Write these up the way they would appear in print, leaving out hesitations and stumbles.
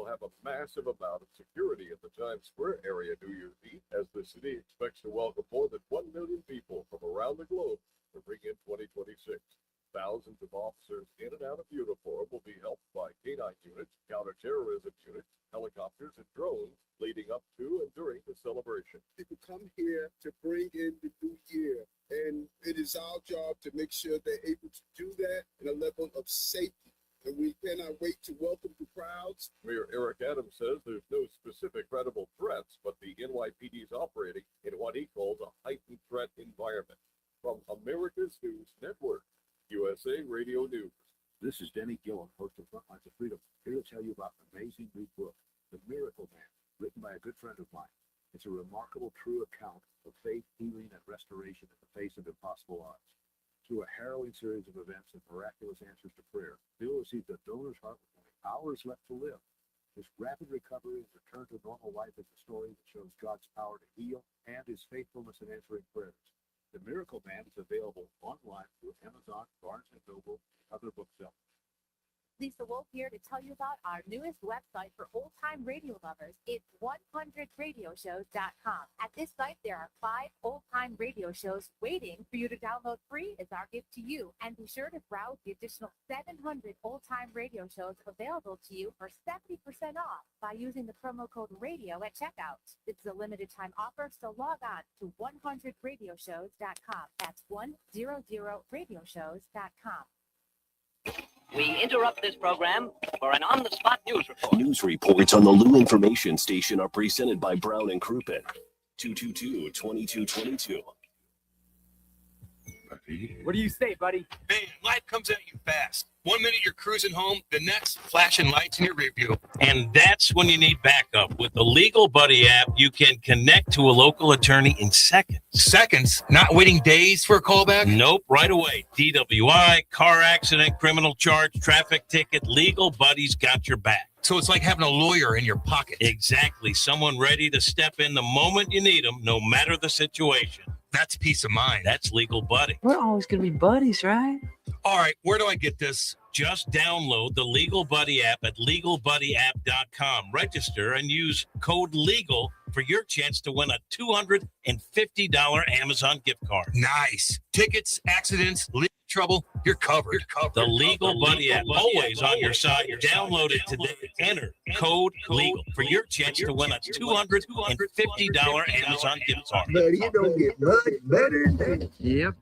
will have a massive amount of security at the Times Square area New Year's Eve, as the city expects to welcome more than 1 million people from around the globe to ring in 2026. Thousands of officers in and out of uniform will be helped by K-9 units, counterterrorism units, helicopters, and drones leading up to and during the celebration. People come here to bring in the new year, and it is our job to make sure they're able to do that in a level of safety. And we cannot wait to welcome the crowds. Mayor Eric Adams says there's no specific credible threats, but the NYPD is operating in what he calls a heightened threat environment. From America's News Network, USA Radio News. This is Denny Gillen, host of Frontlines of Freedom, here to tell you about an amazing new book, The Miracle Man, written by a good friend of mine. It's a remarkable, true account of faith, healing, and restoration in the face of impossible odds. Through a harrowing series of events and miraculous answers to prayer, Bill received a donor's heart with only hours left to live. His rapid recovery and return to normal life is a story that shows God's power to heal and his faithfulness in answering prayers. The Miracle Man is available online through Amazon, Barnes & Noble, and other booksellers. Lisa Wolf here to tell you about our newest website for old-time radio lovers. It's 100radioshows.com. At this site, there are 5 old-time radio shows waiting for you to download free as our gift to you. And be sure to browse the additional 700 old-time radio shows available to you for 70% off by using the promo code RADIO at checkout. This is a limited-time offer, so log on to 100radioshows.com. That's 100radioshows.com. We interrupt this program for an on-the-spot news report. News reports on the Lou Information Station are presented by Brown and Crouppen. 222-2222. What do you say, buddy? Man, life comes at you fast. 1 minute you're cruising home, the next flashing lights in your rear view. And that's when you need backup. With the Legal Buddy app, you can connect to a local attorney in seconds. Seconds? Not waiting days for a callback? Nope, right away. DWI, car accident, criminal charge, traffic ticket, Legal Buddy's got your back. So it's like having a lawyer in your pocket. Exactly. Someone ready to step in the moment you need them, no matter the situation. That's peace of mind. That's Legal Buddy. We're always going to be buddies, right? All right, where do I get this? Just download the Legal Buddy app at LegalBuddyApp.com. Register and use code LEGAL for your chance to win a $250 Amazon gift card. Nice. Tickets, accidents, legal trouble, you're covered. The Legal Buddy app, always on your side. Download it today. Enter code LEGAL for your chance to win a $250 Amazon gift card. But you don't get much better than that. Yep.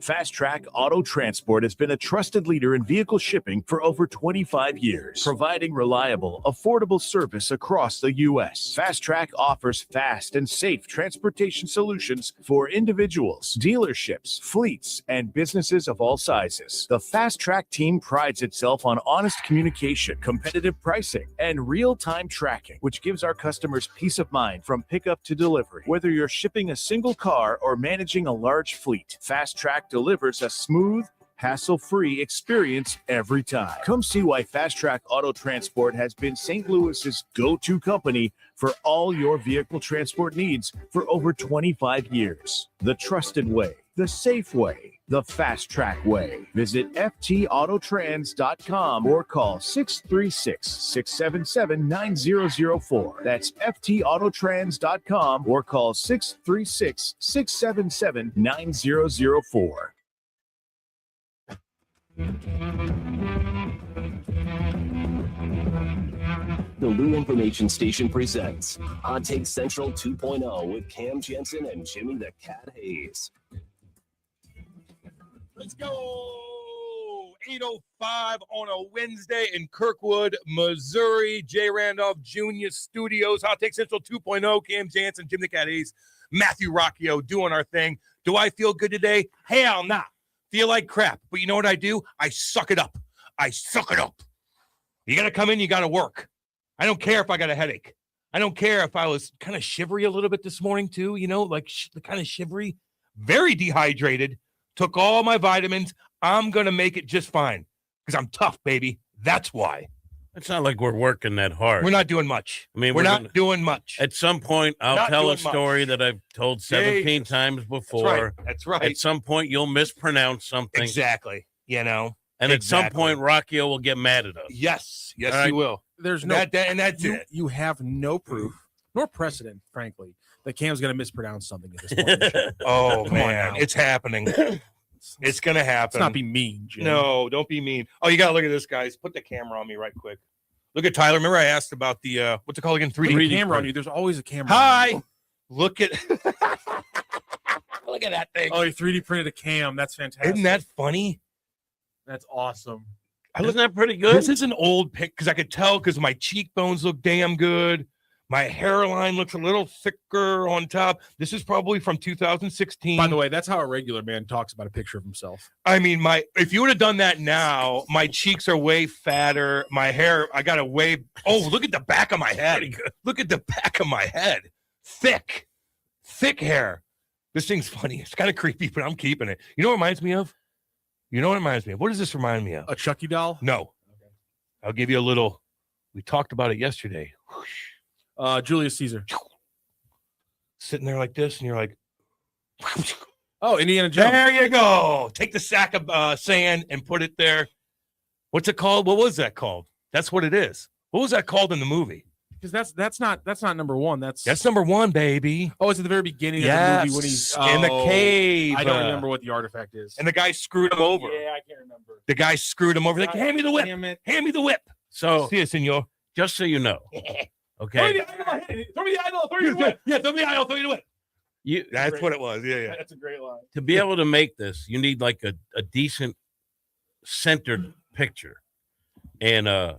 Fast Track Auto Transport has been a trusted leader in vehicle shipping for over 25 years, providing reliable, affordable service across the U.S. Fast Track offers fast and safe transportation solutions for individuals, dealerships, fleets, and businesses of all sizes. The Fast Track team prides itself on honest communication, competitive pricing, and real-time tracking, which gives our customers peace of mind from pickup to delivery. Whether you're shipping a single car or managing a large fleet, Fast Track delivers a smooth, hassle-free experience every time. Come see why Fast Track Auto Transport has been St. Louis's go-to company for all your vehicle transport needs for over 25 years. The trusted way, the safe way, the Fast Track way. Visit ftautotrans.com or call 636-677-9004. That's ftautotrans.com or call 636-677-9004. The Lou Information Station presents Hot Take Central 2.0 with Cam Janssen and Jimmy the Cat Hayes. Let's go! 8:05 on a Wednesday in Kirkwood, Missouri. J. Randolph Jr. Studios. Hot Take Central 2.0. Cam Janssen, Jim the Cat Hayes, Matthew Rocchio doing our thing. Do I feel good today? Hell nah. Feel like crap. But you know what I do? I suck it up. I suck it up. You got to come in. You got to work. I don't care if I got a headache. I don't care if I was kind of shivery a little bit this morning too. You know, like kind of shivery, very dehydrated. Took all my vitamins. I'm going to make it just fine because I'm tough, baby. That's why. It's not like we're working that hard. We're not doing much. I mean, we're not doing much. At some point, I'll tell a story that I've told 17 times before. That's right. At some point, you'll mispronounce something. Exactly. You know, And at some Exactly. point, Rockio will get mad at us. Yes, All right. he will. There's no And that's you, it. you have no proof nor precedent, frankly, that Cam's going to mispronounce something at this point. in the show. Oh Come on man, now. it's happening. It's gonna happen. Let's not be mean, Jim. No, don't be mean. Oh, you gotta look at this, guys. Put the camera on me right quick. Look at Tyler. Remember I asked about the what's it called again? 3D. 3D camera on you. There's always a camera. on Hi. you. Look at look at that thing. Oh, you 3D printed a cam. That's fantastic. Isn't that funny? That's awesome. Isn't that pretty good? This is an old pic because I could tell because my cheekbones look damn good. My hairline looks a little thicker on top. This is probably from 2016. By the way, that's how a regular man talks about a picture of himself. I mean, if you would have done that now, my cheeks are way fatter. My hair, I got a way. Oh, look at the back of my head. Look at the back of my head. Thick hair. This thing's funny. It's kind of creepy, but I'm keeping it. You know what it reminds me of? What does this remind me of? A Chucky doll? No. Okay. I'll give you a little. We talked about it yesterday. Julius Caesar. Sitting there like this, and you're like, oh, Indiana Jones. There you go. Take the sack of sand and put it there. What's it called? What was that called? That's what it is. What was that called in the movie? Because that's not number one. That's number one, baby. Oh, it's at the very beginning of the movie when he's in the cave. I don't remember what the artifact is. And the guy screwed him over. Yeah, I can't remember. The guy screwed him over. Like, hand me the whip. Damn it. Hand me the whip. So, see you, senor. Just so you know, Throw me okay, the idol. Throw me the idol. Throw me the whip. Yeah, throw me the idol. Throw me the whip. That's Great. what it was. Yeah. That's a great line. to be able to make this, you need like a decent centered picture. And I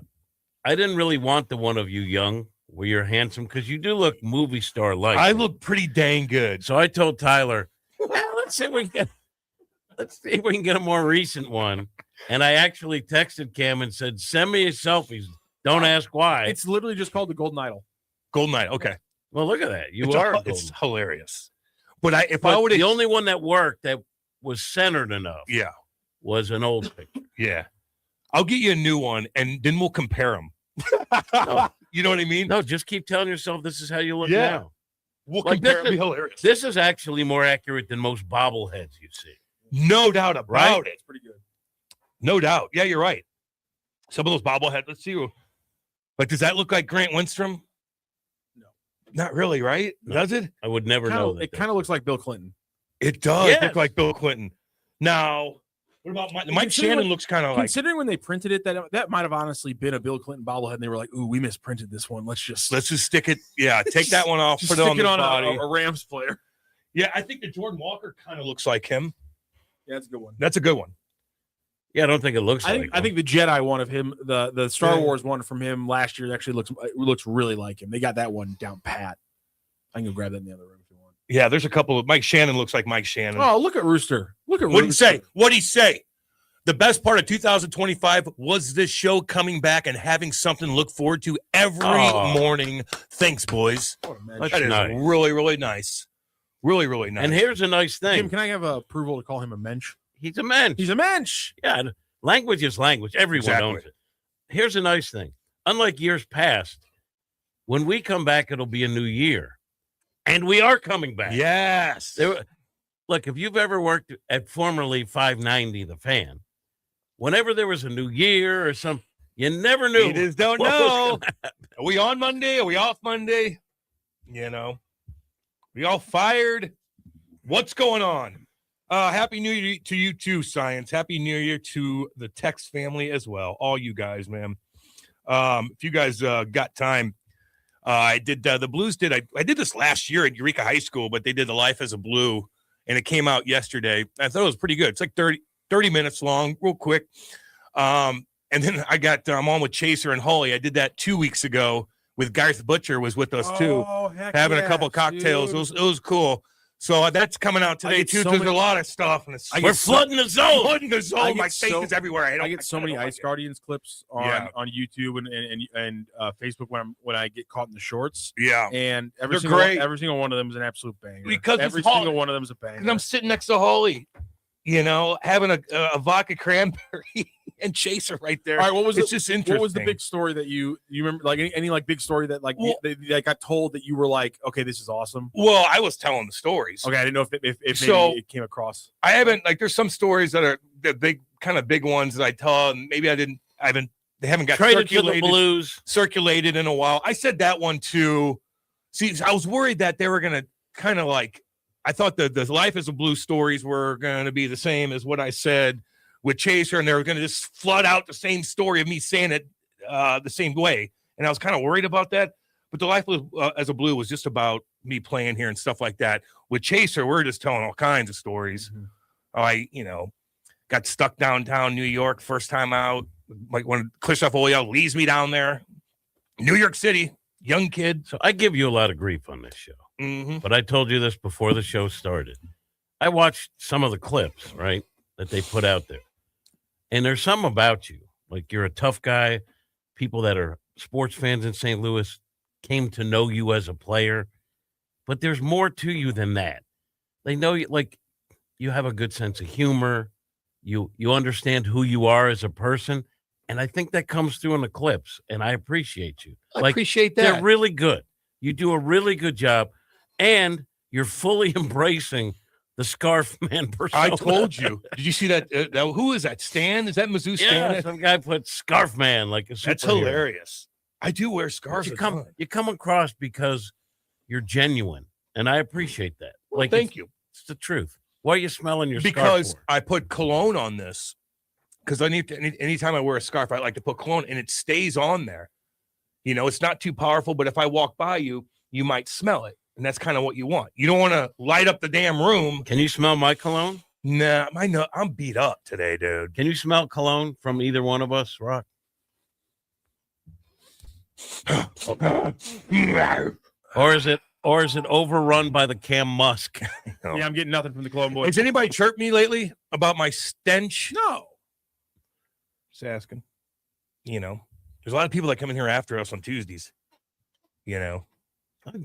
didn't really want the one of you young where you're handsome because you do look movie star like. I look pretty dang good. So I told Tyler, well, let's see if we can get a more recent one. And I actually texted Cam and said, send me your selfies. Don't ask why. It's literally just called the Golden Idol. Golden Idol. Okay. Well, look at that. You are. It's hilarious. But if But I would the only one that worked that was centered enough yeah. was an old picture. Yeah. I'll get you a new one and then we'll compare them. No. You know what I mean? No, just keep telling yourself this is how you look Yeah. now. We'll Like, compare. this It'll be hilarious. This is actually more accurate than most bobbleheads you see. No doubt about Right? it. It's pretty good. No doubt. Yeah, you're right. Some of those bobbleheads. Let's see. Like, does that look like Grant Winstrom? No. Not really, right? No. Does it? I would never know that. It kind of looks like Bill Clinton. It does Yes. look like Bill Clinton. Now, what about Mike Considering Shannon? when- Looks kind of like. Considering when they printed it, that might have honestly been a Bill Clinton bobblehead, and they were like, "Ooh, we misprinted this one. Let's just Stick it. Yeah, take that one off. just Put it stick on it the on body. a Rams player." Yeah, I think the Jordan Walker kind of looks like him. Yeah, that's a good one. That's a good one. Yeah, I don't think it looks I like think the Jedi one of him, the Star Yeah. Wars one from him last year, actually looks really like him. They got that one down pat. I can go grab that in the other room if you want. Yeah, there's a couple of Mike Shannon looks like Mike Shannon. Oh, look at Rooster. Look at What'd he Rooster. say? What'd he say? The best part of 2025 was this show coming back and having something to look forward to every morning. Thanks, boys. What a man. That's That is nice. really, really nice. Really, really nice. And here's a nice thing. Jim, can I have approval to call him a mensch? He's a man. He's a mensch. Yeah, language is language. Everyone Exactly. owns it. Here's a nice thing. Unlike years past, when we come back, it'll be a new year. And we are coming back. Yes. Look, if you've ever worked at formerly 590 The Fan, whenever there was a new year or some, you never knew. We just don't what was know. gonna happen. Are we on Monday? Are we off Monday? You know, we all fired. What's going on? Happy New Year to you too, Science. Happy New Year to the Tex family as well. All you guys, man. If you guys got time, I did the Blues did. I did this last year at Eureka High School, but they did the Life as a Blue, and it came out yesterday. I thought it was pretty good. It's like 30 minutes long, real quick. And then I'm on with Chaser and Holly. I did that 2 weeks ago with Garth Butcher was with us too, having a couple cocktails. It was cool. So that's coming out today too. so There's many- a lot of stuff, and We're flooding the zone. flooding the I zone. get My face so- is everywhere. I get so many don't like Ice it. Guardians clips on YouTube and Facebook when I get caught in the shorts. Yeah, And They're great. every single one of them is an absolute banger. Because every it's hot. single one of them is a banger. and I'm sitting next to Holly, you know, having a vodka cranberry and Chaser right there. All right, what was it's just interesting. What was the big story that you remember? Like any like big story that like Well- that got told that you were like, okay, this is awesome. Well, I was telling the stories. Okay, I didn't know if maybe So- it came across. I haven't there's some stories that they kind of big ones that I tell, and maybe they haven't got Traded to the Blues. circulated in a while. I said that one too. See, I was worried that they were going to kind of like, I thought the Life as a Blues stories were going to be the same as what I said with Chaser, and they were going to just flood out the same story of me saying it the same way. And I was kind of worried about that. But the Life as a Blue was just about me playing here and stuff like that. With Chaser, we're just telling all kinds of stories. Mm-hmm. I got stuck downtown New York first time out. Like when Christoph Oyel leads me down there. New York City, young kid. So I give you a lot of grief on this show. Mm-hmm. But I told you this before the show started. I watched some of the clips, right, that they put out there. And there's some about you. Like you're a tough guy. People that are sports fans in St. Louis came to know you as a player. But there's more to you than that. They know you, like, you have a good sense of humor. You understand who you are as a person. And I think that comes through in the clips. And I appreciate you. I appreciate that. They're really good. You do a really good job. And you're fully embracing the Scarf Man persona. I told you. Did you see that? Who is that? Stan? Is that Mizzou Stan? Yeah, some guy put Scarf Man like a superhero. That's hilarious. I do wear scarves. You come across because you're genuine. And I appreciate that. Well, thank you. It's the truth. Why are you smelling your scarf Because for? I put cologne on this. Because I need to, anytime I wear a scarf, I like to put cologne and it stays on there. It's not too powerful, but if I walk by you, you might smell it. And that's kind of what you want. You don't want to light up the damn room. Can you smell my cologne? Nah, I'm beat up today, dude. Can you smell cologne from either one of us, Rock? Or is it overrun by the Cam Musk? No. Yeah, I'm getting nothing from the cologne boy. Has anybody chirped me lately about my stench? No. Just asking. There's a lot of people that come in here after us on Tuesdays.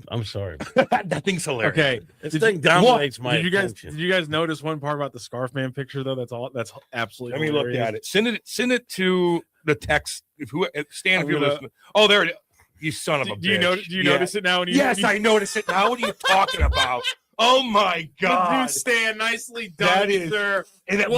I'm sorry. That thing's hilarious. Okay. This thing dominates my Did attention. you guys notice one part about the Scarf Man picture though? That's absolutely. Let me look at it. Send it to the text. If you're listening. Oh, there it is. You son of a bitch. Do you notice it now? Yes, I notice it now. What are you talking about? Oh my God! Stan, nicely That done, is- sir. and it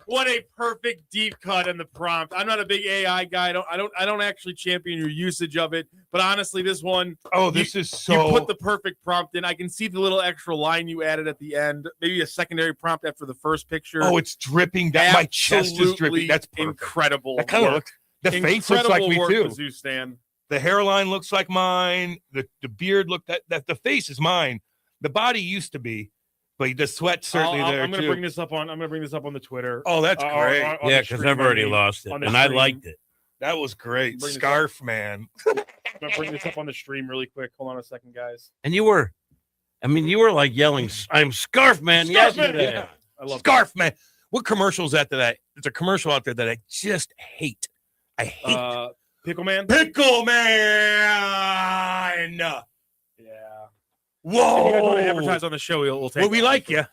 What a perfect deep cut in the prompt. I'm not a big AI guy. I don't actually champion your usage of it, but honestly, this one. Oh, this is so. You put the perfect prompt in. I can see the little extra line you added at the end. Maybe a secondary prompt after the first picture. Oh, it's dripping down. My chest is dripping. That's perfect. Incredible. That kind of looks. The face looks like me too. Mizzou Stan. The hairline looks like mine. The beard that the face is mine. The body used to be, but the sweat certainly there I'm going too. to bring this up on the Twitter. Oh, that's great. on Yeah, the because stream, I've already I mean, lost it, on the and I stream. liked it. That was great. Bring this Scarf Man. I'm going to bring this up on the stream really quick. Hold on a second, guys. And you were like yelling, "I'm Scarf Man!" Scarf Man! yesterday. Yeah. I love Scarf Man. What commercial is that? There's a commercial out there that I just hate. I hate Pickle Man. Pickle Man. Yeah. Whoa! If you guys want to advertise on the show, we'll take. Well, we like you.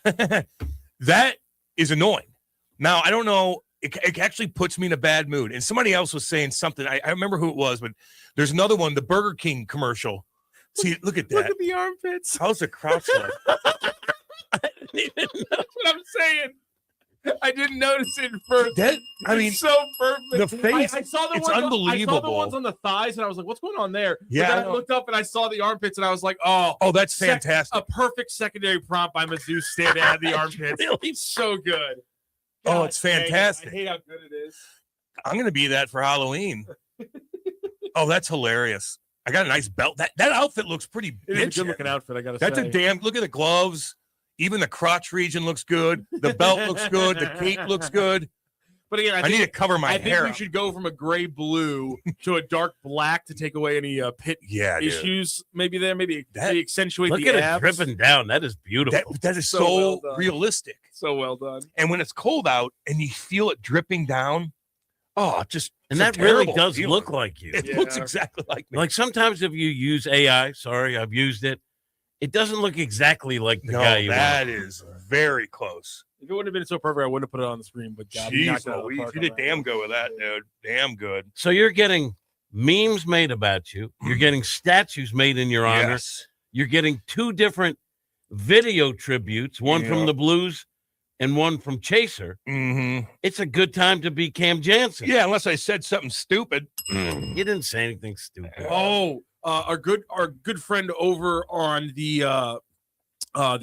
That is annoying. Now, I don't know. It actually puts me in a bad mood. And somebody else was saying something. I remember who it was, but there's another one, the Burger King commercial. See, look at that. Look at the armpits. How's the crouch like? That's what I'm saying. I didn't notice it first. It's so perfect. the face, I saw the it's ones I saw the unbelievable. ones on the thighs, and I was like, "What's going on there?" Yeah, But I then I know. looked up and I saw the armpits, and I was like, "Oh, that's fantastic." A perfect secondary prompt by Mizzou Stan to add the armpits. Really? So good. Oh, it's dang it. fantastic. I hate how good it is. I'm going to be that for Halloween. Oh, that's hilarious. I got a nice belt. That outfit looks pretty It is a bitchy. good looking outfit. I gotta That's say. a damn. Look at the gloves. Even the crotch region looks good. The belt looks good. The cape looks good. But again, I need to cover my I think hair. we should go from a gray blue to a dark black to take away any pit Yeah, dude. issues. Maybe maybe accentuate Look the at abs. it dripping down. That is beautiful. That is So so well done. realistic. So well done. And when it's cold out and you feel it dripping down, just And it's a that really terrible does feeling. look like you. It Yeah. looks exactly like me. Like sometimes if you use AI, sorry, I've used it. It doesn't look exactly like the No, guy you that want. is very close. If it wouldn't have been so perfect, I wouldn't have put it on the screen. But God, you knocked Jeez, it out of the Louise, park you on did that damn one. good with that, dude. Damn good. So you're getting memes made about you. You're getting statues made in your honor. Yes. You're getting 2 different video tributes, one Yeah. from the Blues, and one from Chaser, it's a good time to be Cam Janssen. Yeah, unless I said something stupid. You didn't say anything stupid. Oh, our good friend over on the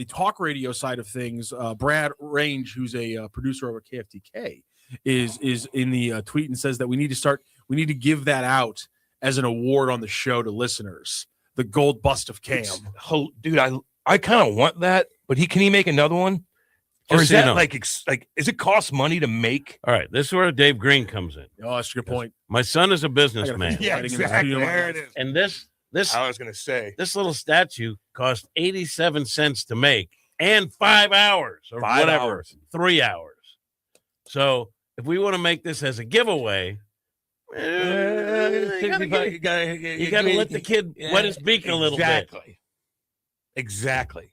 talk radio side of things, Brad Range, who's a producer over KFTK, is in the tweet and says that we need to give that out as an award on the show to listeners. The gold bust of Cam. Dude, I kind of want that, but can he make another one? Or is that like is it cost money to make? All right, this is where Dave Green comes in. Oh, that's a good point. My son is a businessman. Yeah, exactly. There it is. And this I was gonna say this little statue cost 87 cents to make and 5 hours or 5 whatever, hours. 3 hours. So if we want to make this as a giveaway, you gotta let the kid wet his beak a little bit. Exactly.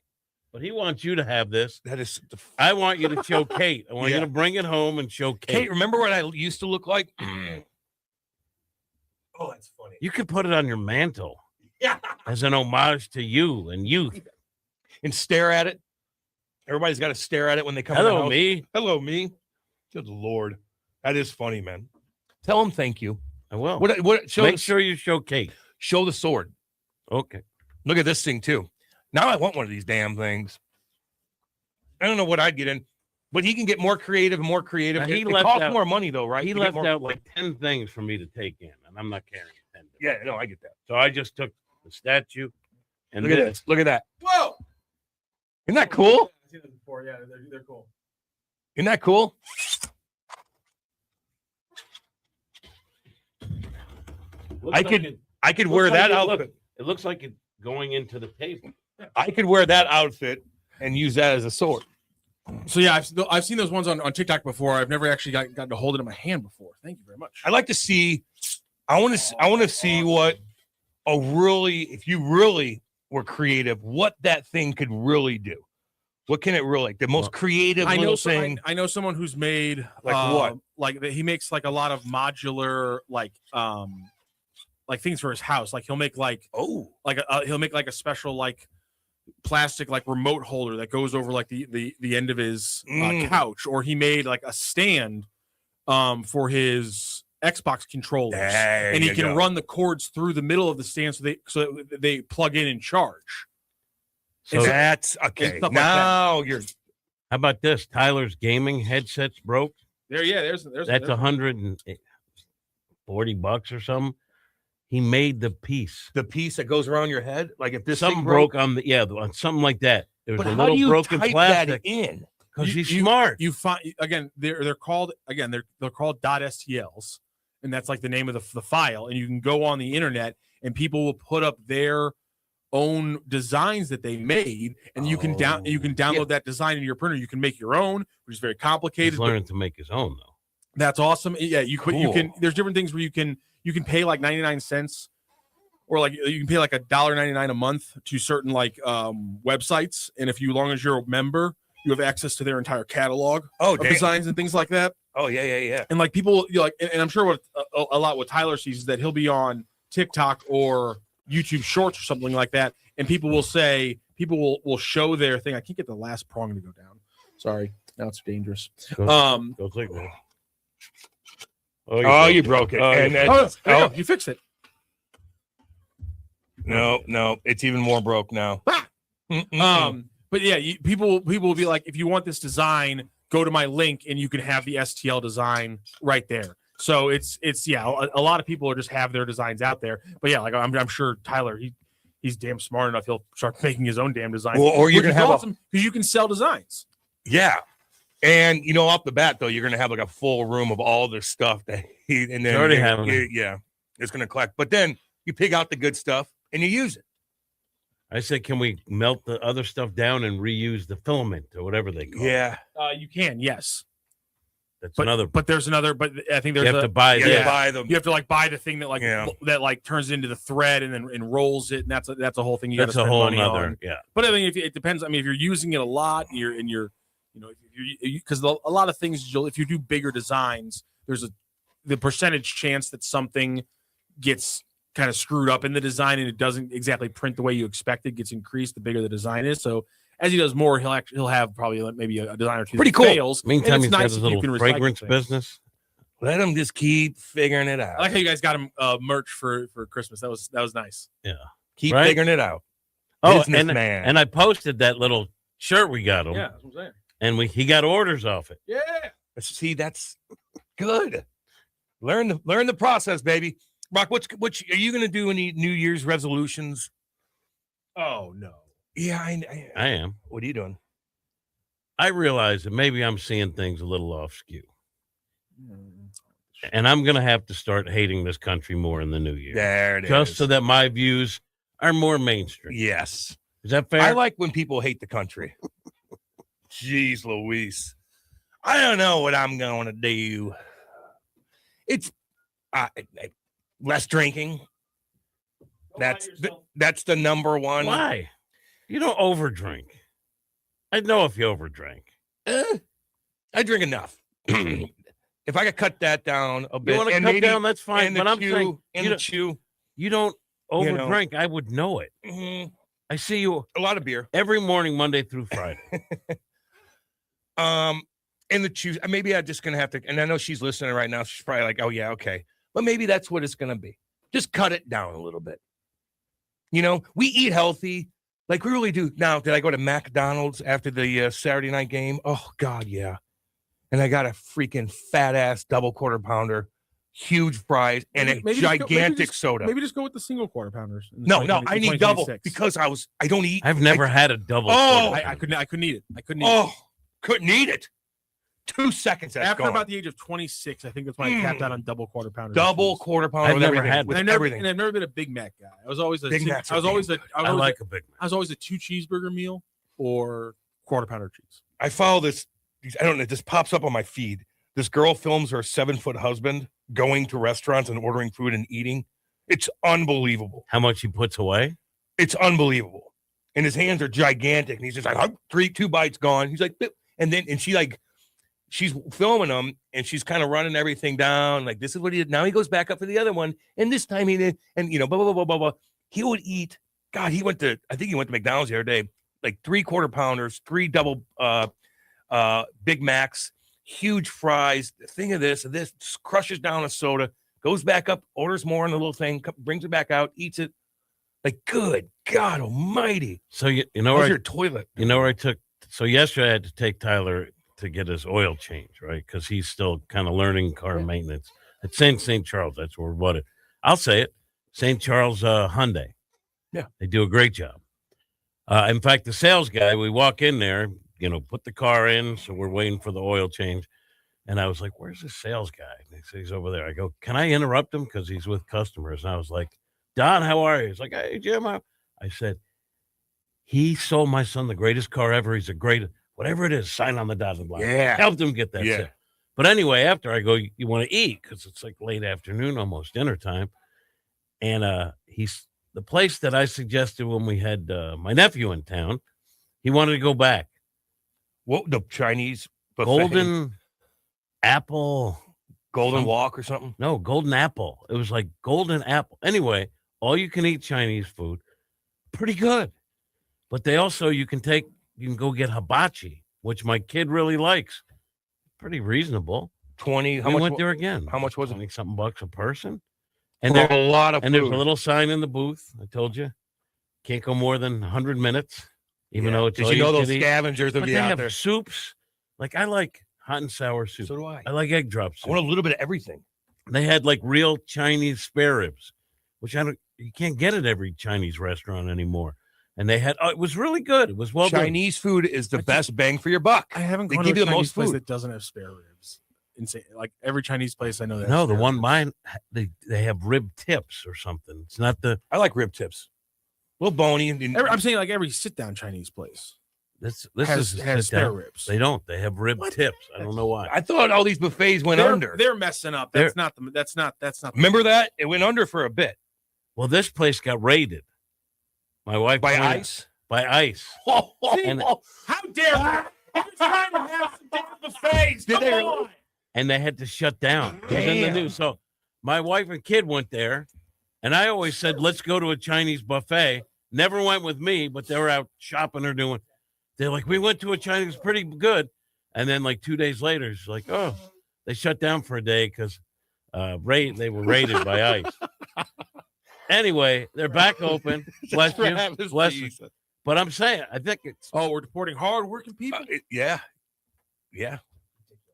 But he wants you to have this. That is. I want you to show Kate. I want you to bring it home and show Kate. Kate, remember what I used to look like? Oh, that's funny. You could put it on your mantle. Yeah. As an homage to you and youth. And stare at it. Everybody's got to stare at it when they come in the Hello, house. me. Hello, me. Good Lord. That is funny, man. Tell him thank you. I will. Make sure you show Kate. Show the sword. Okay. Look at this thing, too. Now I want one of these damn things. I don't know what I'd get in, but he can get more creative and more creative. It costs more money, though, right? He left out like 10 things for me to take in, and I'm not carrying 10. Yeah, no, I get that. So I just took the statue and look at this. Look at that. Whoa! Isn't that cool? I've seen them before. Yeah, they're cool. Isn't that cool? I could wear that outfit. It looks like it's going into the table. I could wear that outfit and use that as a sword. So yeah, I've seen those ones on TikTok before. I've never actually gotten to hold it in my hand before. Thank you very much. I'd like to see. I want to see what if you really were creative, what that thing could really do. What can it really? The most creative little thing. I know someone who's made what? Like he makes like a lot of modular like things for his house. Like he'll make he'll make like a special like plastic like remote holder that goes over like the end of his couch, or he made like a stand for his Xbox controllers, and he can run the cords through the middle of the stand so they plug in and charge. So that's okay. Now you're. How about this? Tyler's gaming headsets broke. There's that's $140 or something. He made the piece that goes around your head. Like if this something broke on on something like that. There was but a how little do you broken type plastic that in? because he's smart. You find again. They're called .stls, and that's like the name of the file. And you can go on the internet, and people will put up their own designs that they made, and you can download that design in your printer. You can make your own, which is very complicated. He's learning to make his own though. That's awesome. Yeah, you can. There's different things where you can pay like 99 cents, or like you can pay like $1.99 a month to certain like websites, and if you, long as you're a member, you have access to their entire catalog of designs and things like that. Oh yeah. And like people, and I'm sure what a lot what Tyler sees is that he'll be on TikTok or YouTube Shorts or something like that, and people will show their thing. I can't get the last prong to go down. Sorry, now it's dangerous. Go click that. Oh, you broke it. You fixed it. No, it's even more broke now. But yeah, people will be like, if you want this design, go to my link and you can have the STL design right there. So it's a lot of people just have their designs out there. But yeah, like I'm sure Tyler, he's damn smart enough. He'll start making his own damn designs. Well, or you're gonna have awesome because you can sell designs. Yeah. And off the bat though, you're gonna have like a full room of all the stuff that and then already having it's gonna collect. But then you pick out the good stuff and you use it. I said, can we melt the other stuff down and reuse the filament or whatever they call it? Yeah. You can, yes. That's but there's another. But I think there's you have to buy. Buy them. You have to like buy the thing that turns into the thread and then rolls it, and that's a whole thing. You that's got to a whole money other. on. Yeah. But I mean, it depends. I mean, if you're using it a lot, because a lot of things, if you do bigger designs, there's the percentage chance that something gets kind of screwed up in the design and it doesn't exactly print the way you expect it gets increased the bigger the design is. So as he does more, he'll have probably like maybe a design or two. Pretty that cool. Fails. Meantime, And he's it's got nice his if you little can recycle fragrance things. business. Let him just keep figuring it out. I like how you guys got him merch for Christmas. That was nice. Yeah. Keep Right? figuring it out. Oh, Businessman. and I posted that little shirt we got him. Yeah, that's what I'm saying. And he got orders off it. Yeah. See, that's good. Learn the process, baby. Rock, what are you going to do? Any New Year's resolutions? Oh no. Yeah, I am. What are you doing? I realize that maybe I'm seeing things a little off skew. And I'm going to have to start hating this country more in the new year. There it is. Just so that my views are more mainstream. Yes. Is that fair? I like when people hate the country. Jeez Louise. I don't know what I'm going to do. It's less drinking. That's the number one. Why? You don't overdrink. I'd know if you overdrank. I drink enough. If I could cut that down a bit, You want to and cut maybe down, that's fine. in But the I'm saying in the chew. you don't You know. overdrink. I would know it. I see you A lot of beer. every morning, Monday through Friday. In the chew. Maybe I'm just gonna have to. And I know she's listening right now. She's probably like, "Oh yeah, okay." But maybe that's what it's gonna be. Just cut it down a little bit. You know, we eat healthy, like we really do. Now, did I go to McDonald's after the Saturday night game? Oh God, yeah. And I got a freaking fat ass double quarter pounder, huge fries, and a gigantic soda. Maybe just go with the single quarter pounders. No, I need double because I don't eat. I've never had a double. I couldn't eat it. Couldn't eat it. 2 seconds. That's After gone. about the age of 26, I think that's when I tapped out on double quarter pounders. Double quarter pounder. I've with never everything, had with And I've everything. never been a Big Mac guy. I was always a Big Macs I was are always a I like a Big Mac. I was always a 2 cheeseburger meal or quarter pounder cheese. I follow this. I don't know. This pops up on my feed. This girl films her 7-foot husband going to restaurants and ordering food and eating. It's unbelievable. How much he puts away? It's unbelievable. And his hands are gigantic. And he's just like, 2 bites gone. He's like, and she's filming him and she's kind of running everything down. Like, this is what he did. Now he goes back up for the other one. And this time he did. And, blah, blah, blah, blah, blah. He would eat. God, I think he went to McDonald's the other day, like 3 quarter pounders, 3 double Big Macs, huge fries, a thing of this, crushes down a soda, goes back up, orders more in the little thing, brings it back out, eats it. Like, good God almighty. So you know How's where your toilet? You know where I took. So yesterday I had to take Tyler to get his oil change, right? Because he's still kind of learning car maintenance at St. Charles. That's where what it. I'll say it. St. Charles Hyundai. Yeah, they do a great job. In fact, the sales guy, we walk in there, put the car in, so we're waiting for the oil change. And I was like, "Where's the sales guy?" And he said, "He's over there." I go, "Can I interrupt him?" Because he's with customers. And I was like, "Don, how are you?" He's like, "Hey, Jim." I said, "He sold my son the greatest car ever. He's a great, whatever it is, sign on the dotted line." Yeah. Helped him get that. Yeah. Set. But anyway, after I go, you want to eat because it's like late afternoon, almost dinner time. And he's the place that I suggested when we had my nephew in town. He wanted to go back. What, the Chinese buffet? Golden Apple. Golden Walk or something? No, Golden Apple. It was like Golden Apple. Anyway, all you can eat Chinese food. Pretty good. But they also, you can go get hibachi, which my kid really likes. Pretty reasonable. 20. We went there again. How much was it? Like something bucks a person. And For a lot of and there's a food. little sign in the booth. I told you, can't go more than 100 minutes, even though it's Did all you know can those eat. scavengers will But be they out have there? soups. Like I like hot and sour soup. So do I. I like egg drop soup. I want a little bit of everything. They had like real Chinese spare ribs, which you can't get at every Chinese restaurant anymore. And they had, it was really good. It was well done. Chinese food is the best bang for your buck. I haven't They gone give to you a the Chinese most place food. that doesn't have spare ribs. Insane. Like every Chinese place I know that. No, has the spare one ribs. mine, they have rib tips or something. It's not the. I like rib tips. A little bony. I'm saying like every sit down Chinese place. This has is spare down. ribs. They don't. They have rib tips. I don't know why. I thought all these buffets went under. They're messing up. That's not the. That's not. Remember that? It went under for a bit. Well, this place got raided. My wife By pointed- ICE? By ICE. And- How dare you? You're trying to have some damn buffets. Did Come they on. and they had to shut down. It was in the Damn. news. So my wife and kid went there, and I always said, "Let's go to a Chinese buffet." Never went with me, but they were out shopping or doing. They're like, we went to a Chinese, pretty good. And then like 2 days later, it's like, oh, they shut down for a day because they were raided by ICE. Anyway, they're back open. Bless you. Bless you. But I'm saying, I think it's. Oh, we're deporting hard-working people? Yeah.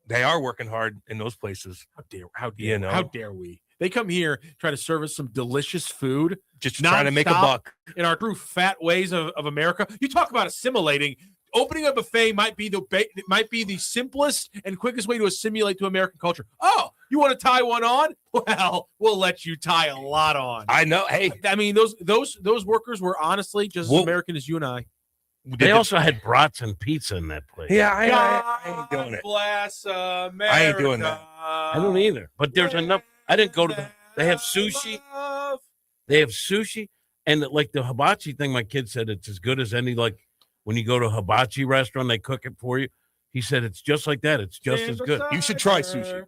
They are working hard in those places. How dare we? They come here, try to serve us some delicious food. Just trying to make a buck. In our true fat ways of America. You talk about assimilating. Opening a buffet might be the simplest and quickest way to assimilate to American culture. Oh, you want to tie one on? Well, we'll let you tie a lot on. I know. Hey, I mean, those workers were honestly just as American as you and I. They also had brats and pizza in that place. Yeah, I ain't doing it. Bless America. I ain't doing that. I don't either. But there's enough. I didn't go to they have sushi. They have sushi. And like the hibachi thing, my kid said it's as good as any, like when you go to a hibachi restaurant, they cook it for you. He said it's just like that. It's just as good. You should try sushi.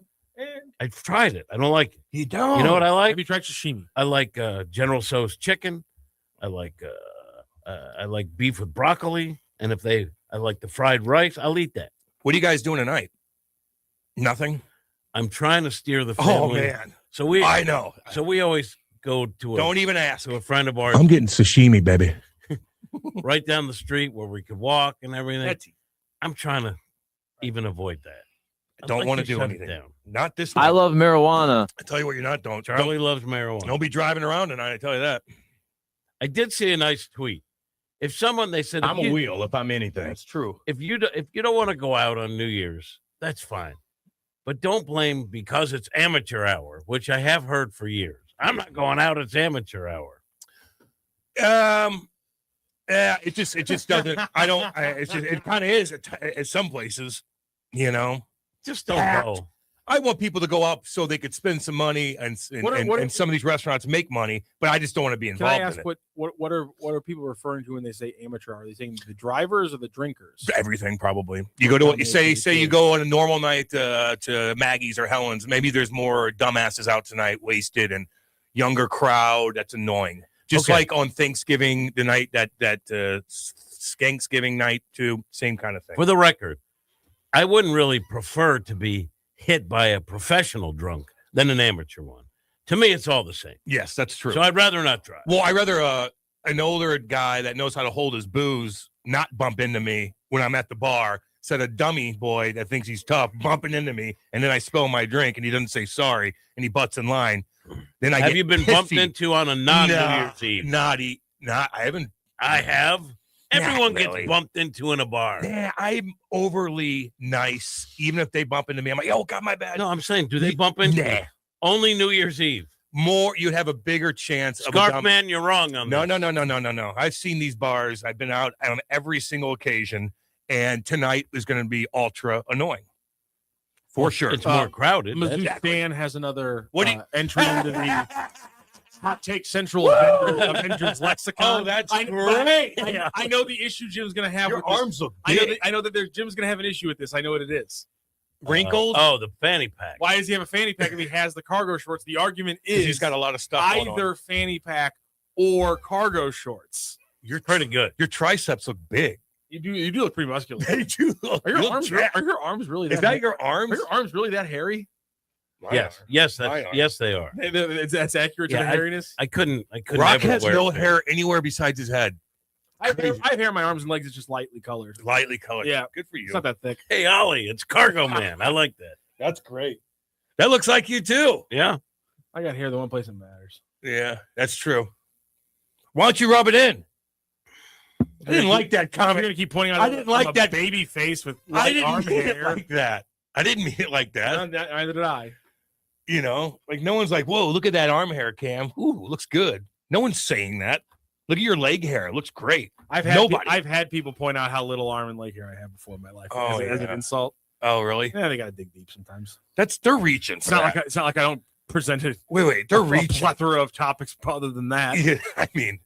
I've tried it. I don't like it. You don't? You know what I like? Have you tried sashimi? I like General Tso's chicken. I like beef with broccoli. And I like the fried rice, I'll eat that. What are you guys doing tonight? Nothing? I'm trying to steer the family. Oh, man. I know. So we always go to don't even ask. To a friend of ours. I'm getting sashimi, baby. Right down the street where we could walk and everything. I'm trying to even avoid that. I don't want to do anything. Not this I love marijuana. I tell you what, you're not. Don't. Charlie loves marijuana. Don't be driving around tonight. I tell you that. I did see a nice tweet. If they said I'm a wheel if I'm anything. That's true. If you don't want to go out on New Year's, that's fine. But don't blame because it's amateur hour, which I have heard for years. I'm not going out. It's amateur hour. Yeah, it just doesn't. It kind of is at some places, you know. Just don't go. I want people to go out so they could spend some money and some of these restaurants make money, but I just don't want to be involved. Can I ask in it. what are people referring to when they say amateur? Are they saying the drivers or the drinkers? Everything probably. You go to what you say you go on a normal night to Maggie's or Helen's. Maybe there's more dumbasses out tonight, wasted and younger crowd. That's annoying. Just like on Thanksgiving, the night that Skanksgiving night too, same kind of thing. For the record, I wouldn't really prefer to be hit by a professional drunk than an amateur one. To me, it's all the same. Yes, that's true. So I'd rather not drive. Well, I'd rather an older guy that knows how to hold his booze not bump into me when I'm at the bar, instead of a dummy boy that thinks he's tough bumping into me, and then I spill my drink and he doesn't say sorry and he butts in line. Then Have you been bumped into on a non-New Year's Eve? I haven't. I have. Everyone really. gets bumped into in a bar. Yeah, I'm overly nice. Even if they bump into me, I'm like, oh, God, my bad. No, I'm saying, do they bump into you? Only New Year's Eve. More, you'd have a bigger chance. Scarf man, you're wrong on No, this. No. I've seen these bars. I've been out on every single occasion, and tonight is going to be ultra annoying. For sure. It's more crowded. Mizzou Stan has another entry into the Hot Take Central Avengers lexicon. Oh, that's great. I know the issue Jim's going to have. Your with this. arms look big. I know that Jim's going to have an issue with this. I know what it is. Wrinkles? The fanny pack. Why does he have a fanny pack if he has the cargo shorts? The argument is he's got a lot of stuff either fanny pack or cargo shorts. You're pretty good. Your triceps look big. You do look pretty muscular. They do. Are your arms really that Is that your arms? Are your arms really that hairy? Yes, they are. That's accurate to the hairiness. I couldn't. Rock has no hair anywhere besides his head. I have hair on my arms and legs. It's just lightly colored. Lightly colored. Yeah, good for you. It's not that thick. Hey, Ollie, it's Cargo Man. I like that. That's great. That looks like you too. Yeah, I got hair the one place that matters. Yeah, that's true. Why don't you rub it in? I didn't like that comment. You're gonna keep pointing out. I didn't like that baby face with I didn't arm mean hair. it like that. I didn't mean it like that. Neither did I. You know, like no one's like, "Whoa, look at that arm hair, Cam. Ooh, looks good." No one's saying that. Look at your leg hair; it looks great. I've had people point out how little arm and leg hair I have before in my life as an insult. Oh, really? Yeah, they gotta dig deep sometimes. They're reaching. It's not like I don't present it. Wait, they're reaching. Plethora of topics other than that. Yeah, I mean,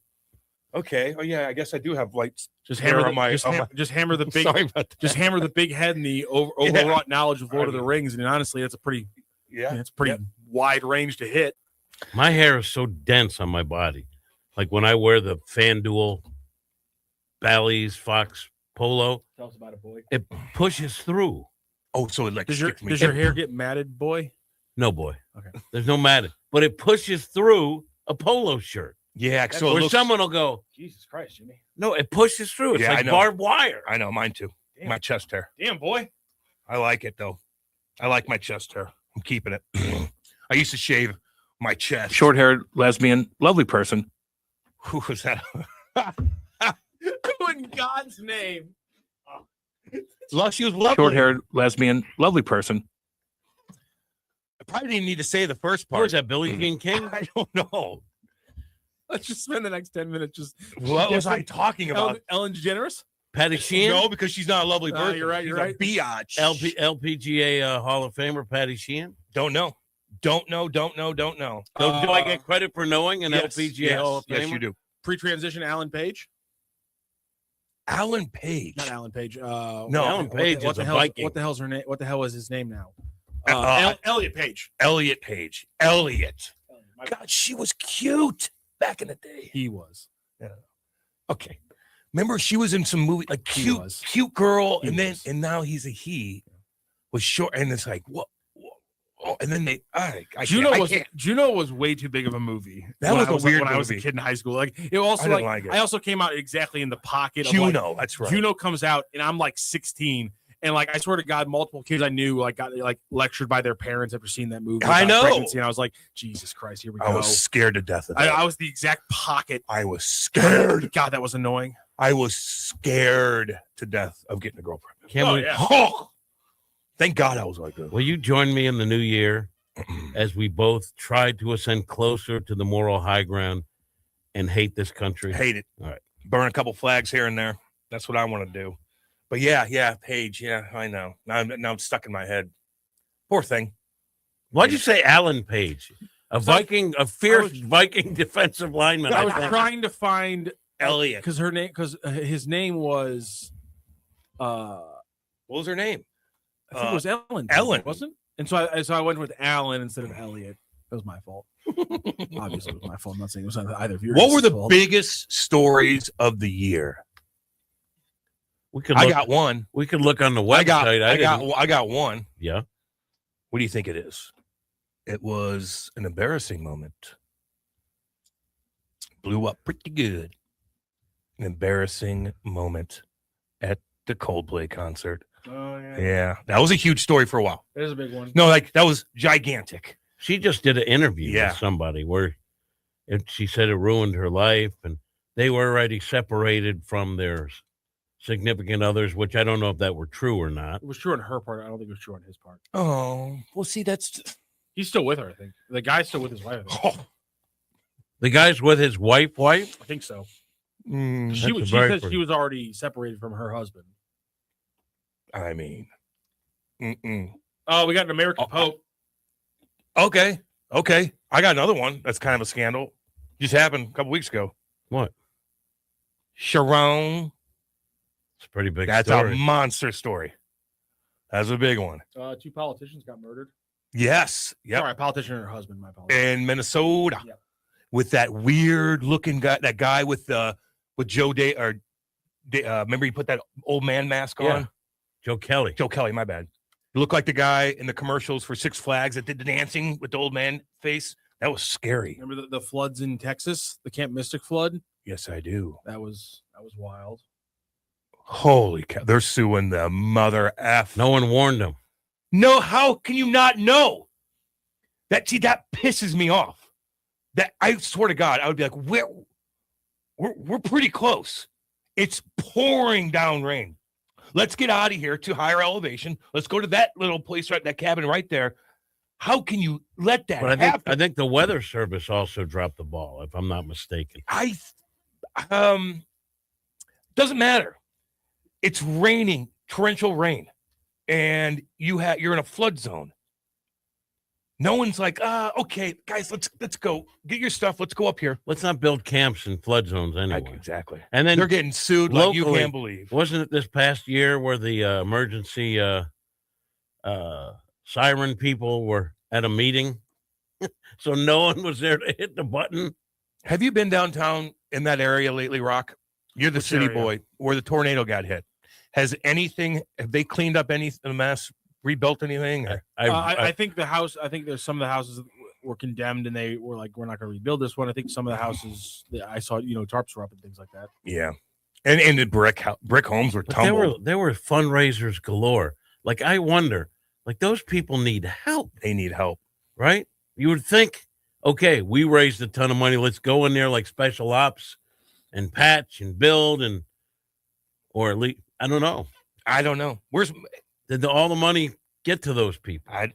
okay. Oh yeah, I guess I do have lights. Just hammer the big. Sorry about that. Just hammer the big head and the overwrought knowledge of Lord of the Rings, and honestly, that's a pretty. Yeah, it's pretty wide range to hit. My hair is so dense on my body. Like when I wear the FanDuel Bally's Fox polo. Tell us about it, boy. It pushes through. Oh, so it like Does your sticks me. does your hair get matted, boy? No, boy. Okay. There's no matting, but it pushes through a polo shirt. Yeah, so Where it looks, someone will go, Jesus Christ, Jimmy. no, it pushes through. It's Yeah, I like know. barbed wire. I know, mine too. Damn. My chest hair. Damn, boy. I like it though. I like my chest hair. I'm keeping it. I used to shave my chest. Short-haired, lesbian, lovely person. Who was that? Who in God's name? She was lovely. Short-haired, lesbian, lovely person. I probably didn't need to say the first Where's part. that, Billie Jean King? I don't know. Let's just spend the next 10 minutes just. What was I talking about? Ellen DeGeneres? Patty Sheehan? No, because she's not a lovely person. You're right. She's You're a right. biatch. LPGA Hall of Famer Patty Sheehan. Don't know. Don't know. So do I get credit for knowing an Yes, LPGA yes, Hall of Famer? yes, you do. Pre-transition Alan Page? Alan Page. Not Alan Page. No, Alan Page is a Viking. What the hell's her name? What the hell is his name now? Elliot Page. Elliot Page. Elliot. God, she was cute back in the day. He was. Okay. Remember, she was in some movie, like He cute, was. cute girl, He and then was. and now he's a he. Was short, and it's like what? Oh, and then I Juno was way too big of a movie. That when was I a weird when I was a movie. kid in high school. Like it also I didn't like it. I also came out exactly in the pocket. Of Juno. like, That's right. Juno comes out and I'm like 16. And like I swear to God, multiple kids I knew like got like lectured by their parents after seeing that movie. I about know. pregnancy, and I was like, Jesus Christ, here we go. I was scared to death of that. I was the exact pocket. I was scared. God, that was annoying. I was scared to death of getting a girlfriend. Can we? Oh, thank God I was like that. Will you join me in the new year as we both try to ascend closer to the moral high ground and hate this country? Hate it. All right. Burn a couple flags here and there. That's what I want to do. But yeah, Paige. Yeah, I know. Now I'm stuck in my head. Poor thing. Why'd you say Alan Page? A Viking, a fierce Viking defensive lineman. I was trying to find Elliot. because his name was What was her name? I think it was Ellen. Ellen. Wasn't? And so I went with Alan instead of Elliot. That was my fault. Obviously, it was my fault. I'm not saying it was either of your What were the fault. biggest stories of the year? We could. I Look, got one. We could look on the website. I got one. Yeah. What do you think it is? It was an embarrassing moment. Blew up pretty good. An embarrassing moment at the Coldplay concert. Oh yeah. Yeah, that was a huge story for a while. There's a big one. No, like that was gigantic. She just did an interview Yeah. with somebody where she said it ruined her life, and they were already separated from their significant others, which I don't know if that were true or not. It was true on her part. I don't think it was true on his part. Oh, well, see, that's He's still with her, I think. The guy's still with his wife. I think, The guy's with his wife? I think so. mm, She That's she very said pretty. she was already separated from her husband. I mean, Oh, we got an American Pope. okay. I got another one that's kind of a scandal. Just happened a couple weeks ago. What? Sharon. It's a pretty big That's story. a monster story. That's a big one. 2 politicians got murdered. Yes. Yep. Sorry, a politician and her husband. My apologies. In Minnesota, Yep. with that weird looking guy, that guy with Joe Day or remember he put that old man mask on? Yeah. Joe Kelly. Joe Kelly, my bad. He looked like the guy in the commercials for Six Flags that did the dancing with the old man face. That was scary. Remember the floods in Texas, the Camp Mystic flood? Yes, I do. That was wild. Holy cow. They're suing the mother F. No one warned him. No, how can you not know? That pisses me off. That I swear to God, I would be like, we're pretty close. It's pouring down rain. Let's get out of here to higher elevation. Let's go to that little place right, that cabin right there. How can you let that But happen? I think the weather service also dropped the ball, if I'm not mistaken. Doesn't matter. It's raining, torrential rain, and you're in a flood zone. No one's like, okay, guys, let's go. Get your stuff. Let's go up here. Let's not build camps in flood zones anyway. Exactly. And then They're getting sued like you can't believe. Wasn't it this past year where the emergency siren people were at a meeting? So no one was there to hit the button. Have you been downtown in that area lately, Rock? You're the Which city area? boy where the tornado got hit. Have they cleaned up any mess, rebuilt anything? I think the house. I think there's some of the houses that were condemned, and they were like, "We're not going to rebuild this one." I think some of the houses that I saw, tarps were up and things like that. Yeah, and the brick homes were tumbled. There were fundraisers galore. Like I wonder, like those people need help. They need help, right? You would think, okay, we raised a ton of money. Let's go in there like special ops and patch and build or at least I don't know. Did all the money get to those people? It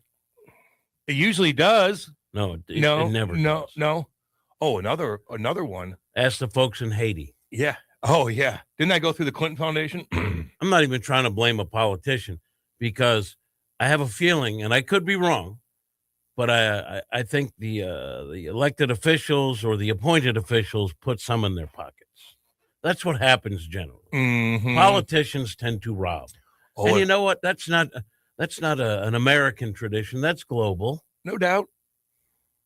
usually does. No, it never does. No. Oh, another one. Ask the folks in Haiti. Yeah. Oh, yeah. Didn't I go through the Clinton Foundation? I'm not even trying to blame a politician because I have a feeling, and I could be wrong, but I think the elected officials or the appointed officials put some in their pockets. That's what happens generally. Mm-hmm. Politicians tend to rob. And you know what? That's not an American tradition. That's global. No doubt.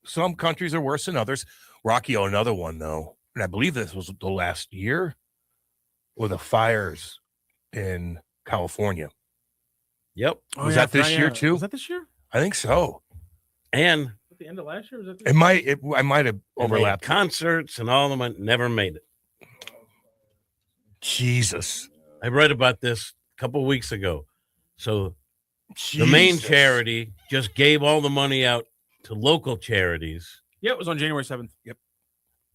Some countries are worse than others. Rocky, another one, though. And I believe this was the last year with the fires in California. Yep. Was that this year, too? Was that this year? I think so. And at the end of last year? Was that I might have overlapped. Concerts and all of them never made it. Jesus. I read about this a couple of weeks ago. So the main charity just gave all the money out to local charities. Yeah, it was on January 7th. Yep.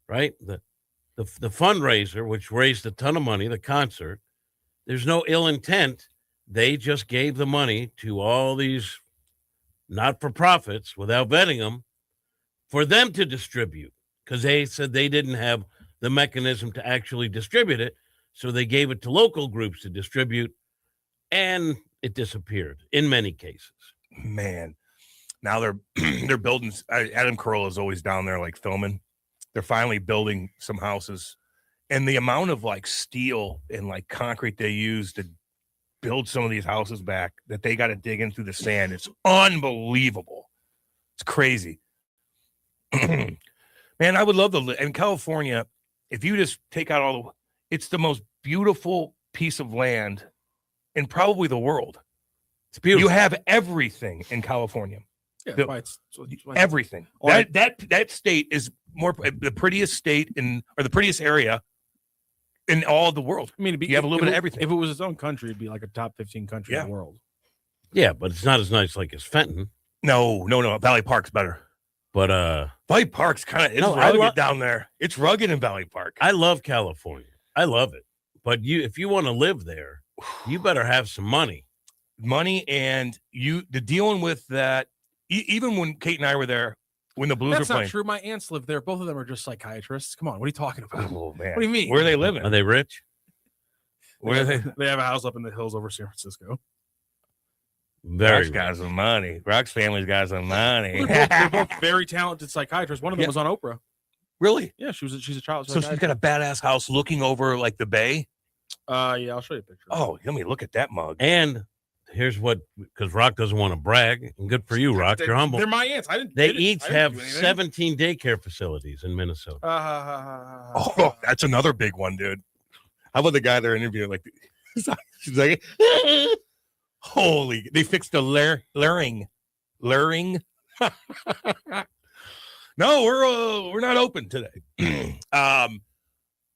Right? The fundraiser, which raised a ton of money, the concert, there's no ill intent. They just gave the money to all these not-for-profits without vetting them for them to distribute because they said they didn't have the mechanism to actually distribute it. So they gave it to local groups to distribute, and it disappeared in many cases. Man, now they're building. Adam Carolla is always down there, like filming. They're finally building some houses, and the amount of like steel and like concrete they use to build some of these houses back that they got to dig in through the sand. It's unbelievable. It's crazy. Man, I would love to live in California. If you just take out it's the most beautiful piece of land in probably the world. It's beautiful. You have everything in California. Yeah, everything. That state is the prettiest state or the prettiest area in all the world. I mean, you have a little bit of everything. If it was its own country, it'd be like a top 15 country in the world. Yeah, but it's not as nice like as Fenton. No. Valley Park's better. But Valley Park's kind of rugged down there. It's rugged in Valley Park. I love California. I love it. But if you want to live there, you better have some money. And the dealing with that. Even when Kate and I were there, when the Blues were playing. That's not true. My aunts live there. Both of them are just psychiatrists. Come on, what are you talking about? Oh man, what do you mean? Where are they living? Are they rich? Where are they? They have a house up in the hills over San Francisco. Rock's got some money. Rock's family's got some money. They're both very talented psychiatrists. One of them was on Oprah. Really? Yeah, she's a child. So she's got a badass house looking over like the bay. Yeah, I'll show you a picture. Oh, let me look at that mug. And here's what, because Rock doesn't want to brag, and good for you, Rock. You're humble. They're my aunts. They each have 17 daycare facilities in Minnesota. Oh, that's another big one, dude. How about the guy they're interviewing? Like, she's like, holy! They fixed the luring. No, we're not open today.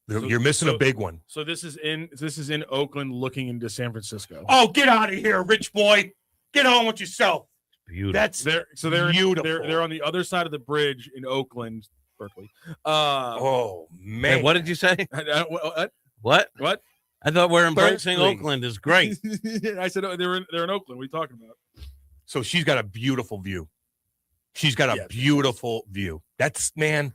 You're missing a big one. So this is in Oakland, looking into San Francisco. Oh, get out of here, rich boy! Get on with yourself. Beautiful. They're beautiful. They're on the other side of the bridge in Oakland, Berkeley. Oh man, what did you say? What? I thought we're embracing Oakland is great. I said they're in Oakland. What are you talking about? So she's got a beautiful view. She's got a beautiful view. That's, man,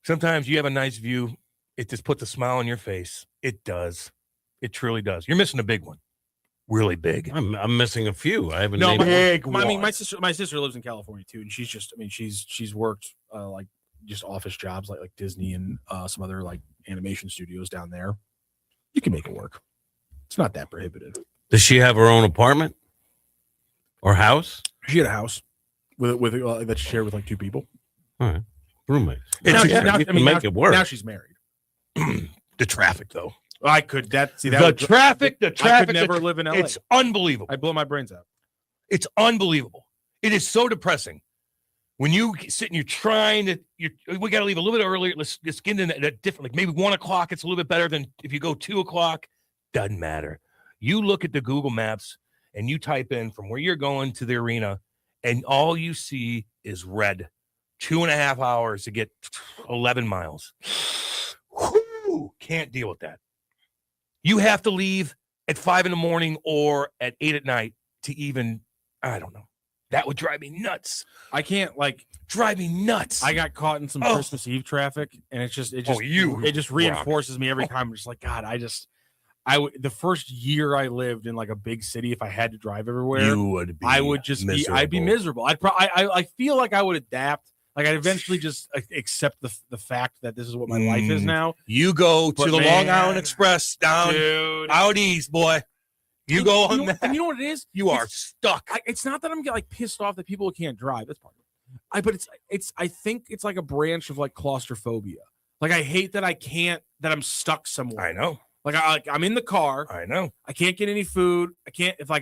sometimes you have a nice view. It just puts a smile on your face. It does. It truly does. You're missing a big one. Really big. I'm missing a few. I haven't. No, big. I mean, my sister lives in California too, and she's worked like just office jobs like Disney and some other like animation studios down there. You can make it work. It's not that prohibitive. Does she have her own apartment or house? She had a house with that she shared with like two people. All right, roommates. Now make it work. Now she's married. The traffic, though. I could that see that The would- traffic. I could never live in LA. It's unbelievable. I blow my brains out. It's unbelievable. It is so depressing. When you sit and you're trying to, we got to leave a little bit earlier. Let's get into that different, like maybe 1 o'clock. It's a little bit better than if you go 2 o'clock. Doesn't matter. You look at the Google Maps and you type in from where you're going to the arena, and all you see is red. 2.5 hours to get 11 miles. Whew, can't deal with that. You have to leave at 5 a.m. or at 8 p.m. to even, I don't know. That would drive me nuts. I can't drive me nuts. I got caught in some Christmas Eve traffic, and it just reinforces me every time. I'm just like, God, the first year I lived in like a big city, if I had to drive everywhere, I'd be miserable. I feel like I would adapt. Like I'd eventually just accept the fact that this is what my life is now. You go to the Long Island Express down out east, boy. You go on that. And you know what it is? You are stuck. It's not that I'm like pissed off that people can't drive. That's part of it. But I think it's like a branch of like claustrophobia. Like I hate that that I'm stuck somewhere. I know. Like I'm in the car. I know. I can't get any food. I can't I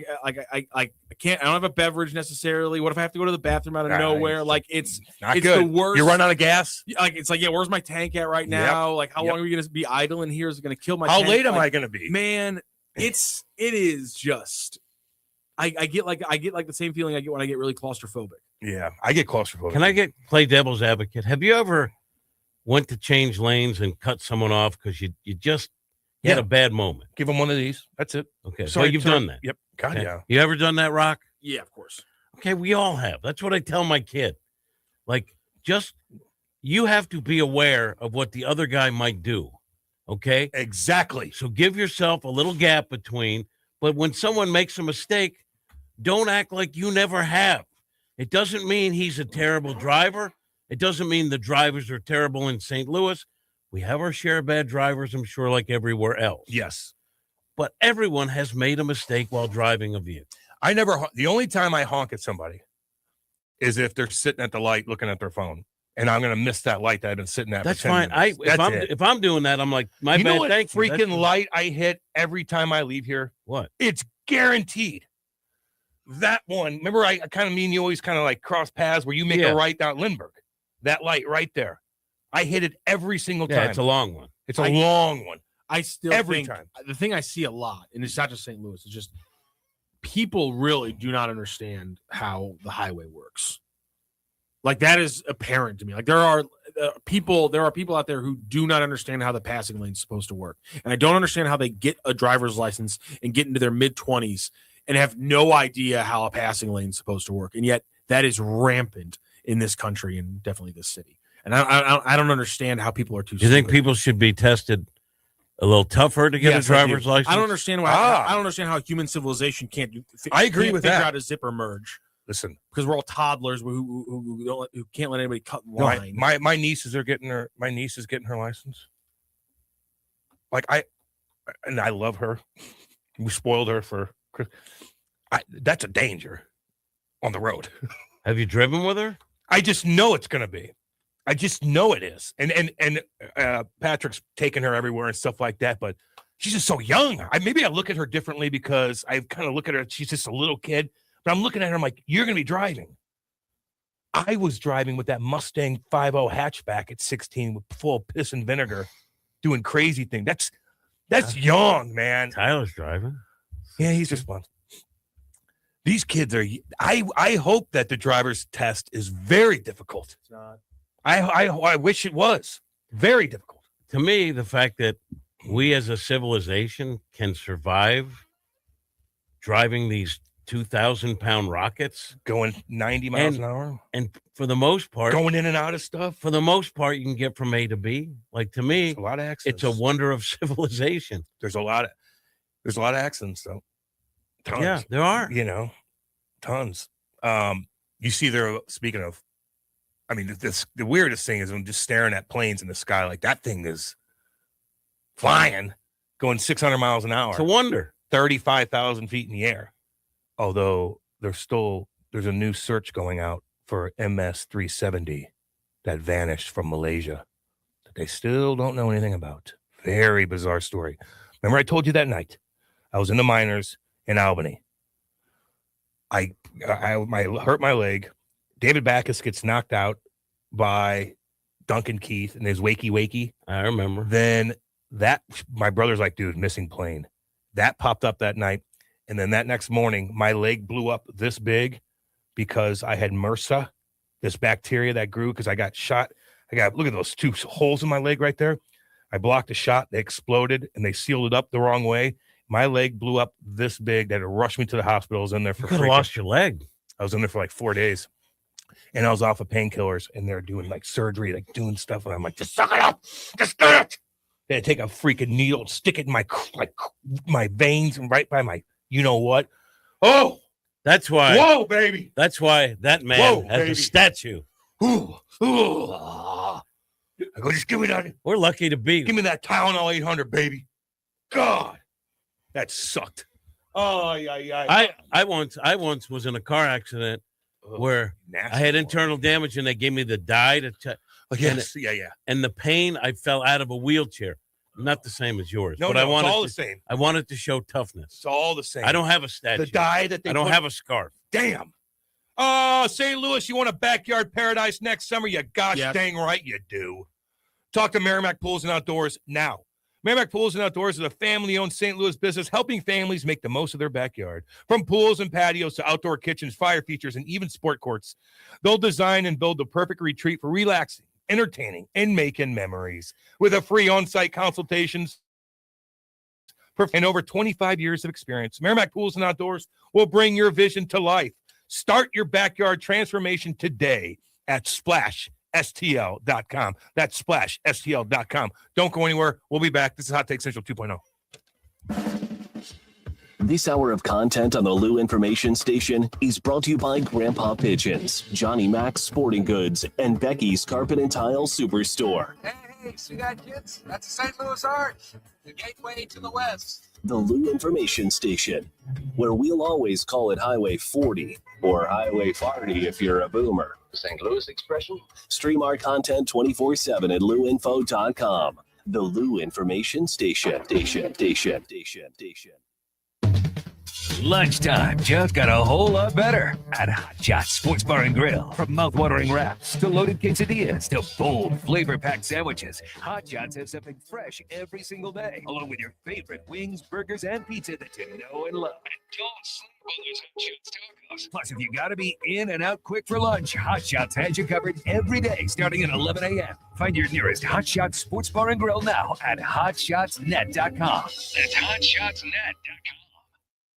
can't. I don't have a beverage necessarily. What if I have to go to the bathroom out of nowhere? Like it's not it's good. The worst. You run out of gas. Like it's like, yeah, where's my tank at right now? Like how long are we gonna be idle in here? Is it gonna kill my? How tank? late am I gonna be? Man, it is just. I get like the same feeling I get when I get really claustrophobic. Yeah, I get claustrophobic. Can I play devil's advocate? Have you ever went to change lanes and cut someone off because you just had a bad moment? Give them one of these. That's it. Okay, so you've done that. Yep. God, okay. yeah. You ever done that, Rock? Yeah, of course. Okay, we all have. That's what I tell my kid. Like, just you have to be aware of what the other guy might do. Okay? Exactly. So give yourself a little gap between, but when someone makes a mistake, don't act like you never have. It doesn't mean he's a terrible driver. It doesn't mean the drivers are terrible in St. Louis. We have our share of bad drivers, I'm sure, like everywhere else. Yes. But everyone has made a mistake while driving a vehicle. The only time I honk at somebody is if they're sitting at the light looking at their phone. And I'm going to miss that light that I've been sitting at. That's for 10 fine. minutes. If I'm doing that, I'm like, my you bad. know what Thank you. freaking light I hit every time I leave here? What? It's guaranteed. That one. Remember, I kind of mean you always kind of like cross paths where you make a right down Lindbergh. That light right there. I hit it every single time. It's a long one. It's a long one. I still every think time. The thing I see a lot, and it's not just St. Louis, it's just people really do not understand how the highway works. Like that is apparent to me. Like there are people out there who do not understand how the passing lane is supposed to work, and I don't understand how they get a driver's license and get into their mid-20s and have no idea how a passing lane is supposed to work, and yet that is rampant in this country and definitely this city. And I don't understand how people are too. Do you think people should be tested a little tougher to get a driver's license? I don't understand why. I don't understand how human civilization can't do. I agree with figure that. out a zipper merge. Listen, because we're all toddlers who can't let anybody cut in line. My nieces are getting her. My niece is getting her license. Like I love her. We spoiled her for. That's a danger on the road. Have you driven with her? I just know it's going to be. I just know it is. And Patrick's taking her everywhere and stuff like that, but she's just so young. Maybe I look at her differently because I kind of look at her, she's just a little kid, but I'm looking at her, I'm like, you're going to be driving. I was driving with that Mustang 5.0 hatchback at 16 with full of piss and vinegar doing crazy things. That's young, man. Tyler's driving. Yeah, he's just fun. These kids are, I hope that the driver's test is very difficult. It's not. I wish it was very difficult. To me, the fact that we as a civilization can survive driving these 2,000-pound rockets going 90 miles an hour, and for the most part, going in and out of stuff. For the most part, you can get from A to B. Like to me, a lot of accidents. It's a wonder of civilization. There's a lot of accidents, though. Tons. Yeah, there are. Tons. You see, speaking of. I mean, the weirdest thing is I'm just staring at planes in the sky. Like that thing is flying, going 600 miles an hour. It's a wonder. 35,000 feet in the air. Although there's a new search going out for MS-370 that vanished from Malaysia that they still don't know anything about. Very bizarre story. Remember I told you that night I was in the minors in Albany. I hurt my leg. David Backus gets knocked out by Duncan Keith and his wakey. I remember. Then my brother's like, dude, missing plane. That popped up that night. And then that next morning, my leg blew up this big because I had MRSA, this bacteria that grew because I got shot. Look at those 2 holes in my leg right there. I blocked a shot. They exploded and they sealed it up the wrong way. My leg blew up this big that it rushed me to the hospital. I was in there for You could have lost your leg. I was in there for like 4 days. And I was off of painkillers and they're doing like surgery, like doing stuff. And I'm like, just suck it up. Just do it. They take a freaking needle, stick it in my veins and right by my, you know what? Oh, that's why. Whoa, baby. That's why that man has a statue. Ooh. I go, just give me that. We're lucky to be. Give me that Tylenol 800, baby. God, that sucked. Oh, yeah. I once was in a car accident where I had internal damage and they gave me the dye to check. Yes, And the pain, I fell out of a wheelchair. Not the same as yours. No, but it's all the same. I wanted to show toughness. It's all the same. I don't have a statue. The dye that they I don't have a scarf. Damn. Oh, St. Louis, you want a backyard paradise next summer? You gosh dang right you do. Talk to Merrimack Pools and Outdoors now. Merrimack Pools and Outdoors is a family-owned St. Louis business helping families make the most of their backyard. From pools and patios to outdoor kitchens, fire features, and even sport courts, they'll design and build the perfect retreat for relaxing, entertaining, and making memories. With a free on-site consultations and over 25 years of experience, Merrimack Pools and Outdoors will bring your vision to life. Start your backyard transformation today at SplashSTL.com. That's SplashSTL.com. Don't go anywhere. We'll be back. This is Hot Take Central 2.0. This hour of content on the Lou Information Station is brought to you by Grandpa Pigeons, Johnny Mac's Sporting Goods, and Becky's Carpet and Tile Superstore. Hey, see that, kids? That's the St. Louis Arch, the gateway to the west. The Lou Information Station, where we'll always call it Highway 40 or Highway 40 if you're a boomer. St. Louis expression. Stream our content 24/7 at louinfo.com. The Lou Information Station. Lunchtime just got a whole lot better at Hot Shots Sports Bar and Grill. From mouth-watering wraps to loaded quesadillas to bold, flavor-packed sandwiches, Hot Shots has something fresh every single day, along with your favorite wings, burgers, and pizza that you know and love. And don't sleep on those Hot Shots tacos. Plus, if you gotta be in and out quick for lunch, Hot Shots has you covered every day starting at 11 a.m. Find your nearest Hot Shots Sports Bar and Grill now at hotshotsnet.com. That's hotshotsnet.com.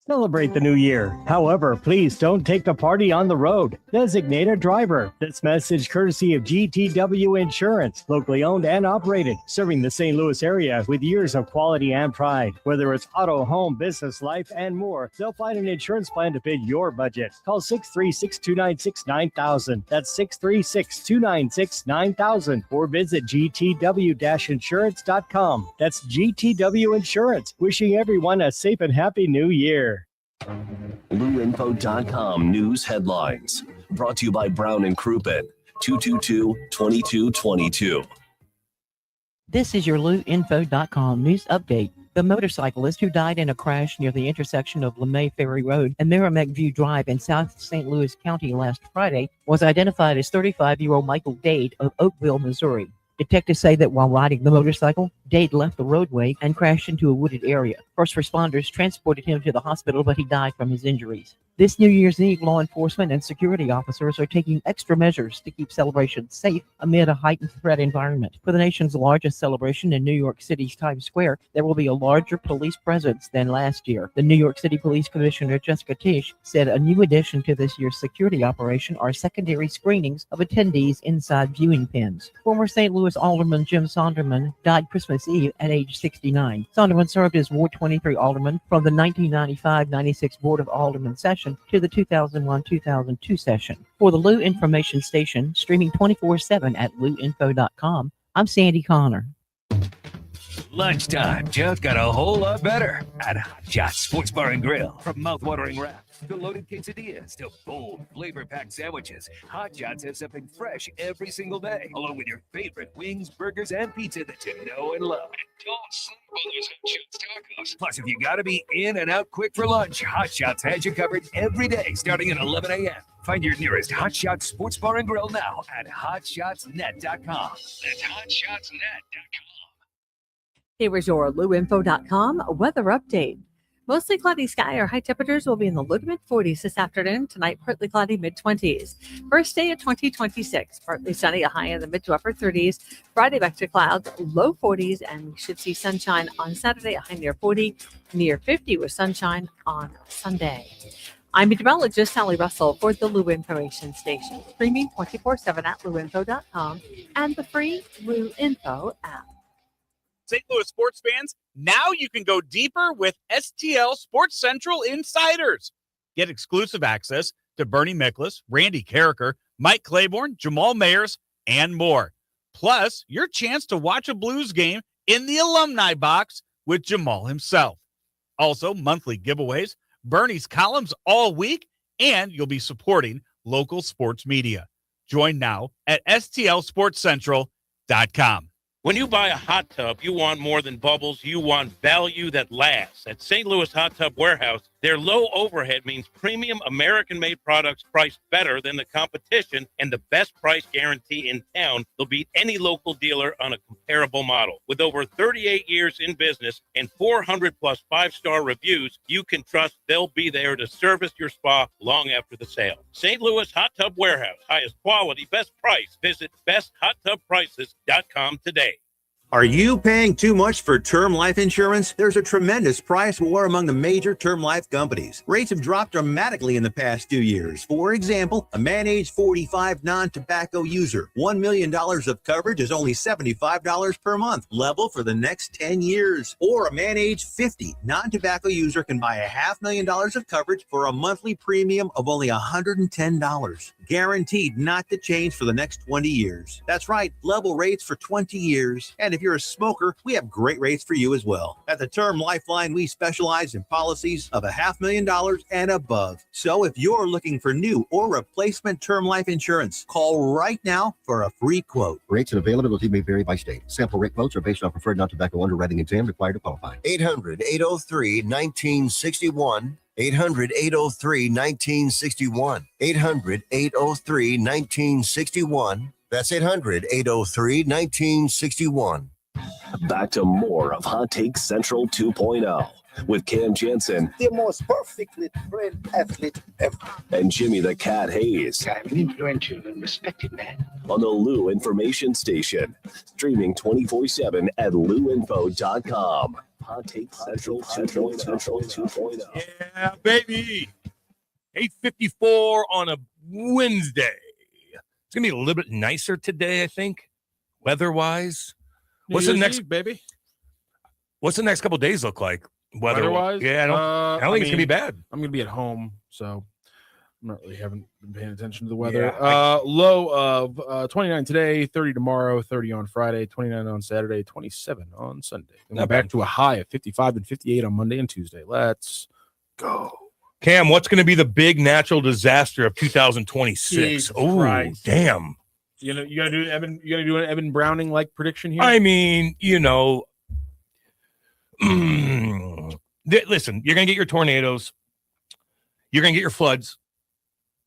Celebrate the new year. However, please don't take the party on the road. Designate a driver. This message courtesy of GTW Insurance, locally owned and operated, serving the St. Louis area with years of quality and pride. Whether it's auto, home, business, life, and more, they'll find an insurance plan to fit your budget. Call 636-296-9000. That's 636-296-9000. Or visit gtw-insurance.com. That's GTW Insurance. Wishing everyone a safe and happy new year. LouInfo.com news headlines. Brought to you by Brown and Crouppen, 222-2222. This is your LouInfo.com news update. The motorcyclist who died in a crash near the intersection of LeMay Ferry Road and Merrimack View Drive in South St. Louis County last Friday was identified as 35-year-old Michael Dade of Oakville, Missouri. Detectives say that while riding the motorcycle, Dade left the roadway and crashed into a wooded area. First responders transported him to the hospital, but he died from his injuries. This New Year's Eve, law enforcement and security officers are taking extra measures to keep celebrations safe amid a heightened threat environment. For the nation's largest celebration in New York City's Times Square, there will be a larger police presence than last year. The New York City Police Commissioner Jessica Tisch said a new addition to this year's security operation are secondary screenings of attendees inside viewing pens. Former St. Louis Alderman Jim Sonderman died Christmas Eve at age 69. Sonderman served as Ward 23 Alderman from the 1995-96 Board of Aldermen session to the 2001-2002 session. For the Lou Information Station, streaming 24/7 at louinfo.com, I'm Sandy Connor. Lunchtime just got a whole lot better at Hot Shots Sports Bar and Grill. From mouth-watering wraps to loaded quesadillas to bold flavor-packed sandwiches, Hot Shots has something fresh every single day, along with your favorite wings, burgers, and pizza that you know and love. And don't sleep on those Hot Shots tacos. Plus, if you gotta be in and out quick for lunch, Hot Shots has you covered every day starting at 11 a.m. Find your nearest Hot Shots Sports Bar and Grill now at hotshotsnet.com. That's hotshotsnet.com. Here is your luinfo.com weather update. Mostly cloudy sky. Our high temperatures will be in the low to mid 40s this afternoon. Tonight, partly cloudy, mid 20s. First day of 2026, partly sunny, a high in the mid to upper 30s. Friday, back to clouds, low 40s, and we should see sunshine on Saturday, a high near 40, near 50 with sunshine on Sunday. I'm meteorologist Sally Russell for the Lou Information Station, streaming 24/7 at luinfo.com and the free Lou Info app. St. Louis sports fans, now you can go deeper with STL Sports Central Insiders. Get exclusive access to Bernie Miklasz, Randy Carricker, Mike Claiborne, Jamal Mayers, and more. Plus, your chance to watch a Blues game in the alumni box with Jamal himself. Also, monthly giveaways, Bernie's columns all week, and you'll be supporting local sports media. Join now at stlsportscentral.com. When you buy a hot tub, you want more than bubbles. You want value that lasts. At St. Louis Hot Tub Warehouse, their low overhead means premium American-made products priced better than the competition and the best price guarantee in town. They'll beat any local dealer on a comparable model. With over 38 years in business and 400-plus five-star reviews, you can trust they'll be there to service your spa long after the sale. St. Louis Hot Tub Warehouse. Highest quality, best price. Visit besthоttubprices.com today. Are you paying too much for term life insurance? There's a tremendous price war among the major term life companies. Rates have dropped dramatically in the past 2 years. For example, a man age 45 non-tobacco user, $1 million of coverage is only $75 per month, level for the next 10 years. Or a man age 50 non-tobacco user can buy $500,000 of coverage for a monthly premium of only $110. Guaranteed not to change for the next 20 years. That's right, level rates for 20 years. And if you're a smoker, we have great rates for you as well. At the Term Lifeline, we specialize in policies of $500,000 and above. So if you're looking for new or replacement term life insurance, call right now for a free quote. Rates and availability may vary by state. Sample rate quotes are based on preferred non-tobacco underwriting exam required to qualify. 800-803-1961. 800-803-1961. 800-803-1961. That's 800-803-1961. Back to more of Hot Take Central 2.0 with Cam Janssen. The most perfectly trained athlete ever. And Jimmy the Cat Hayes. I'm an influential and respected man. On the Lou Information Station. Streaming 24/7 at luinfo.com. Hot Take Central 2.0. Yeah, baby. 8:54 on a Wednesday. It's going to be a little bit nicer today, I think, weather-wise. What's the next, baby? What's the next couple of days look like? Weather-wise? Yeah, I don't think it's going to be bad. I'm going to be at home, so I'm not really haven't been paying attention to the weather. Yeah, Low of 29 today, 30 tomorrow, 30 on Friday, 29 on Saturday, 27 on Sunday. And we're back to a high of 55 and 58 on Monday and Tuesday. Let's go. Cam, what's going to be the big natural disaster of 2026? Oh, damn. You gotta do Evan. You gotta do an Evan Browning like prediction here. I mean, listen, you're gonna get your tornadoes, you're gonna get your floods.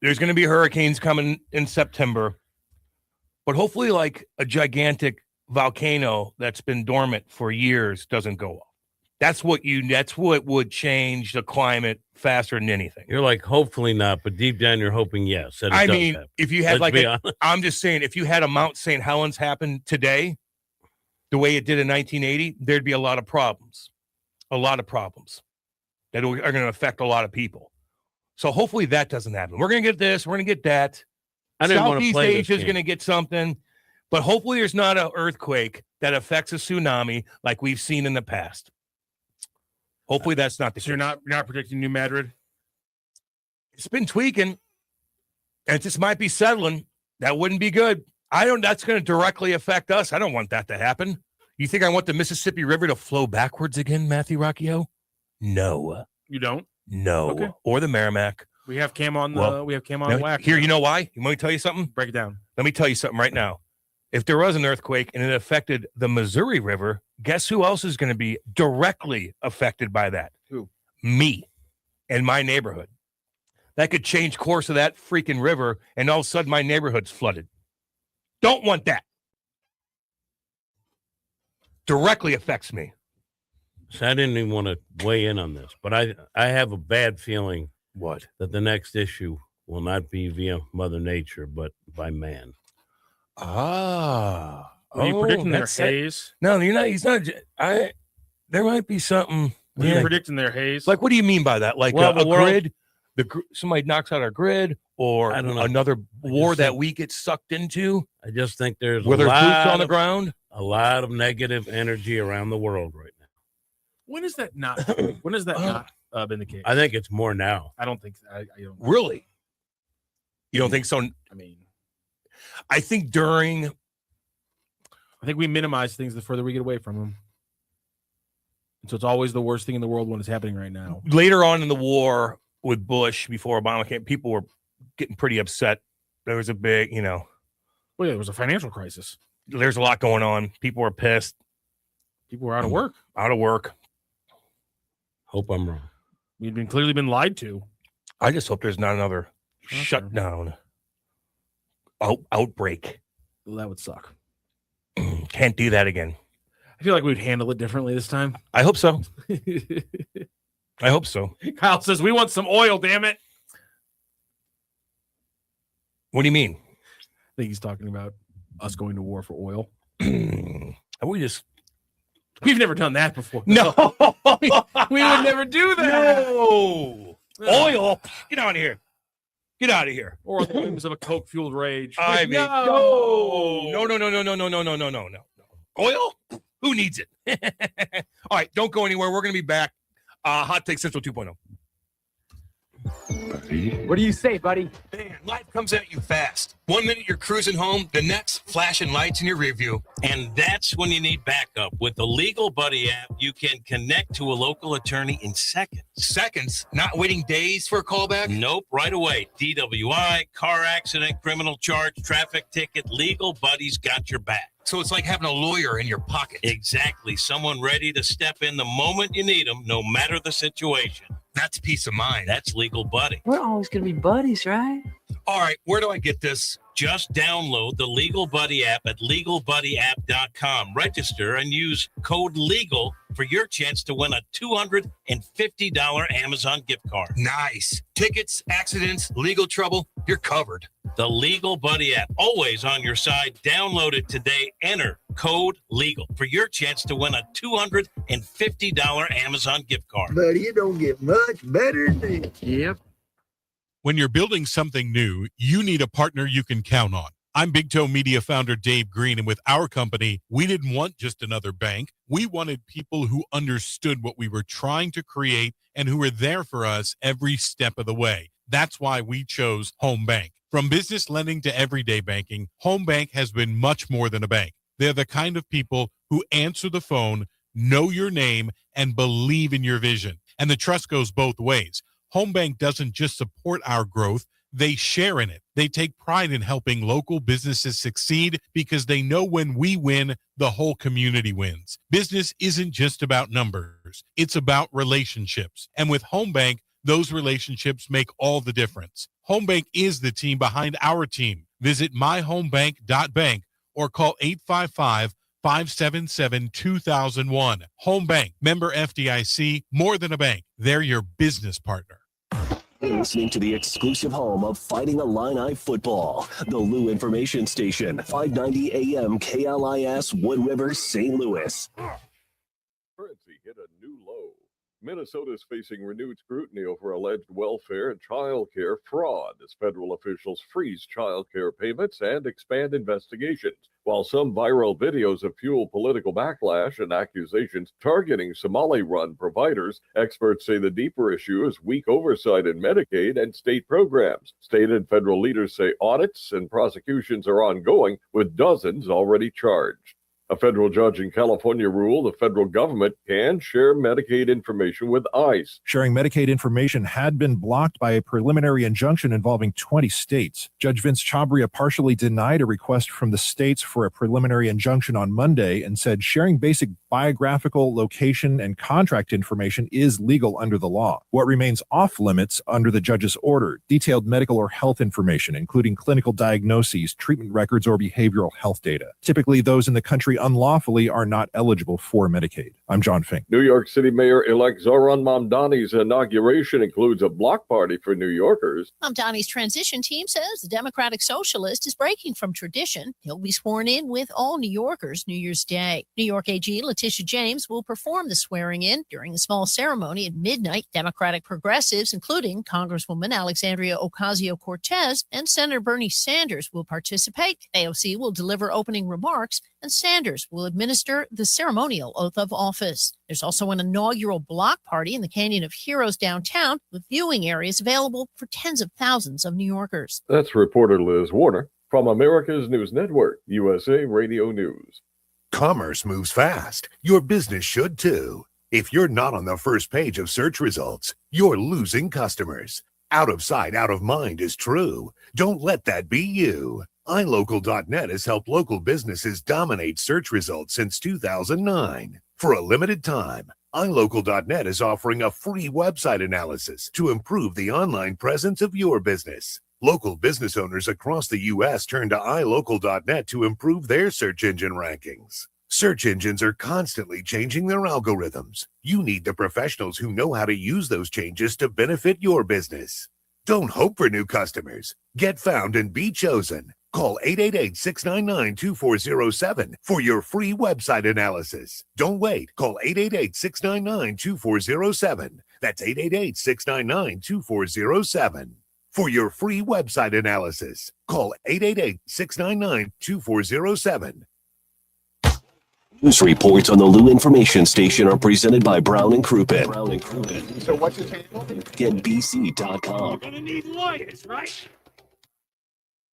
There's gonna be hurricanes coming in September, but hopefully, like a gigantic volcano that's been dormant for years doesn't go off. That's what would change the climate faster than anything. You're like, hopefully not, but deep down you're hoping yes. That it I does mean, happen. if you had Let's I'm just saying, if you had a Mount St. Helens happen today, the way it did in 1980, there'd be a lot of problems that are going to affect a lot of people. So hopefully that doesn't happen. We're going to get this. We're going to get that. I didn't want to Southeast play this Asia is game. going to get something, but hopefully there's not an earthquake that affects a tsunami like we've seen in the past. Hopefully that's not the case. You're not predicting New Madrid? It's been tweaking, and it just might be settling. That wouldn't be good. That's going to directly affect us. I don't want that to happen. You think I want the Mississippi River to flow backwards again, Matthew Rocchio? No. You don't? No. Okay. Or the Merrimack. We have Cam on Now, whack. here, you know why? You want me to tell you something? Break it down. Let me tell you something right now. If there was an earthquake and it affected the Missouri River, guess who else is going to be directly affected by that? Who? Me and my neighborhood. That could change course of that freaking river, and all of a sudden my neighborhood's flooded. Don't want that. Directly affects me. So I didn't even want to weigh in on this, but I have a bad feeling that the next issue will not be via Mother Nature, but by man. Ah. Are you predicting their that's it. haze? No, you're not. He's not. There might be something. Are you predicting their haze? Like, what do you mean by that? Like Well, a the world- grid? Somebody knocks out our grid, or I don't know. another war just that think- we get sucked into? I just think there's Where there's boots on the of- ground? a lot of negative energy around the world right now. When is that not? When has that not been the case? I think it's more now. I don't think. I don't. Really? You don't think so? I mean, I think during. I think we minimize things the further we get away from them. And so it's always the worst thing in the world when it's happening right now. Later on in the war with Bush, before Obama came, people were getting pretty upset. There was a big, Well, yeah, there was a financial crisis. there's a lot going on. People were pissed. People were out of work. Out of work. Hope I'm wrong. We've been clearly been lied to. I just hope there's not another shutdown. Outbreak. Well, that would suck. Can't do that again. I feel like we'd handle it differently this time. I hope so. I hope so. Kyle says we want some oil. Damn it! What do you mean? I think he's talking about us going to war for oil. We've never done that before. No, we would never do that. No. Oil. Get out of here. Get out of here. Or on the wings of a coke fueled rage. I mean, no. Oil? Who needs it? All right, don't go anywhere. We're going to be back. Hot Take Central 2.0. What do you say, buddy? Man, life comes at you fast. 1 minute you're cruising home, the next flashing lights in your rear view. And that's when you need backup. With the Legal Buddy app, you can connect to a local attorney in seconds. Seconds, not waiting days for a callback? Nope, right away. DWI, car accident, criminal charge, traffic ticket, Legal Buddy's got your back. So it's like having a lawyer in your pocket. Exactly. Someone ready to step in the moment you need them, no matter the situation. That's peace of mind. That's Legal Buddy. We're always going to be buddies, right? All right, where do I get this? Just download the Legal Buddy app at LegalBuddyApp.com. Register and use code LEGAL for your chance to win a $250 Amazon gift card. Nice. Tickets, accidents, legal trouble, you're covered. The Legal Buddy app, always on your side. Download it today. Enter code LEGAL for your chance to win a $250 Amazon gift card. But you don't get much better than this. Yep. When you're building something new, you need a partner you can count on. I'm Big Toe Media founder Dave Green, and with our company, we didn't want just another bank. We wanted people who understood what we were trying to create and who were there for us every step of the way. That's why we chose Home Bank. From business lending to everyday banking, Home Bank has been much more than a bank. They're the kind of people who answer the phone, know your name, and believe in your vision. And the trust goes both ways. Home Bank doesn't just support our growth, they share in it. They take pride in helping local businesses succeed because they know when we win, the whole community wins. Business isn't just about numbers, it's about relationships. And with Home Bank, those relationships make all the difference. Home Bank is the team behind our team. Visit myhomebank.bank or call 855-577-2001. Home Bank, member FDIC, more than a bank. They're your business partner. You're listening to the exclusive home of Fighting Illini football, the Lou Information Station, 590 AM KLIS, Wood River, St. Louis. Currency hit a new low. Minnesota is facing renewed scrutiny over alleged welfare and child care fraud as federal officials freeze child care payments and expand investigations. While some viral videos have fueled political backlash and accusations targeting Somali-run providers, experts say the deeper issue is weak oversight in Medicaid and state programs. State and federal leaders say audits and prosecutions are ongoing, with dozens already charged. A federal judge in California ruled the federal government can share Medicaid information with ICE. Sharing Medicaid information had been blocked by a preliminary injunction involving 20 states. Judge Vince Chabria partially denied a request from the states for a preliminary injunction on Monday and said sharing basic biographical, location, and contract information is legal under the law. What remains off limits under the judge's order: detailed medical or health information, including clinical diagnoses, treatment records, or behavioral health data. Typically, those in the country unlawfully are not eligible for Medicaid. I'm John Fink. New York City Mayor-elect Zohran Mamdani's inauguration includes a block party for New Yorkers. Mamdani's transition team says the Democratic Socialist is breaking from tradition. He'll be sworn in with all New Yorkers New Year's Day. New York AG Letitia James will perform the swearing-in during a small ceremony at midnight. Democratic progressives, including Congresswoman Alexandria Ocasio-Cortez and Senator Bernie Sanders, will participate. AOC will deliver opening remarks, and Sanders will administer the ceremonial oath of office. There's also an inaugural block party in the Canyon of Heroes downtown, with viewing areas available for tens of thousands of New Yorkers. That's reporter Liz Warner from America's News Network, USA Radio News. Commerce moves fast. Your business should too. If you're not on the first page of search results, you're losing customers. Out of sight, out of mind is true. Don't let that be you. iLocal.net has helped local businesses dominate search results since 2009. For a limited time, iLocal.net is offering a free website analysis to improve the online presence of your business. Local business owners across the U.S. turn to iLocal.net to improve their search engine rankings. Search engines are constantly changing their algorithms. You need the professionals who know how to use those changes to benefit your business. Don't hope for new customers. Get found and be chosen. Call 888-699-2407 for your free website analysis. Don't wait. Call 888-699-2407. That's 888-699-2407. For your free website analysis, call 888-699-2407. News reports on the Lou Information Station are presented by Brown and Crouppen. So what's his handle? Get BC.com. Gonna need lawyers, right?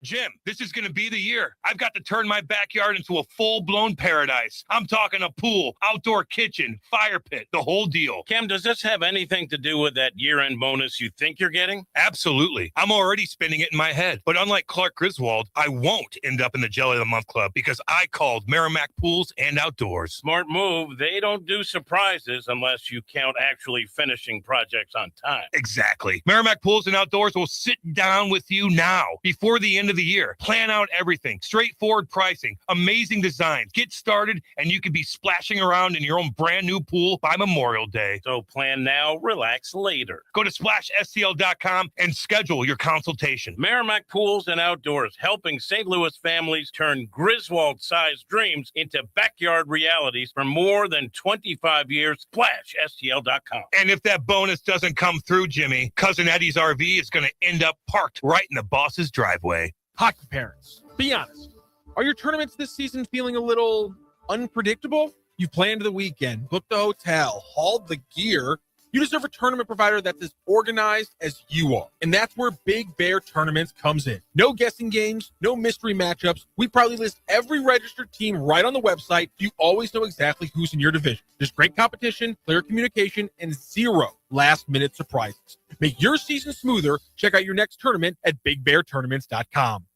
Jim, this is going to be the year. I've got to turn my backyard into a full-blown paradise. I'm talking a pool, outdoor kitchen, fire pit, the whole deal. Cam, does this have anything to do with that year-end bonus you think you're getting? Absolutely. I'm already spinning it in my head. But unlike Clark Griswold, I won't end up in the Jelly of the Month Club because I called Merrimack Pools and Outdoors. Smart move. They don't do surprises unless you count actually finishing projects on time. Exactly. Merrimack Pools and Outdoors will sit down with you now before the end of the year. Plan out everything. Straightforward pricing. Amazing designs. Get started and you can be splashing around in your own brand new pool by Memorial Day. So plan now, relax later. Go to splashstl.com and schedule your consultation. Merrimack Pools and Outdoors, helping St. Louis families turn Griswold-sized dreams into backyard realities for more than 25 years. SplashSTL.com. And if that bonus doesn't come through, Jimmy, Cousin Eddie's RV is going to end up parked right in the boss's driveway. Hockey parents, be honest. Are your tournaments this season feeling a little unpredictable? You've planned the weekend, booked the hotel, hauled the gear. You deserve a tournament provider that's as organized as you are. And that's where Big Bear Tournaments comes in. No guessing games, no mystery matchups. We proudly list every registered team right on the website. You always know exactly who's in your division. There's great competition, clear communication, and zero last-minute surprises. Make your season smoother. Check out your next tournament at BigBearTournaments.com.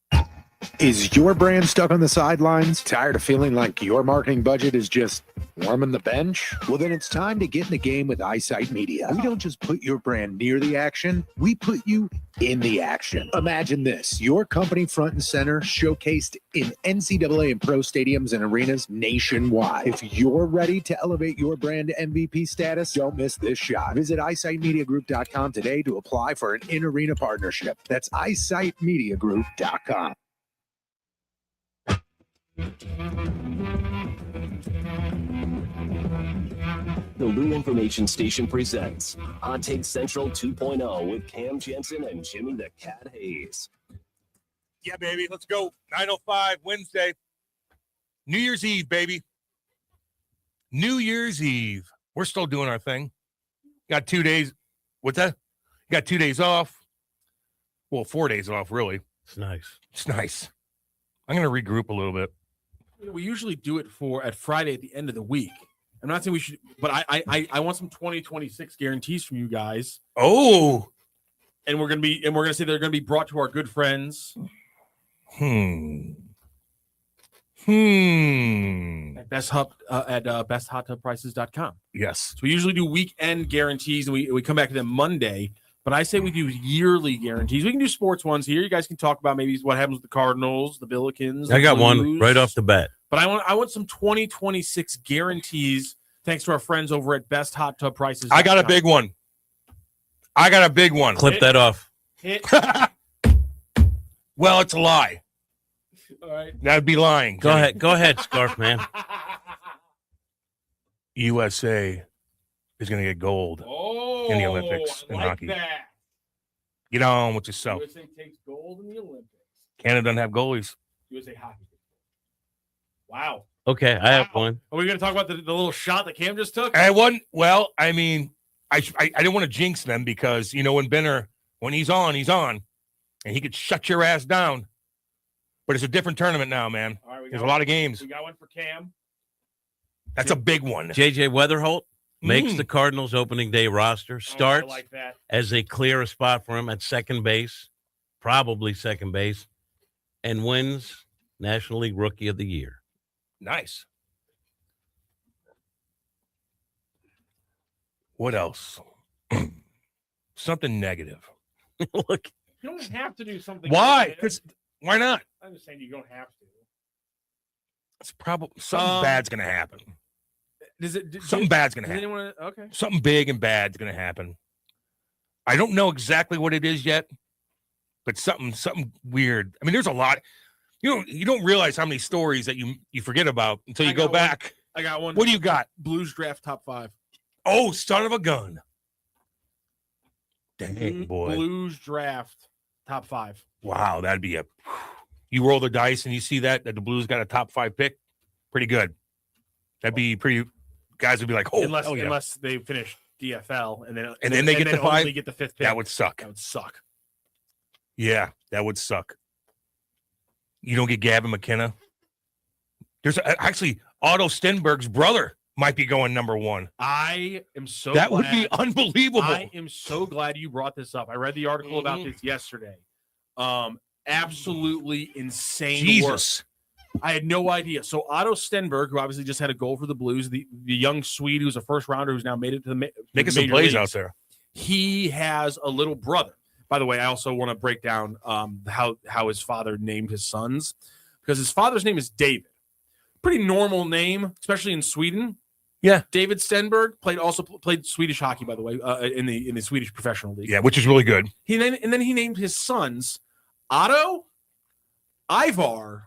Is your brand stuck on the sidelines? Tired of feeling like your marketing budget is just warming the bench? Well, then it's time to get in the game with Eyesight Media. We don't just put your brand near the action, we put you in the action. Imagine this, your company front and center, showcased in NCAA and pro stadiums and arenas nationwide. If you're ready to elevate your brand to MVP status, don't miss this shot. Visit eyesightmediagroup.com today to apply for an in-arena partnership. That's eyesightmediagroup.com. The Lou Information Station presents Hot Take Central 2.0 with Cam Janssen and Jimmy the Cat Hayes. Yeah, baby. Let's go. 9:05 Wednesday. New Year's Eve, baby. New Year's Eve. We're still doing our thing. Got 2 days. What's that? Got 2 days off. Well, 4 days off, really. It's nice. It's nice. I'm going to regroup a little bit. We usually do it at Friday at the end of the week. I'm not saying we should, but I want some 2026 guarantees from you guys. Oh, and we're gonna say they're gonna be brought to our good friends. At besthot.prices.com. Yes. So we usually do weekend guarantees, and we come back to them Monday. But I say we do yearly guarantees. We can do sports ones here. You guys can talk about maybe what happens with the Cardinals, the Billikens. I got one right off the bat. But I want some 2026 guarantees. Thanks to our friends over at Best Hot Tub Prices. I got a big one. Clip that off. Well, it's a lie. All right. That'd be lying. Go ahead, Scarf Man. USA is going to get gold in the Olympics in hockey. That. Get on with yourself. USA takes gold in the Olympics. Canada doesn't have goalies. USA hockey. Wow. Okay, I have one. Are we going to talk about the little shot that Cam just took? I wasn't. Well, I mean, I didn't want to jinx them because when Benner, when he's on, and he could shut your ass down. But it's a different tournament now, man. All right, there's a lot of games. We got one for Cam. That's a big one. JJ Weatherholt makes the Cardinals opening day roster. Starts like that. as they clear a spot for him at second base, probably second base, and wins National League Rookie of the Year. Nice. What else? Something negative. Look, you don't have to do something. Why? Why not? I'm just saying you don't have to. It's probably something bad's going to happen. Something bad's going to happen. Okay. Something big and bad's going to happen. I don't know exactly what it is yet, but something weird. I mean, there's a lot. You don't realize how many stories that you forget about until you go back. I got one. What do you got? Blues draft top 5. Oh, son of a gun. Dang, boy. Blues draft top 5. Wow, that'd be you roll the dice and you see that the Blues got a top 5 pick. Pretty good. That'd be pretty. Guys would be like, oh, unless they finish DFL and then they get the 5. Only get the 5th pick. That would suck. That would suck. Yeah, that would suck. You don't get Gavin McKenna. There's actually Otto Stenberg's brother might be going number 1. I am so that glad. would be unbelievable. I am so glad you brought this up. I read the article about this yesterday. Absolutely insane Jesus. work. I had no idea. So Otto Stenberg, who obviously just had a goal for the Blues, the young Swede who's a first rounder who's now made it to the making some plays out there. He has a little brother. By the way, I also want to break down how his father named his sons, because his father's name is David. Pretty normal name, especially in Sweden. Yeah, David Stenberg played Swedish hockey, by the way, in the Swedish professional league. Yeah, which is really good. And then he named his sons Otto, Ivar,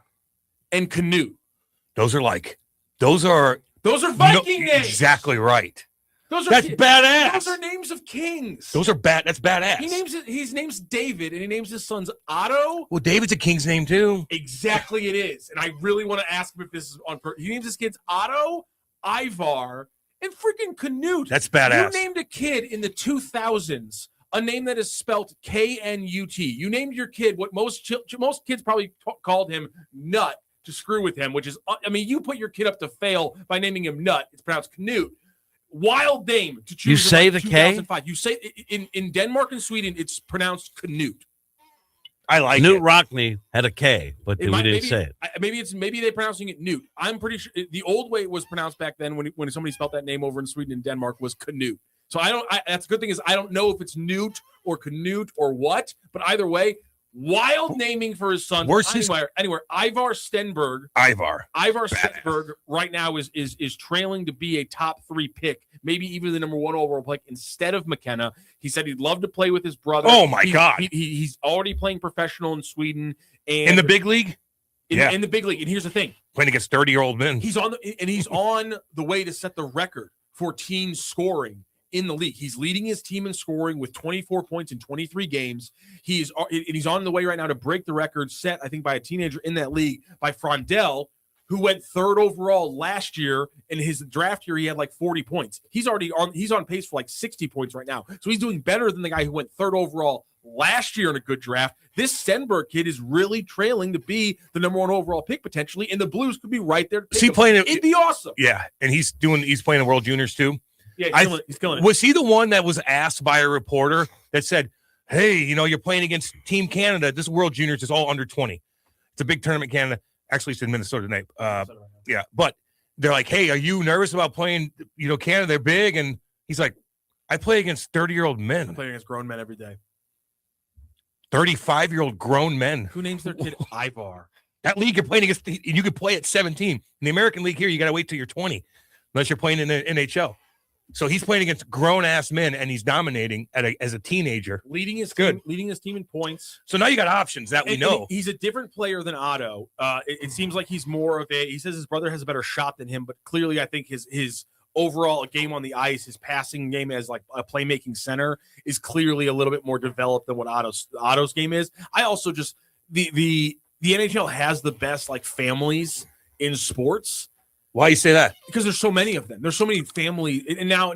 and Canute. Those are Viking names. Exactly right. That's badass. Those are names of kings. Those are bad. That's badass. He names David, and he names his sons Otto. Well, David's a king's name too. Exactly, it is. And I really want to ask him if this is on purpose. He names his kids Otto, Ivar, and freaking Canute. That's badass. You named a kid in the 2000s a name that is spelled K-N-U-T. You named your kid what most kids probably called him Nut to screw with him, which is, I mean, you put your kid up to fail by naming him Nut. It's pronounced Canute. Wild name to choose. You say the 2005. You say in Denmark and Sweden, it's pronounced Canute. I like Newt it. Rockney had a K, but we didn't say it. Maybe they're pronouncing it Newt. I'm pretty sure the old way it was pronounced back then when somebody spelled that name over in Sweden and Denmark was Canute. So that's a good thing is I don't know if it's Newt or Canute or what, but either way, wild naming for his son. Anywhere. Ivar Stenberg. Ivar Stenberg right now is trailing to be a top 3 pick, maybe even the number 1 overall pick instead of McKenna. He said he'd love to play with his brother. Oh my God. He's already playing professional in Sweden and in the big league. In the big league. And here's the thing: playing against 30-year-old men. He's on the way to set the record for teen scoring in the league. He's leading his team in scoring with 24 points in 23 games. He's on the way right now to break the record set, I think, by a teenager in that league by Frondell, who went 3rd overall last year. In his draft year, he had like 40 points. He's on pace for like 60 points right now. So he's doing better than the guy who went 3rd overall last year in a good draft. This Stenberg kid is really trailing to be the number 1 overall pick potentially, and the Blues could be right there. Is he playing? It'd be awesome. Yeah, and he's playing the World Juniors too. Yeah, he's killing it. Was he the one that was asked by a reporter that said, "Hey, you're playing against Team Canada. This World Juniors is all under 20. It's a big tournament, Canada. Actually, it's in Minnesota tonight. Yeah, but they're like, hey, are you nervous about playing, Canada? They're big. And he's like, I play against 30-year-old men. I play against grown men every day. 35-year-old grown men. Who names their kid Ivar? That league you're playing against, you could play at 17. In the American League here, you got to wait till you're 20, unless you're playing in the NHL. So he's playing against grown-ass men, and he's dominating as a teenager. Leading his team in points. So now you got options that we know. He's a different player than Otto. It seems like he's more of he says his brother has a better shot than him, but clearly I think his overall game on the ice, his passing game as like a playmaking center is clearly a little bit more developed than what Otto's game is. I also just the NHL has the best like families in sports. Why you say that? Because there's so many of them. There's so many families, and now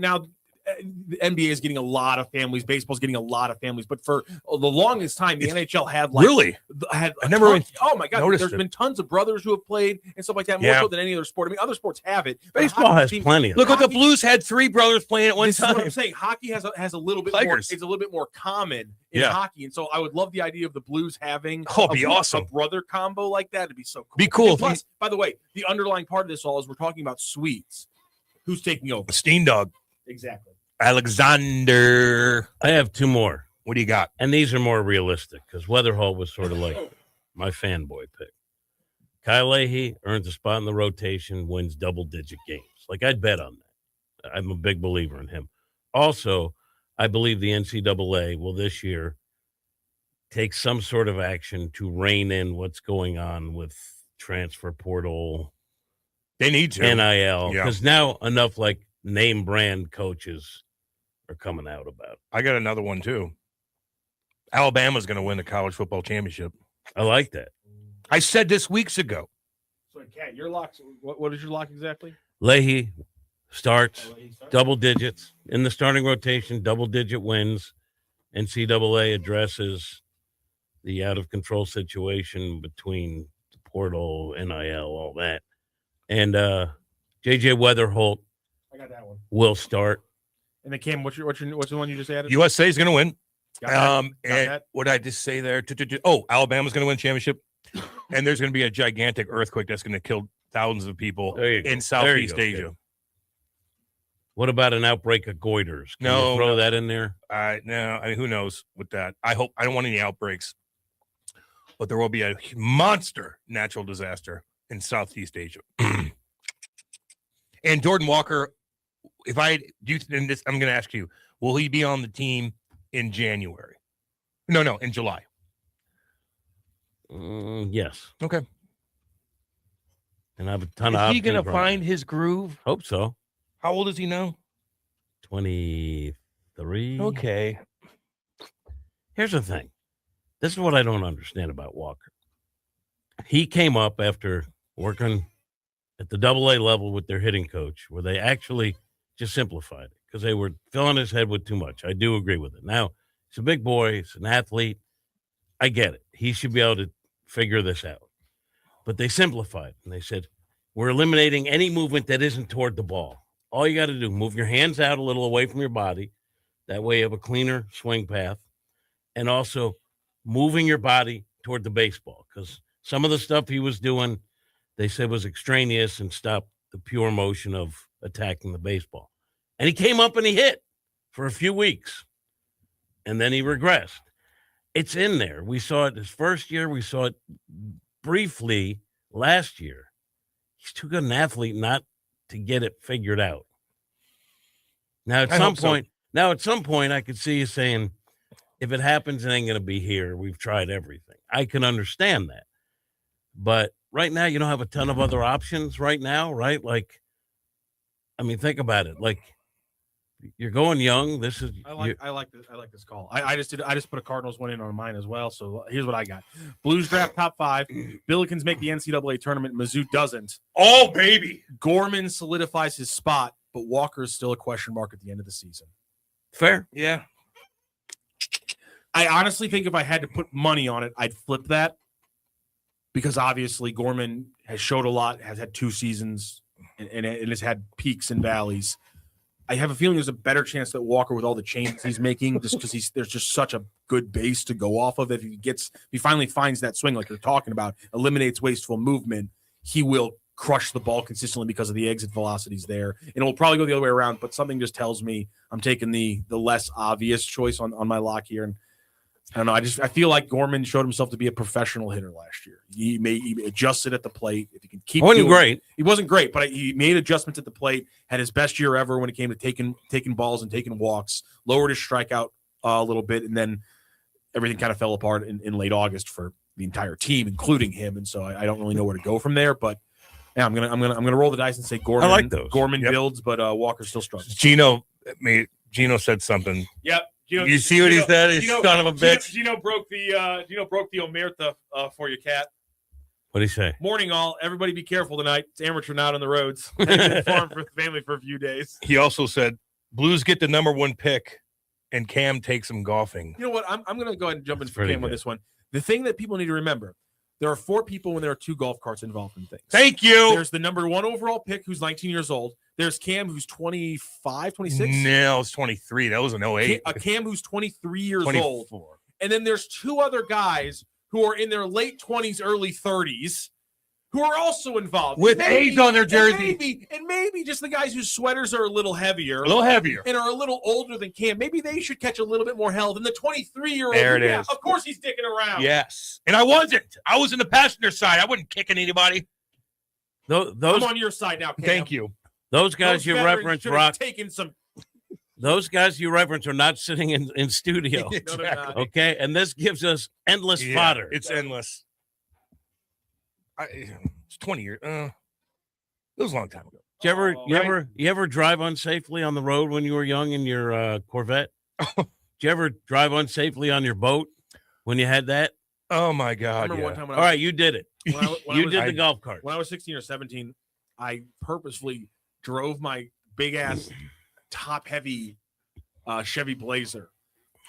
the NBA is getting a lot of families. Baseball's getting a lot of families. But for the longest time, the NHL had I never really oh my god, there's it. been tons of brothers who have played and stuff like that, more so than any other sport. I mean, other sports have it. Baseball has plenty of Look what the Blues had 3 brothers playing at one this time. Is what I'm saying. Hockey has a little bit more. It's a little bit more common in hockey, and so I would love the idea of the Blues having awesome. A brother combo like that. It'd be so cool. Be cool. And plus, by the way, the underlying part of this all is we're talking about Swedes. Who's taking over? Steen Dog. Exactly. Alexander. I have 2 more. What do you got? And these are more realistic because Weatherhall was sort of like my fanboy pick. Kyle Leahy earns a spot in the rotation, wins double-digit games. Like, I'd bet on that. I'm a big believer in him. Also, I believe the NCAA will this year take some sort of action to rein in what's going on with transfer portal. They need to. NIL. Because now enough like name brand coaches are coming out about it. I got another one too. Alabama's going to win the college football championship. I like that. I said this weeks ago. So, Kat, your locks. What is your lock exactly? Leahy starts double digits in the starting rotation, double-digit wins. NCAA addresses the out-of-control situation between the portal, NIL, all that. And J.J. Weatherholt I got that one. Will start. And then Cam, what's the one you just added? USA is going to win. Got And that. what did I just say there? Oh, Alabama's going to win championship. And there's going to be a gigantic earthquake that's going to kill thousands of people in Southeast Asia. What about an outbreak of goiters? Can you throw that in there? No. I mean, who knows with that? I don't want any outbreaks. But there will be a monster natural disaster in Southeast Asia. And Jordan Walker, I'm going to ask you, will he be on the team in January? No, in July. Yes. Okay. And I have a ton of Is he options. going to find his groove? Hope so. How old is he now? 23. Okay. Here's the thing. This is what I don't understand about Walker. He came up after working at the AA level with their hitting coach, where they actually just simplified it because they were filling his head with too much. I do agree with it. Now, he's a big boy. He's an athlete. I get it. He should be able to figure this out. But they simplified, and they said, we're eliminating any movement that isn't toward the ball. All you got to do, move your hands out a little away from your body. That way you have a cleaner swing path. And also moving your body toward the baseball, because some of the stuff he was doing, they said was extraneous and stopped the pure motion of attacking the baseball. And he came up and he hit for a few weeks, and then he regressed. It's in there. We saw it his first year. We saw it briefly last year. He's too good an athlete not to get it figured out. Now, at some point, I could see you saying, if it happens, it ain't going to be here. We've tried everything. I can understand that. But right now, you don't have a ton of other options right now, right? Like, I mean, think about it. Like, You're going young. This is I like this call. I just put a Cardinals win in on mine as well. So here's what I got: Blues draft top 5. Billikens make the NCAA tournament. Mizzou doesn't. Oh baby, Gorman solidifies his spot, but Walker is still a question mark at the end of the season. fair. Yeah. I honestly think if I had to put money on it, I'd flip that because obviously Gorman has showed a lot, has had 2 seasons, and has had peaks and valleys. I have a feeling there's a better chance that Walker, with all the changes he's making, just because there's just such a good base to go off of. If he finally finds that swing like you're talking about, eliminates wasteful movement, he will crush the ball consistently because of the exit velocities there. And it will probably go the other way around, but something just tells me I'm taking the less obvious choice on my lock here. And I don't know. I feel like Gorman showed himself to be a professional hitter last year. He adjusted at the plate. If he can keep, Wasn't great. He wasn't great, but he made adjustments at the plate. Had his best year ever when it came to taking balls and taking walks. Lowered his strikeout a little bit, and then everything kind of fell apart in late August for the entire team, including him. And so I don't really know where to go from there. But yeah, I'm gonna roll the dice and say Gorman. I like those. Gorman builds, but Walker still struggles. Gino said something. Yep. You see what he said? He's son of a bitch. Gino broke the omerta for you, Cat. What did he say? Morning, all. Everybody be careful tonight. It's amateur night on the roads. Farm for the family for a few days. He also said, Blues get the number 1 pick, and Cam takes him golfing. You know what? I'm going to go ahead and jump in for Cam on this one. The thing that people need to remember, there are 4 people when there are 2 golf carts involved in things. Thank you. There's the number 1 overall pick who's 19 years old. There's Cam who's 25, 26. No, it's 23. That was an 08. A Cam who's 23 years old. And then there's 2 other guys who are in their late 20s, early 30s who are also involved. With A's on their jersey. And maybe just the guys whose sweaters are a little heavier. And are a little older than Cam. Maybe they should catch a little bit more hell than the 23-year-old. There it is. Of course he's dicking around. Yes. And I wasn't. I was in the passenger side. I wasn't kicking anybody. Those, I'm on your side now, Cam. Thank you. Those guys you reference, Rock. Taking some. Those guys you reference are not sitting in studio. No, they're not. Okay, and this gives us endless fodder. It's endless. It's 20 years. It was a long time ago. Did you ever drive unsafely on the road when you were young in your Corvette? Did you ever drive unsafely on your boat when you had that? Oh my God! I remember one time when All right, you did it. You did the golf cart. When I was 16 or 17, I purposely drove my big ass top heavy Chevy Blazer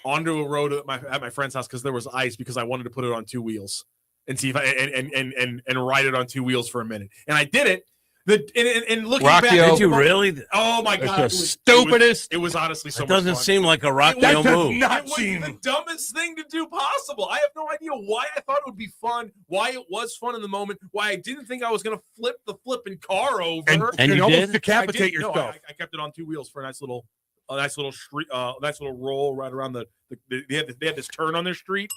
onto a road at my friend's house because there was ice, because I wanted to put it on 2 wheels and see if I and ride it on 2 wheels for a minute. And I did it. And looking back, did you really? Oh my God! That's the stupidest. It was honestly so It much doesn't fun. seem like a Rockio move. It was the dumbest thing to do possible. I have no idea why I thought it would be fun, why it was fun in the moment, why I didn't think I was going to flip the flipping car over. And you almost did? decapitate No, yourself. I kept it on 2 wheels for a nice little street, nice little roll right around they had this turn on their street.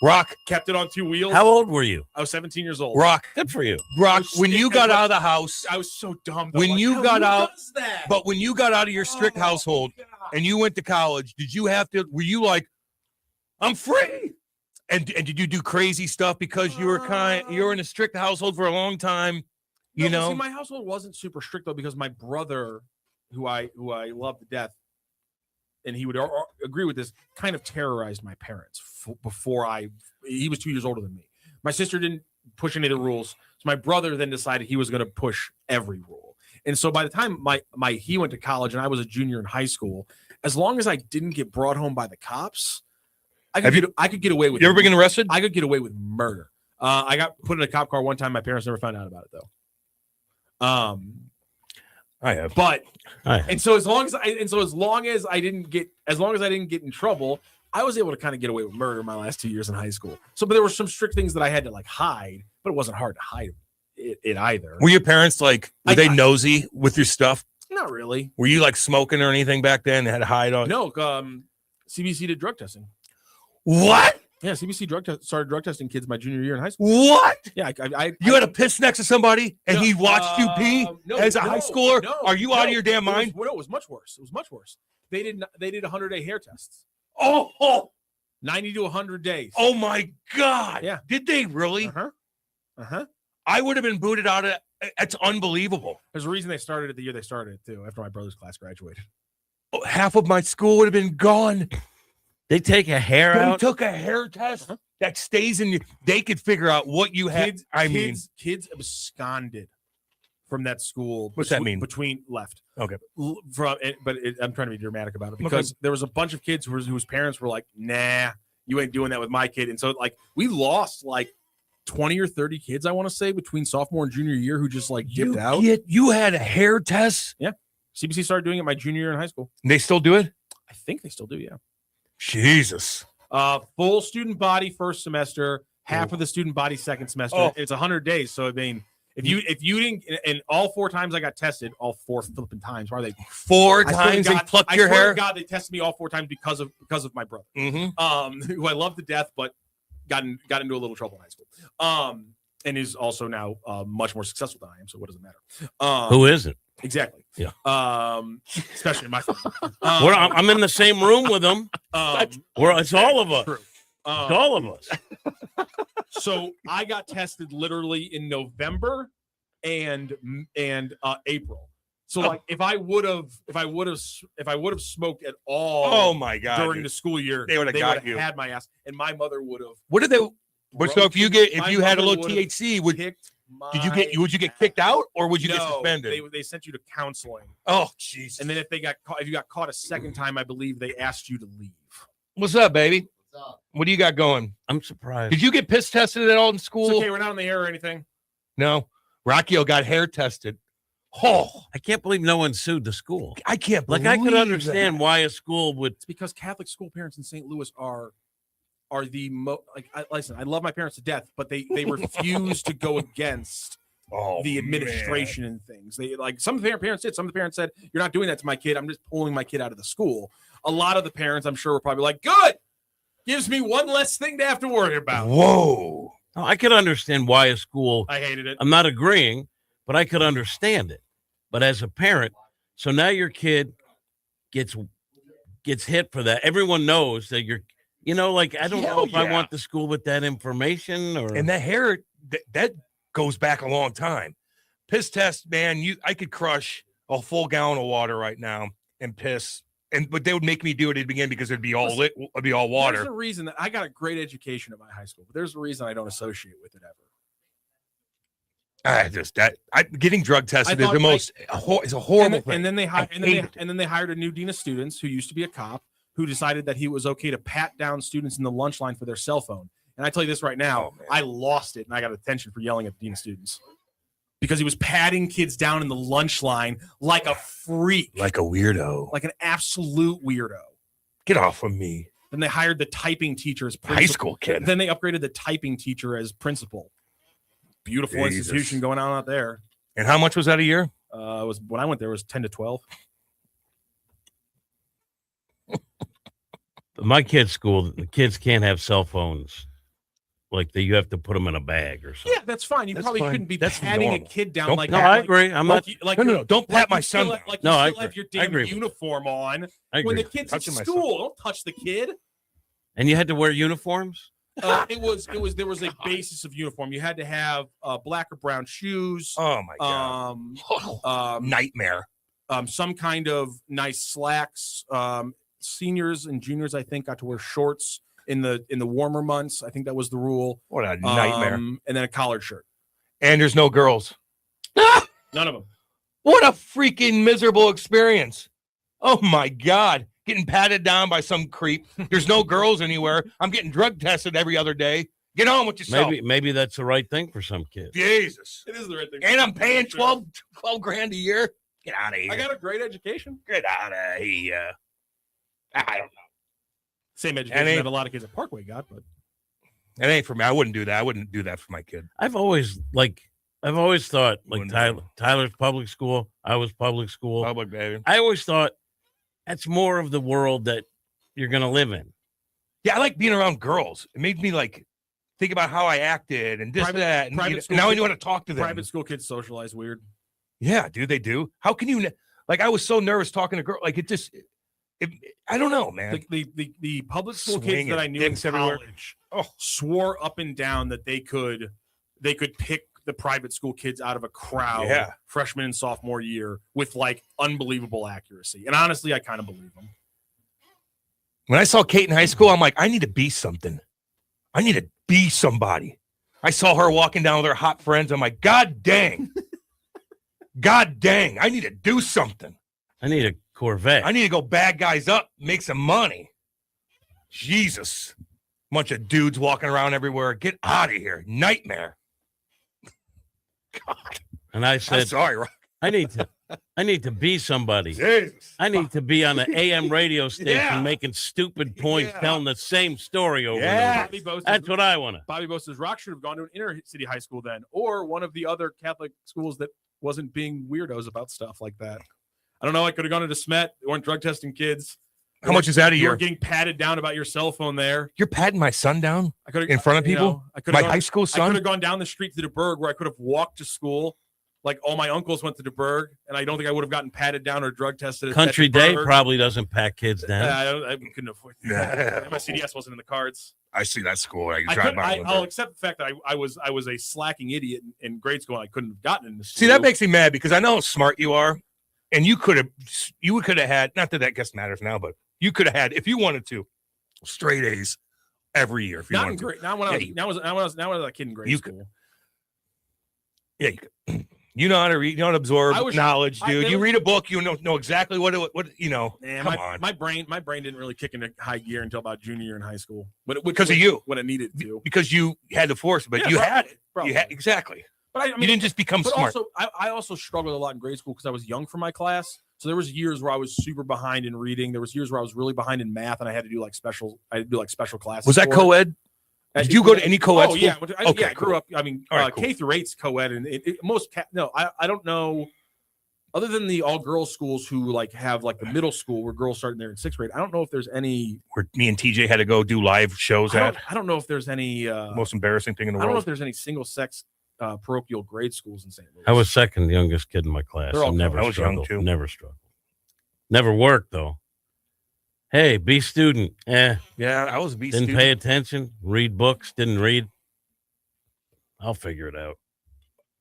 Rock. Kept it on 2 wheels. How old were you? I was 17 years old. Rock. Good for you. Rock. When you got out of the house, I was so dumb. Though. when Like, you who got out, does that? but when you got out of your strict household and you went to college, were you like, I'm free? And did you do crazy stuff because you were in a strict household for a long time? You know, see, my household wasn't super strict though, because my brother, who I love to death, and he would agree with this, kind of terrorized my parents he was 2 years older than me. My sister didn't push any of the rules. So my brother then decided he was going to push every rule. And so by the time he went to college and I was a junior in high school, as long as I didn't get brought home by the cops, I could get away with. You ever been arrested? I could get away with murder. I got put in a cop car one time. My parents never found out about it though. I have, and so as long as I didn't get in trouble, I was able to kind of get away with murder my last 2 years in high school. So, but there were some strict things that I had to like hide, but it wasn't hard to hide it either. Were your parents were they nosy with your stuff? Not really. Were you like smoking or anything back then? Had to hide on? No, CBC did drug testing. What? Yeah, CBC started drug testing kids my junior year in high school. What? Yeah, you had to piss next to somebody and he watched you pee as a high schooler? Are you out of your damn mind? It was much worse. It was much worse. They did 100-day hair tests. Oh, 90 to 100 days. Oh my God. Yeah. Did they really? Uh-huh. I would have been booted out of. It's unbelievable. There's a reason they started it the year they started it too, after my brother's class graduated. half of my school would have been gone. They take a hair They out. took a hair test that stays in you. They could figure out what you had. Kids absconded from that school. What's that mean? Between left. Okay. I'm trying to be dramatic about it because there was a bunch of kids whose parents were like, "Nah, you ain't doing that with my kid." And so like we lost like 20 or 30 kids, I want to say, between sophomore and junior year who just like dipped out. You had a hair test? Yeah. CBC started doing it my junior year in high school. And they still do it? I think they still do, yeah. Jesus. Full student body first semester, half of the student body second semester. Oh. It's 100 days. So I mean, if you didn't, and all 4 times I got tested, all 4 flipping times, why are they 4 times they plucked your hair? God, they tested me all 4 times because of my brother, who I love to death, but got into a little trouble in high school. And is also now much more successful than I am. So what does it matter? Who isn't? Exactly. Yeah. Especially in my family. I'm in the same room with them. It's all of us. True. It's all of us. So I got tested literally in November and April. So like if I would have smoked at all, oh my God, during the school year, they would have got you. Had my ass, and my mother would have. What did they? But so if you had a little THC, would you get kicked out or would you get suspended? They sent you to counseling. Oh jeez. And then if you got caught a second time, I believe they asked you to leave. What's up, baby? What's up? What do you got going? I'm surprised. Did you get piss tested at all in school? It's okay, we're not on the air or anything. No. Rockio got hair tested. Oh, I can't believe no one sued the school. I can't believe I could understand why a school would. It's because Catholic school parents in St. Louis are the listen, I love my parents to death, but they refuse to go against the administration and things. They like some of the parents did. Some of the parents said, "You're not doing that to my kid. I'm just pulling my kid out of the school." A lot of the parents, I'm sure, were probably like, "Good, gives me one less thing to have to worry about." Whoa! No, I could understand why a school. I hated it. I'm not agreeing, but I could understand it. But as a parent, so now your kid gets hit for that. Everyone knows that you're. I don't know if I want the school with that information or. And the hair that goes back a long time. Piss test, man. I could crush a full gallon of water right now and piss, but they would make me do it at the beginning because it'd be all it'd be all water. There's a reason that I got a great education at my high school, but there's a reason I don't associate with it ever. Getting drug tested is the most. It's a horrible thing. And then they hired a new dean of students who used to be a cop, who decided that he was okay to pat down students in the lunch line for their cell phone. And I tell you this right now, I lost it, and I got attention for yelling at the dean of students because he was patting kids down in the lunch line like a freak, like a weirdo, like an absolute weirdo. Get off of me. Then they hired the typing teacher as principal. High school kid. Then they upgraded the typing teacher as principal. Beautiful institution going on out there. And how much was that a year? Was when I went there, it was 10 to 12. My kid's school, the kids can't have cell phones. You have to put them in a bag or something. Yeah, that's fine. You probably shouldn't be patting a kid down like that. No, I agree. I'm not. No. Don't pat my son down. You still have your damn uniform on. When the kid's in school, don't touch the kid. And you had to wear uniforms? There was a basis of uniform. You had to have black or brown shoes. Oh my god! Nightmare. Some kind of nice slacks. Seniors and juniors, I think, got to wear shorts in the warmer months. I think that was the rule. What a nightmare! And then a collared shirt. And there's no girls. None of them. What a freaking miserable experience! Oh my god! Getting patted down by some creep. There's no girls anywhere. I'm getting drug tested every other day. Get on with yourself. Maybe that's the right thing for some kids. Jesus. It is the right thing. And I'm paying 12 grand a year. Get out of here. I got a great education. Get out of here. I don't know. Same education that a lot of kids at Parkway got, but it ain't for me. I wouldn't do that. I wouldn't do that for my kid. I've always thought Tyler's public school. I was public school. Public, baby. I always thought that's more of the world that you're going to live in. Yeah, I like being around girls. It made me think about how I acted and this, that. And now I know how to talk to them. Private school kids socialize weird. Yeah, dude, they do. How can you, I was so nervous talking to girls. I don't know, man. The public school kids that I knew in college swore up and down that they could pick the private school kids out of a crowd, freshman and sophomore year, with like unbelievable accuracy. And honestly, I kind of believe them. When I saw Kate in high school, I'm like, I need to be something. I need to be somebody. I saw her walking down with her hot friends. I'm like, God dang. God dang. I need to do something. I need a Corvette. I need to go bag guys up, make some money. Jesus. Bunch of dudes walking around everywhere. Get out of here. Nightmare. God. And I said, I'm sorry, Rock. I need to be somebody. Jesus. I need to be on an AM radio station making stupid points, telling the same story over and over. That's what I want to. Bobby Bosa's Rock should have gone to an inner city high school then, or one of the other Catholic schools that wasn't being weirdos about stuff like that. I don't know. I could have gone to Smet. They weren't drug testing kids. How much is that a year? You were getting patted down about your cell phone there. You're patting my son down in front of people? My high school son? I could have gone down the street to DeBerg where I could have walked to school. Like all my uncles went to DeBerg, and I don't think I would have gotten patted down or drug tested. Country Day probably doesn't pat kids down. I couldn't afford that. My CDS wasn't in the cards. I see that school. I'll accept the fact that I was a slacking idiot in grade school, and I couldn't have gotten into school. See, that makes me mad because I know how smart you are, and you could have had, not that guess matters now, but you could have had, if you wanted to, straight A's every year. If you wanted to. Now when I was a kid in grade school. Yeah, you could. You know how to read, you know how to absorb knowledge, dude. You read a book, you know exactly what you know. Man, come on. My brain didn't really kick into high gear until about junior year in high school. But because of you. When it needed to. Because you had the force, but you had it. You had, exactly. But I mean, you didn't just become smart. Also, I also struggled a lot in grade school because I was young for my class. So there was years where I was super behind in reading. There was years where I was really behind in math, and I had to do special classes. Was that co-ed? Did you go to any co-ed school? Yeah. Okay, I grew up. I mean, right, K through 8's co-ed, and I don't know. Other than the all-girls schools who like have like the middle school where girls start in there in 6th grade, I don't know if there's any where me and TJ had to go do live shows I don't know if there's any most embarrassing thing in the world. I don't know if there's any single-sex parochial grade schools in St. Louis. I was second youngest kid in my class. I was young too. Never struggled. Never worked though. Hey, B student. Yeah, I was a B student. Didn't pay attention. Read books. Didn't read. I'll figure it out.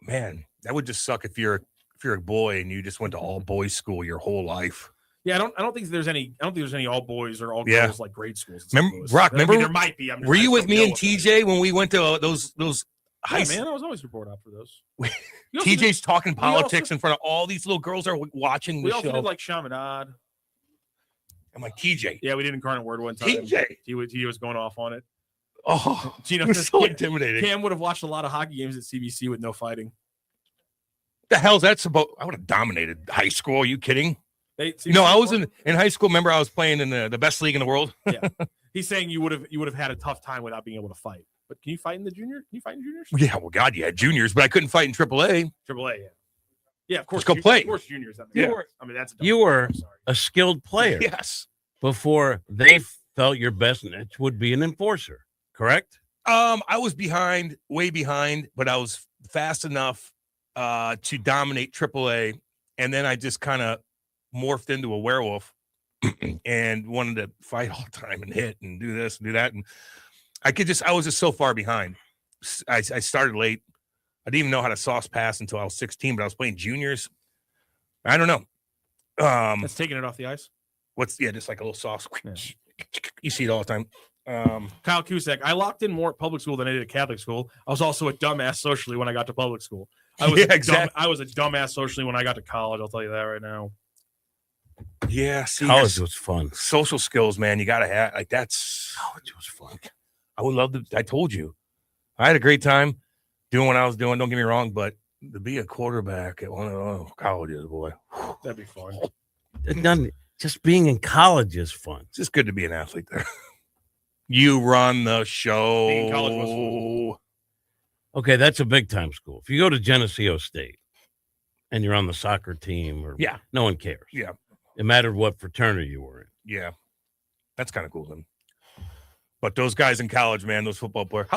Man, that would just suck if you're a boy and you just went to all boys school your whole life. Yeah, I don't think there's any all boys or all girls like grade schools. Remember, Rock? Remember, there might be. Were you with me and TJ when we went to those high? Man, I was always report out for those. TJ's talking politics in front of all these little girls are watching the show. We also did like Chaminade. I'm like, TJ. Yeah, we did Incarnate Word one time. TJ. He was going off on it. Oh, it's so intimidating. Cam would have watched a lot of hockey games at CBC with no fighting. The hell's that about? I would have dominated high school. Are you kidding? I was in high school. Remember, I was playing in the best league in the world. Yeah. He's saying you would have had a tough time without being able to fight. But can you fight in the junior? Can you fight in juniors? Yeah, well, God, yeah, juniors, but I couldn't fight in AAA. AAA, yeah. Yeah, of course. Let's go play. Of course, juniors. Yeah. I mean, that's you were a skilled player. Yes. Before they felt your best niche would be an enforcer, correct? I was way behind, but I was fast enough to dominate AAA, and then I just kind of morphed into a werewolf and wanted to fight all the time and hit and do this and do that, and I was just so far behind. I started late. I didn't even know how to sauce pass until I was 16, but I was playing juniors. I don't know. That's taking it off the ice. Just like a little sauce. Yeah. You see it all the time. Kyle Cusack, I locked in more at public school than I did at Catholic school. I was also a dumbass socially when I got to public school. I was a dumbass socially when I got to college. I'll tell you that right now. Yeah, see, college was fun. Social skills, man. You gotta have college was fun. I would love to. I told you, I had a great time doing what I was doing. Don't get me wrong, but to be a quarterback at one of those colleges, boy, that'd be fun. Just being in college is fun. It's just good to be an athlete there. You run the show. Being in college was fun. Okay, that's a big time school. If you go to Geneseo State and you're on the soccer team, no one cares. Yeah, it mattered what fraternity you were in. Yeah, that's kind of cool then. But those guys in college, man, those football players.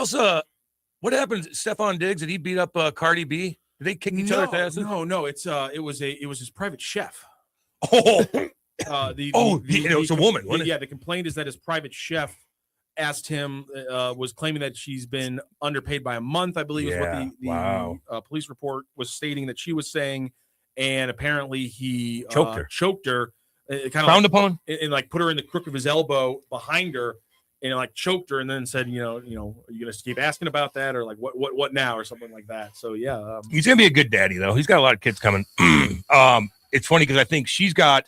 What happened to Stephon Diggs? Did he beat up Cardi B? Did they kick each other's asses? No. It was his private chef. Oh. It was a woman. The complaint is that his private chef asked him, was claiming that she's been underpaid by a month, I believe is what the police report was stating that she was saying. And apparently he choked her, kind of frowned upon, and like put her in the crook of his elbow behind her and like choked her and then said, are you going to keep asking about that? Or like, what now? Or something like that. So, yeah. He's going to be a good daddy, though. He's got a lot of kids coming. It's funny because I think she's got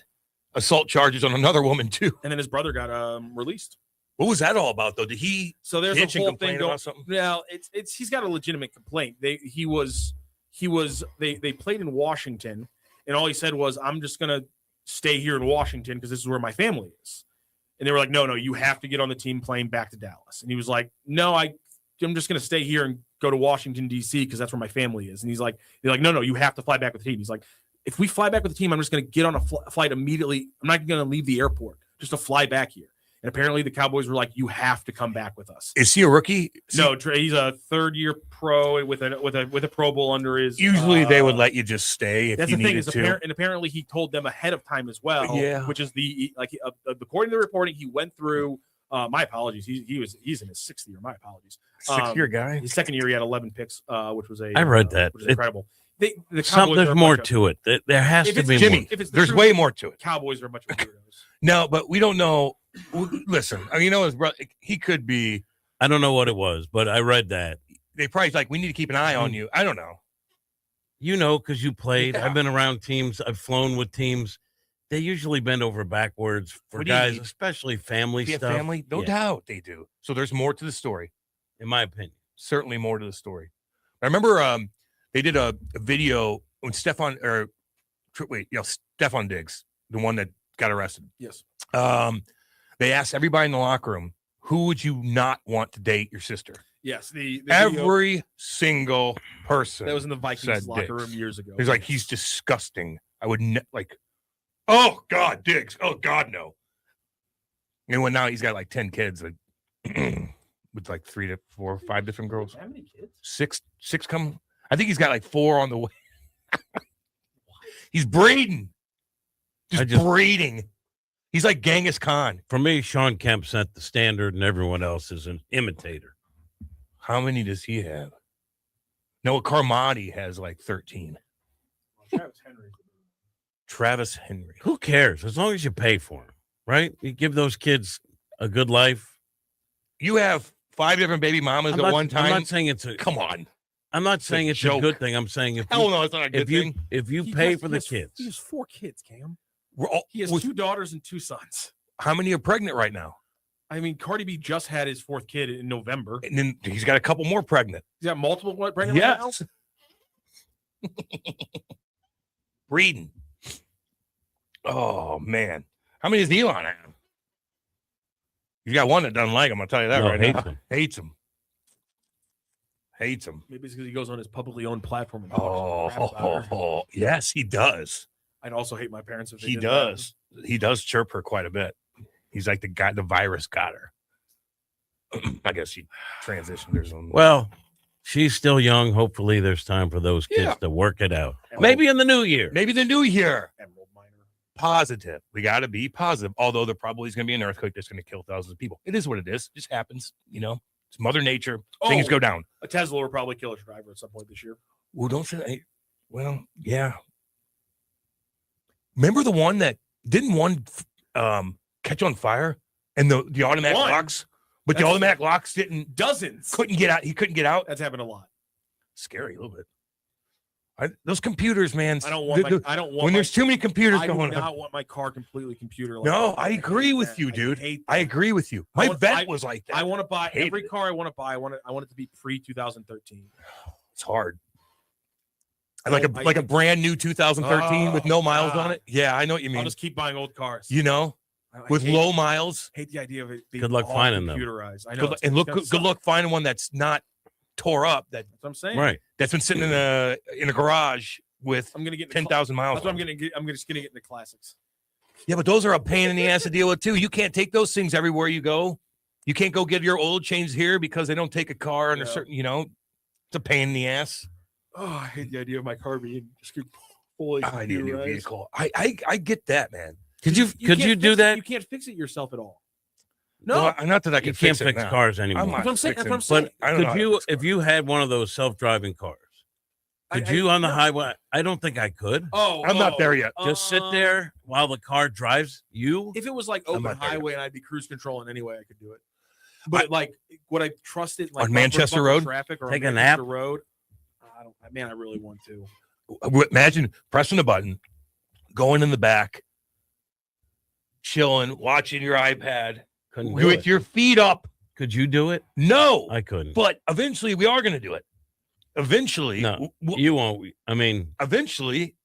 assault charges on another woman, too. And then his brother got released. What was that all about, though? Did he? So there's a whole thing going. Yeah, it's he's got a legitimate complaint. They played in Washington, and all he said was, "I'm just gonna stay here in Washington because this is where my family is." And they were like, "No, you have to get on the team plane back to Dallas." And he was like, "No, I'm just gonna stay here and go to Washington D.C. because that's where my family is." And they're like, "No, you have to fly back with the team." He's like, "If we fly back with the team, I'm just gonna get on a flight immediately. I'm not gonna leave the airport just to fly back here." And apparently the Cowboys were like, "You have to come back with us." Is he a rookie? No, he's a third-year pro with a Pro Bowl under his. Usually they would let you just stay if that's you the thing needed is to. And apparently he told them ahead of time as well. Yeah. Which is according to the reporting, he went through. My apologies. He's in his 6th year. My apologies. 6th-year guy. His 2nd year, he had 11 picks, which was I read that. Which is incredible. The There's more to it. There has to be Jimmy, more. there's way more to it. Cowboys are a bunch of weirdos. No, but we don't know. Listen, his brother, he could be. I don't know what it was, but I read that. They probably like, we need to keep an eye on you. I don't know. Because you played. Yeah. I've been around teams. I've flown with teams. They usually bend over backwards for guys, especially family stuff. Family, no doubt they do. So there's more to the story, in my opinion. Certainly more to the story. I remember they did a video when Stefan Diggs, the one that got arrested. Yes. They asked everybody in the locker room, who would you not want to date your sister? Yes. The Every single person that was in the Vikings said locker Diggs. room years ago. He's like, he's disgusting. I would oh God, Diggs. Oh God, no. And when now he's got like 10 kids with like 3 to 4 or 5 different girls. How many kids? Six come. I think he's got like 4 on the way. He's breeding. Just breeding. He's like Genghis Khan. For me, Sean Kemp set the standard, and everyone else is an imitator. How many does he have? Noah Carmody has like 13. Travis Henry. Who cares? As long as you pay for him, right? You give those kids a good life. You have 5 different baby mamas at one time. I'm not saying it's a. Come on. I'm not saying it's a good thing. I'm saying no, it's not a good thing. If you pay for the kids. He has 4 kids, Cam. He has 2 daughters and 2 sons. How many are pregnant right now? I mean, Cardi B just had his 4th kid in November. And then he's got a couple more pregnant. He's got multiple pregnant right now? Breeding. Oh, man. How many does Elon have? He's got one that doesn't like him. I'll tell you that right now. Hates him. Hates him. Maybe it's because he goes on his publicly owned platform. And yes, he does. I'd also hate my parents if they He did does. He does chirp her quite a bit. He's like the virus got her. I guess she transitioned or something. Well, she's still young. Hopefully there's time for those kids to work it out. Maybe in the new year. Maybe the new year. Positive. We got to be positive. Although there probably is going to be an earthquake that's going to kill thousands of people. It is what it is. It just happens. It's Mother Nature. Things go down. A Tesla will probably kill a driver at some point this year. Well, don't say that. Well, yeah. Remember the one that didn't catch on fire and the automatic locks, but the automatic locks couldn't get out. He couldn't get out. That's happened a lot. Scary a little bit. Those computers, man. I don't want. When there's too many computers going on. I do not want my car completely computer. No, I agree with you, dude. I agree with you. My vet was like that. I want to buy every car I want to buy. I want it to be pre-2013. It's hard. Like a brand new 2013 with no miles on it. Yeah, I know what you mean. I'll just keep buying old cars. With low miles. Hate the idea of it being good luck finding them. Computerized. I know. Good luck finding one that's not tore up. That's what I'm saying. Right. That's been sitting in a garage with 10,000 miles. That's what I'm gonna get. I'm just gonna get into classics. Yeah, but those are a pain in the ass to deal with too. You can't take those things everywhere you go. You can't go get your oil changed here because they don't take a car under certain. It's a pain in the ass. Oh, I hate the idea of my car being just fully. I need a new vehicle. I get that, man. Could you do that? You can't fix it yourself at all. No, Well, not that I You can can't fix it fix now. cars anymore. I'm not That's what I'm fixing- saying. But I don't know how could to you, fix if you had one of those self-driving cars, could you on the highway? I don't think I could. I'm not there yet. Just sit there while the car drives you. If it was like I'm open not there yet. highway and I'd be cruise controlling anyway, I could do it. But like, would I trust it like On Manchester Road? traffic or Take on a Manchester nap? Road? I don't. Man, I really want to. Imagine pressing a button, going in the back, chilling, watching your iPad Couldn't do with it. your feet up. Could you do it? No, I couldn't. but eventually we are going to do it. Eventually, No, you won't. I mean, eventually,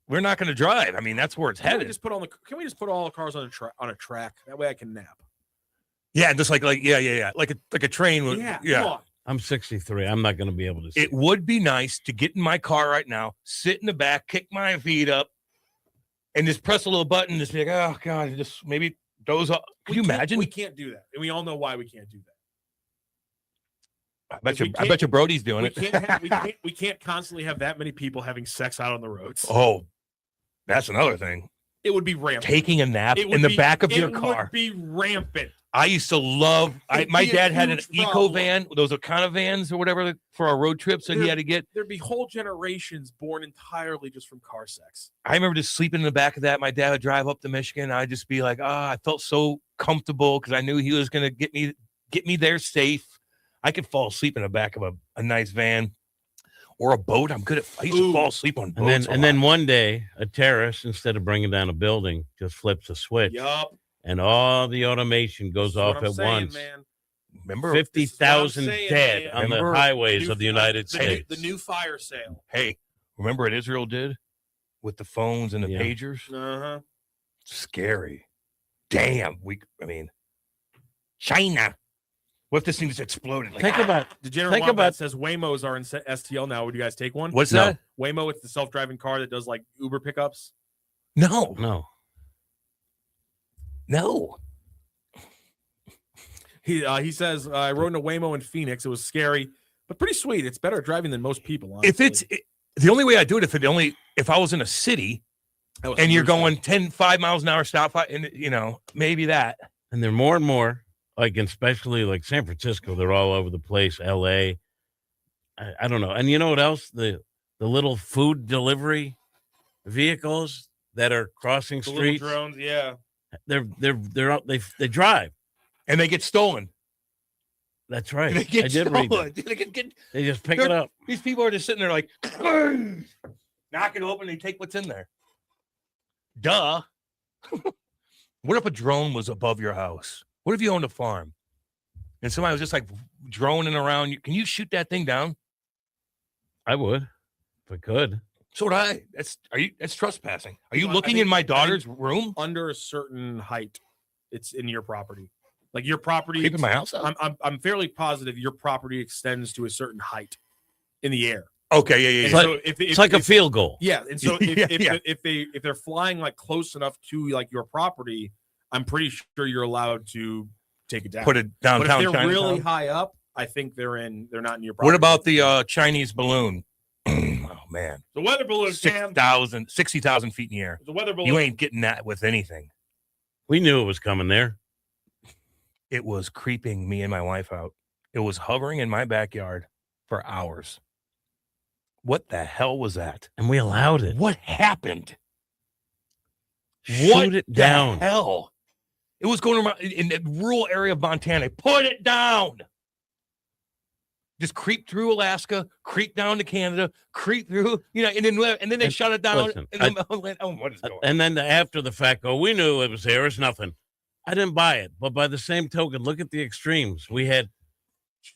we're not going to drive. I mean, that's where it's Can we headed. just put all the cars on a track? That way I can nap. Yeah, just like like a train. Come on. I'm 63. I'm not going to be able to see. It would be nice to get in my car right now, sit in the back, kick my feet up, and just press a little button. Just be like, oh god, just maybe doze off. Can you imagine? We can't do that, and we all know why we can't do that. I bet you Brody's doing it. We can't constantly have that many people having sex out on the roads. Oh, that's another thing. It would be rampant. Taking a nap It would in the be- back of your It car. would be rampant. I used to love. My be a dad had an huge eco problem. van, those Okana vans or whatever for our road trips that he had to get. There'd be whole generations born entirely just from car sex. I remember just sleeping in the back of that. My dad would drive up to Michigan. I'd just be like, I felt so comfortable because I knew he was going to get me there safe. I could fall asleep in the back of a nice van or a boat. I used to fall asleep on boats. And then one day, a terrorist, instead of bringing down a building, just flips a switch. Yup. And all the automation goes That's off what I'm at saying, once. man. Remember 50,000 saying, dead man. on the Remember highways of the United States. The new fire sale. Hey, remember what Israel did with the phones and the pagers? Uh-huh. Scary. Damn. China. What if this thing just exploded? Like, Think about Degenerate Wombat says Waymos are in STL now. Would you guys take one? What's that? Waymo, it's the self-driving car that does like Uber pickups. No. He says I rode in a Waymo in Phoenix. It was scary, but pretty sweet. It's better at driving than most people. Honestly. The only way I do it if I was in a city and you're going 5 miles an hour stop, and maybe that. And they're more and more, like especially like San Francisco, they're all over the place. LA. I don't know. And you know what else? The little food delivery vehicles that are crossing The streets. little drones, yeah. They drive. And they get stolen. That's right. They get I did read stolen. that. They just pick it up. These people are just sitting there like, knock it open. They take what's in there. Duh. What if a drone was above your house? What if you owned a farm and somebody was just like droning around you? Can you shoot that thing down? I would, if I could. So would I. That's trespassing. Are you Well, looking in my daughter's room? Under a certain height, it's in your property. Like your property, Creeping my house out? I'm fairly positive your property extends to a certain height in the air. Okay, yeah. And It's so like, if it's like a field goal. Yeah, and so Yeah. if they're flying like close enough to like your property, I'm pretty sure you're allowed to take it down. Put it downtown But if they're Chinatown? really high up, I think they're not in your property. What about the Chinese balloon? Oh, man. the weather balloon? Cam? 60,000 feet in the air. The weather balloon. You ain't getting that with anything. We knew it was coming there. It was creeping me and my wife out. It was hovering in my backyard for hours. What the hell was that? And we allowed it. What happened? Shoot it down. The hell? It was going around in the rural area of Montana. Put it down. Just creep through Alaska, creep down to Canada, creep through, and then they shut it down. Listen, in the middle of what is going on? And then after the fact, we knew it was there. It's nothing. I didn't buy it. But by the same token, look at the extremes. We had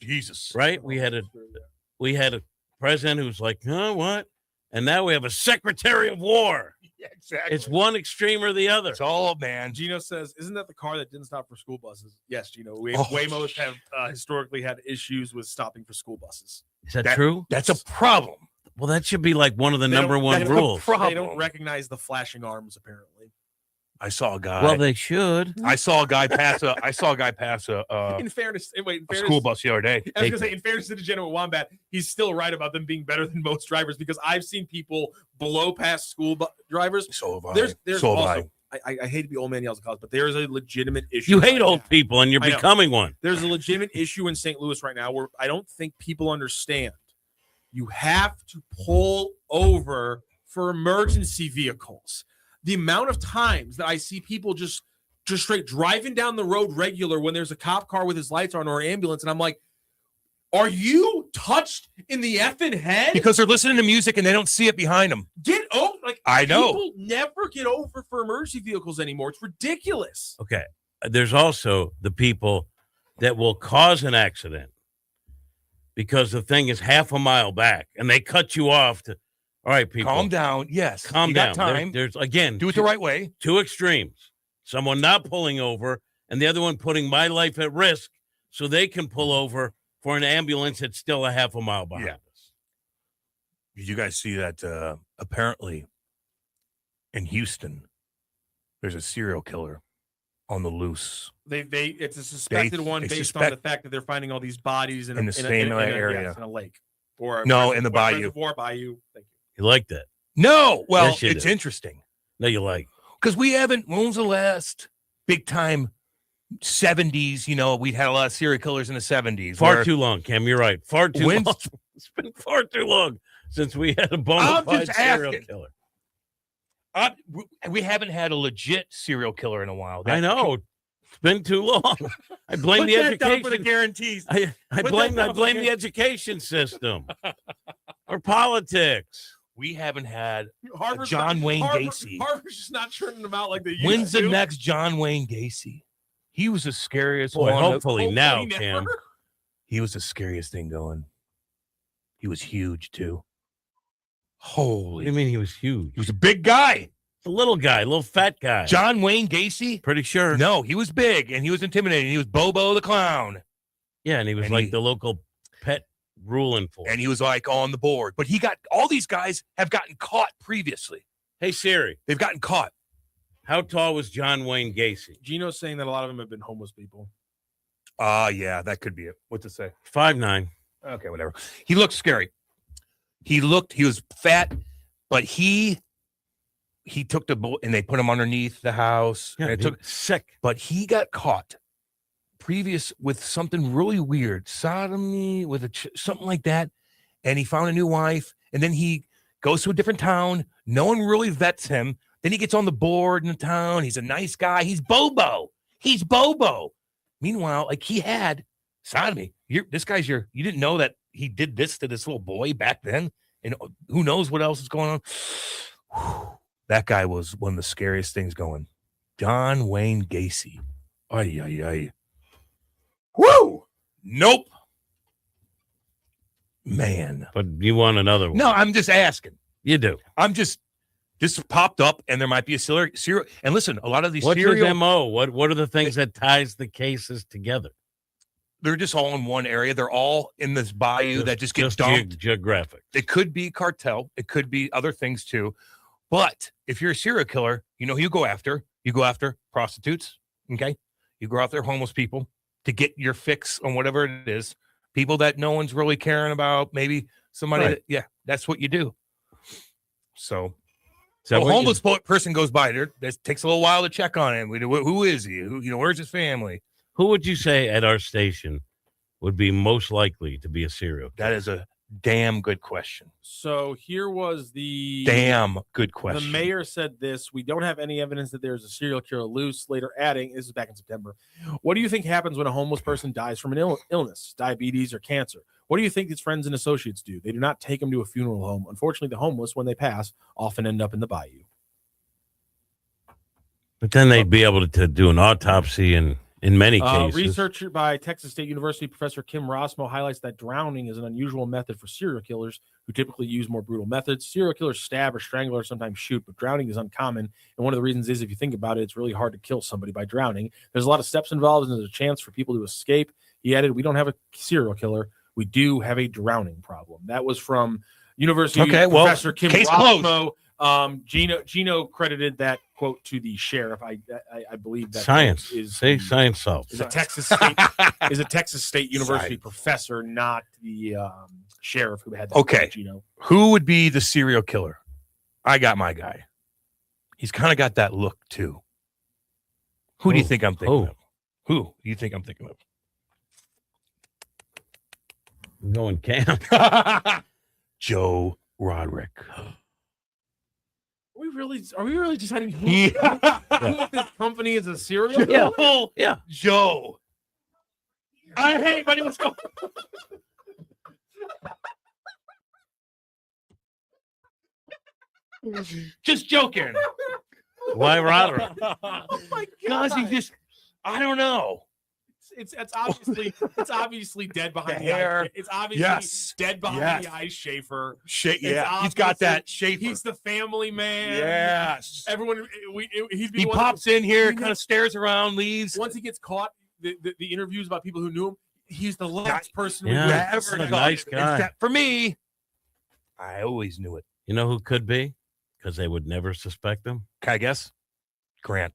Jesus. Right? We had a president who's like, what? And now we have a secretary of war. Yeah, exactly. It's one extreme or the other. It's all, man. Gino says, isn't that the car that didn't stop for school buses? Yes, Gino. Oh. Waymos have historically had issues with stopping for school buses. Is that true? That's a problem. Well, that should be like one of the number one That's a rules. They don't recognize the flashing arms, apparently. I saw a guy. Well, they should. I saw a guy pass a In fairness, school bus the other day. I was going to say, in fairness to Degenerate Wombat, he's still right about them being better than most drivers because I've seen people blow past school drivers. So have I. There's So have also, I hate to be old man yells at college, but there's a legitimate issue. You hate old people, and you're I know. becoming one. There's a legitimate issue in St. Louis right now where I don't think people understand. You have to pull over for emergency vehicles. The amount of times that I see people just straight driving down the road regular when there's a cop car with his lights on or an ambulance, and I'm like, are you touched in the effing head? Because they're listening to music and they don't see it behind them. Get over. Like, I know. People never get over for emergency vehicles anymore. It's ridiculous. Okay. There's also the people that will cause an accident because the thing is half a mile back and they cut you off to, all right, people. Calm down. Yes. Calm you down. Got time. There's again, do it the right way. Two extremes. Someone not pulling over and the other one putting my life at risk so they can pull over for an ambulance that's still a half a mile behind us. Did you guys see that apparently in Houston, there's a serial killer on the loose? It's a suspected one based on the fact that they're finding all these bodies in the same area. Yes, in a lake. Or in the bayou. Bayou. Thank you. You like that? No. Well, yes, it's interesting. No, you like. Because we haven't, when was the last big time 70s, we'd had a lot of serial killers in the 70s. Far too long, Cam. You're right. Far too long. It's been far too long since we had a bona fide serial killer. We haven't had a legit serial killer in a while. I know. It's been too long. I blame the education. For the guarantees. I blame the education system or politics. We haven't had John Wayne Gacy. Harvard's just not turning them out like they used to. When's the next John Wayne Gacy? He was the scariest one. Hopefully now, Cam. He was the scariest thing going. He was huge, too. Holy. What do you mean he was huge? He was a big guy. A little guy, a little fat guy. John Wayne Gacy? Pretty sure. No, he was big, and he was intimidating. He was Bobo the Clown. Yeah, and he was the local pet ruling for. And he was like on the board. But all these guys have gotten caught previously. Hey, Siri. They've gotten caught. How tall was John Wayne Gacy? Gino's saying that a lot of them have been homeless people. Yeah, that could be it. What's it say? 5'9". Okay, whatever. He looked scary. He was fat, but he took the bull and they put him underneath the house. Yeah, and it took sick. But he got caught previous with something really weird, sodomy with something like that. And he found a new wife, and then he goes to a different town. No one really vets him. Then he gets on the board in the town. He's a nice guy. He's Bobo. Meanwhile, like he had sodomy. You didn't know that he did this to this little boy back then. And who knows what else is going on. Whew. That guy was one of the scariest things going. John Wayne Gacy. Ay, ay, ay. Woo! Nope. Man. But you want another one? No, I'm just asking. You do. This popped up, and there might be a serial. And listen, a lot of these What's his MO? What are the things that ties the cases together? They're just all in one area. They're all in this bayou that just gets dumped. Geographic. It could be cartel. It could be other things too. But if you're a serial killer, who you go after. You go after prostitutes. Okay, you go after homeless people to get your fix on whatever it is. People that no one's really caring about. Maybe somebody. Right. That's what you do. So. So a homeless person goes by there. It takes a little while to check on him. Who is he? Where's his family? Who would you say at our station would be most likely to be a serial killer? That is a damn good question. So here was the damn good question. The mayor said this: we don't have any evidence that there's a serial killer loose. Later adding, this is back in September. What do you think happens when a homeless person dies from an illness, diabetes, or cancer? What do you think his friends and associates do? They do not take him to a funeral home. Unfortunately, the homeless, when they pass, often end up in the bayou. But then they'd be able to do an autopsy and in many cases. Research by Texas State University Professor Kim Rossmo highlights that drowning is an unusual method for serial killers who typically use more brutal methods. Serial killers stab or strangle or sometimes shoot, but drowning is uncommon. And one of the reasons is, if you think about it, it's really hard to kill somebody by drowning. There's a lot of steps involved, and there's a chance for people to escape. He added, we don't have a serial killer. We do have a drowning problem. That was from University Professor Kim Rossmo. Gino credited that quote to the sheriff. I believe that science is science solved. Is a Texas State University professor, not the sheriff who had that. Okay, Gino. Who would be the serial killer? I got my guy. He's kind of got that look too. Who do you think I'm thinking of? Who do you think I'm thinking of? I'm going Cam. Joe Roderick. Are we really deciding who, Yeah. who this company is a serial Yeah. killer? Yeah. Joe. Hey, buddy, let's go. Just joking. Why Roderick? Oh my Guys, he just, I don't know. It's obviously dead behind The the hair. eye. It's obviously Yes. dead behind Yes. the eye. Schaefer. Yeah, he's got that shape. He's the family man. Yes. Everyone. He'd be He the one pops in here, he kind of stares around, leaves. Once he gets caught, the interviews about people who knew him, he's the last person Yeah, we that's ever a got. nice guy. Except for me, I always knew it. You know who could be? Because they would never suspect him. Can I guess? Grant.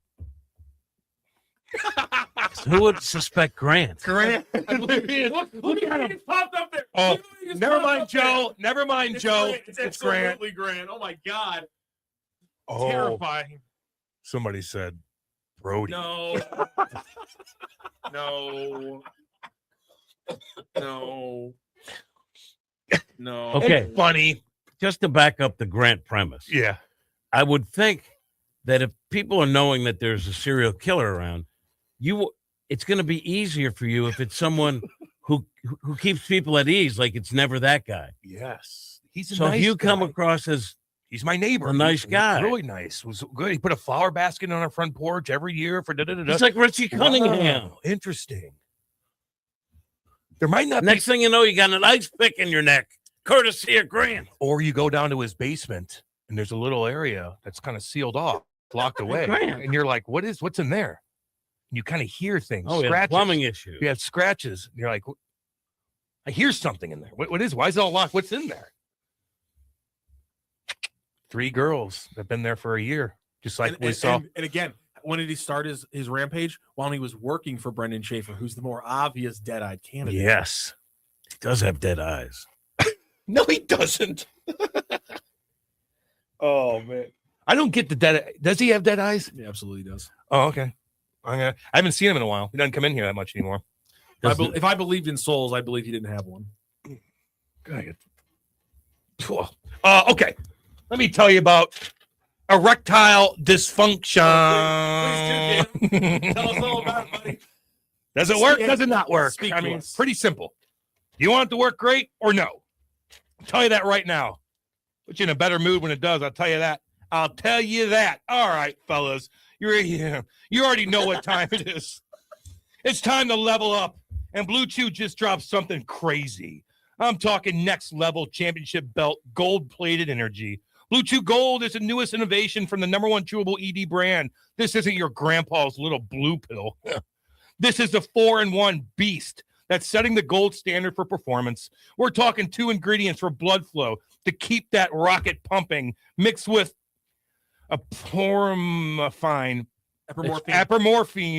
Who would suspect Grant? Grant. Look at him. He popped up there. Oh, He just never popped mind, up there. Joe. Never mind, It's Joe. Grant. It's Grant. Absolutely Grant. Oh my God. Oh, Terrifying. somebody said Brody. No. No. No. No. Okay. It's funny. Just to back up the Grant premise. Yeah. I would think that if people are knowing that there's a serial killer around, it's going to be easier for you if it's someone who keeps people at ease, like it's never that guy. Yes. He's a So nice if you come guy. across as He's my neighbor. a nice He's guy, really nice. Was good. He put a flower basket on our front porch every year for da-da-da-da. it's like Richie Cunningham. Wow, interesting. There might not Next thing you know, you got an ice pick in your neck, courtesy of Grant. or you go down to his basement and there's a little area that's kind of sealed off, locked away. Grant. And you're like, what's in there? And you kind of hear things. Oh, yeah, scratches. plumbing issue. You have scratches. And you're like, I hear something in there. What is? Why is it all locked? What's in there? 3 girls that have been there for a year, just like we saw. And again, when did he start his rampage? While he was working for Brendan Schaefer, who's the more obvious dead-eyed candidate. Yes, he does have dead eyes. No, he doesn't. Oh man, I don't get the dead. Does he have dead eyes? He absolutely does. Oh, okay. I haven't seen him in a while. He doesn't come in here that much anymore. If I believed in souls, I believe he didn't have one. Good. Okay. Let me tell you about erectile dysfunction. Tell us all about it, buddy. Does it work? Does it not work? Speak I to mean, us. it's pretty simple. You want it to work great or no? I'll tell you that right now. Put you in a better mood when it does. I'll tell you that. I'll tell you that. All right, fellas. You already know what time it is. It's time to level up. And Blue Chew just dropped something crazy. I'm talking next level championship belt, gold-plated energy. Blue Chew Gold is the newest innovation from the #1 chewable ED brand. This isn't your grandpa's little blue pill. This is the 4-in-1 beast that's setting the gold standard for performance. We're talking 2 ingredients for blood flow to keep that rocket pumping, mixed with a apomorphine,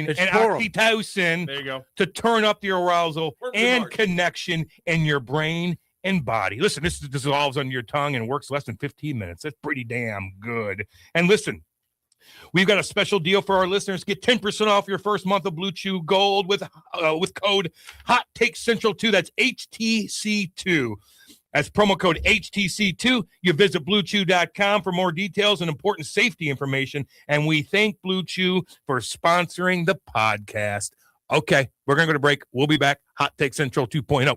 It's and plural. oxytocin There you go. to turn up the arousal Works and hard. connection in your brain and body. Listen, this dissolves on your tongue and works less than 15 minutes. That's pretty damn good. And listen, we've got a special deal for our listeners. Get 10% off your first month of Blue Chew Gold with code Hot Take Central 2. That's HTC2. That's promo code HTC2. You visit BlueChew.com for more details and important safety information. And we thank Blue Chew for sponsoring the podcast. Okay, we're going to go to break. We'll be back. Hot Take Central 2.0.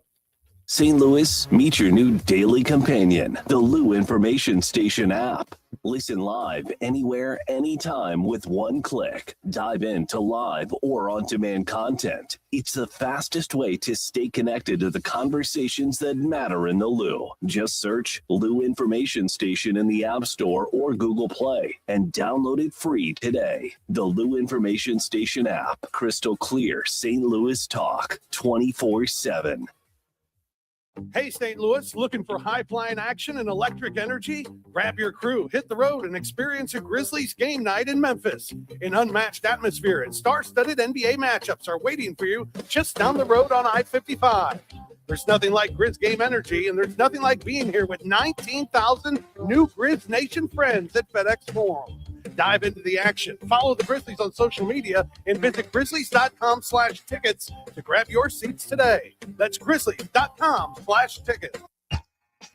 St. Louis, meet your new daily companion, the Lou Information Station app. Listen live anywhere, anytime with one click. Dive into live or on-demand content. It's the fastest way to stay connected to the conversations that matter in the Lou. Just search Lou Information Station in the App Store or Google Play and download it free today. The Lou Information Station app. Crystal clear St. Louis talk 24/7. Hey, St. Louis, looking for high-flying action and electric energy? Grab your crew, hit the road, and experience a Grizzlies game night in Memphis. An unmatched atmosphere and star-studded NBA matchups are waiting for you just down the road on I-55. There's nothing like Grizz game energy, and there's nothing like being here with 19,000 new Grizz Nation friends at FedEx Forum. dive into the action. Follow the Grizzlies on social media and visit grizzlies.com/tickets to grab your seats today. That's grizzlies.com/tickets.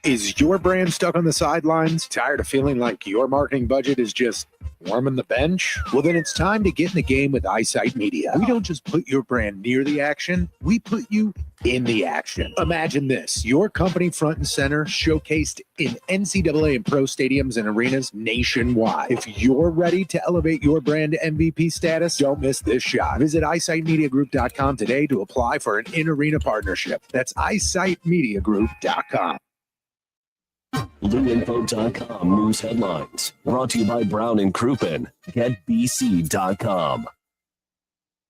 Is your brand stuck on the sidelines? Tired of feeling like your marketing budget is just warming the bench? Well, then it's time to get in the game with Eyesight Media. We don't just put your brand near the action, we put you in the action. Imagine this, your company front and center, showcased in NCAA and pro stadiums and arenas nationwide. If you're ready to elevate your brand to MVP status, don't miss this shot. Visit eyesightmediagroup.com today to apply for an in-arena partnership. That's eyesightmediagroup.com. LouInfo.com news headlines. Brought to you by Brown and Crouppen. GetBC.com.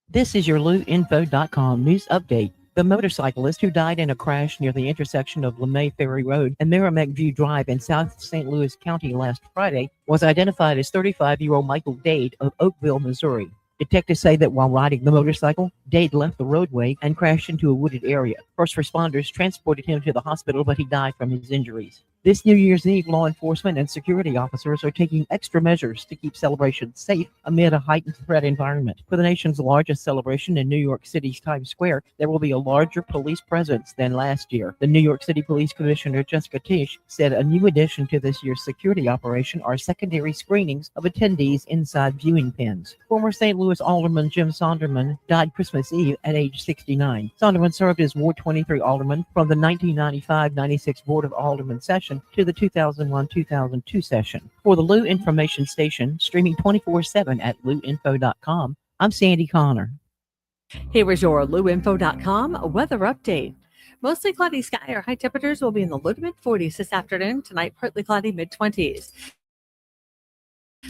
This is your LouInfo.com news update. The motorcyclist who died in a crash near the intersection of LeMay Ferry Road and Merrimack View Drive in South St. Louis County last Friday was identified as 35-year-old Michael Dade of Oakville, Missouri. Detectives say that while riding the motorcycle, Dade left the roadway and crashed into a wooded area. First responders transported him to the hospital, but he died from his injuries. This New Year's Eve, law enforcement and security officers are taking extra measures to keep celebrations safe amid a heightened threat environment. For the nation's largest celebration in New York City's Times Square, there will be a larger police presence than last year. The New York City Police Commissioner Jessica Tisch said a new addition to this year's security operation are secondary screenings of attendees inside viewing pens. Former St. Louis Alderman Jim Sonderman died Christmas Eve at age 69. Sonderman served as Ward 23 Alderman from the 1995-96 Board of Aldermen session to the 2001-2002 session. For the Lou Information Station, streaming 24/7 at louinfo.com, I'm Sandy Connor. Here is your LouInfo.com weather update. Mostly cloudy sky or high temperatures will be in the low to mid-40s this afternoon. Tonight, partly cloudy, mid-20s.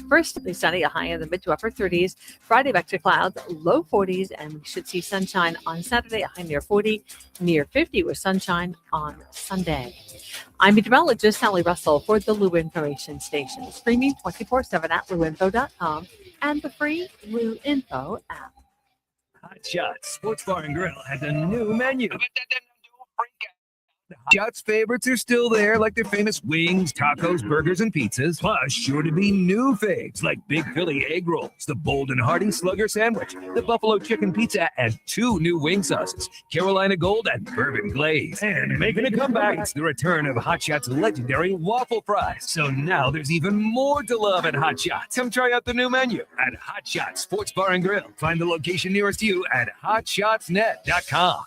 First, sunny, a high in the mid to upper 30s. Friday, back to clouds, low 40s, and we should see sunshine on Saturday, a high near 40, near 50 with sunshine on Sunday. I'm meteorologist Sally Russell for the Lou Information Station, streaming 24/7 at louinfo.com and the free Lou Info app. Hot Shots Sports Bar and Grill has a new menu. Hot Shots favorites are still there, like their famous wings, tacos, burgers, and pizzas. Plus, sure to be new faves like Big Philly egg rolls, the Bold and Hearty Slugger sandwich, the Buffalo chicken pizza, and 2 new wing sauces, Carolina Gold and Bourbon Glaze. And making a comeback, it's the return of Hot Shots' legendary waffle fries. So now there's even more to love at Hot Shots. Come try out the new menu at Hot Shots Sports Bar and Grill. Find the location nearest you at hotshotsnet.com.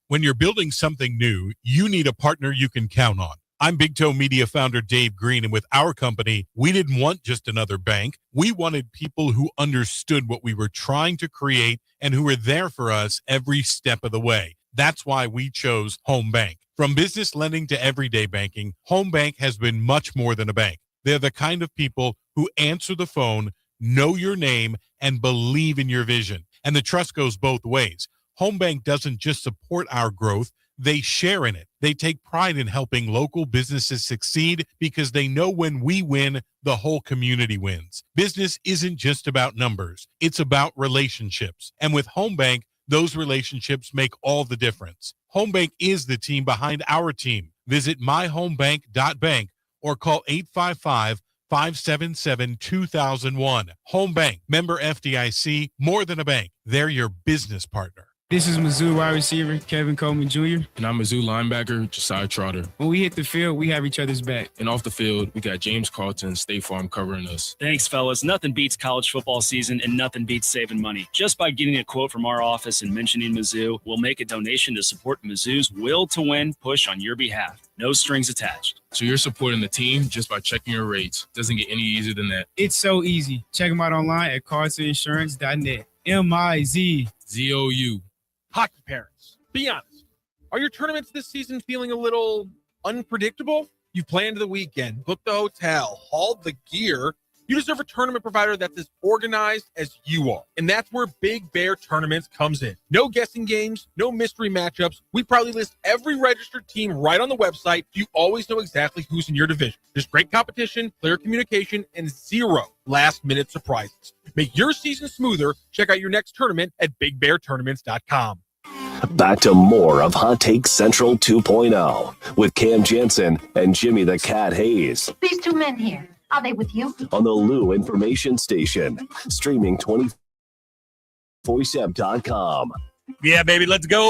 When you're building something new, you need a partner you can count on. I'm Big Toe Media founder Dave Green, and with our company, we didn't want just another bank. We wanted people who understood what we were trying to create and who were there for us every step of the way. That's why we chose Home Bank. From business lending to everyday banking, Home Bank has been much more than a bank. They're the kind of people who answer the phone, know your name, and believe in your vision. And the trust goes both ways. Home Bank doesn't just support our growth, they share in it. They take pride in helping local businesses succeed because they know when we win, the whole community wins. Business isn't just about numbers, it's about relationships. And with Home Bank, those relationships make all the difference. Home Bank is the team behind our team. Visit myhomebank.bank or call 855-577-2001. Home Bank, member FDIC, more than a bank. They're your business partner. This is Mizzou wide receiver Kevin Coleman Jr. And I'm Mizzou linebacker Josiah Trotter. When we hit the field, we have each other's back. And off the field, we got James Carlton, State Farm covering us. Thanks, fellas. Nothing beats college football season and nothing beats saving money. Just by getting a quote from our office and mentioning Mizzou, we'll make a donation to support Mizzou's will to win push on your behalf. No strings attached. So you're supporting the team just by checking your rates. Doesn't get any easier than that. It's so easy. Check them out online at carltoninsurance.net. MIZZOU. Hockey parents, be honest. Are your tournaments this season feeling a little unpredictable? You planned the weekend, booked the hotel, hauled the gear. You deserve a tournament provider that's as organized as you are. And that's where Big Bear Tournaments comes in. No guessing games, no mystery matchups. We proudly list every registered team right on the website. You always know exactly who's in your division. There's great competition, clear communication, and 0 last-minute surprises. Make your season smoother. Check out your next tournament at BigBearTournaments.com. Back to more of Hot Take Central 2.0 with Cam Janssen and Jimmy the Cat Hayes. These 2 men here, Are they with you? On the Lou Information Station, streaming 24/7.com. Yeah, baby, let's go.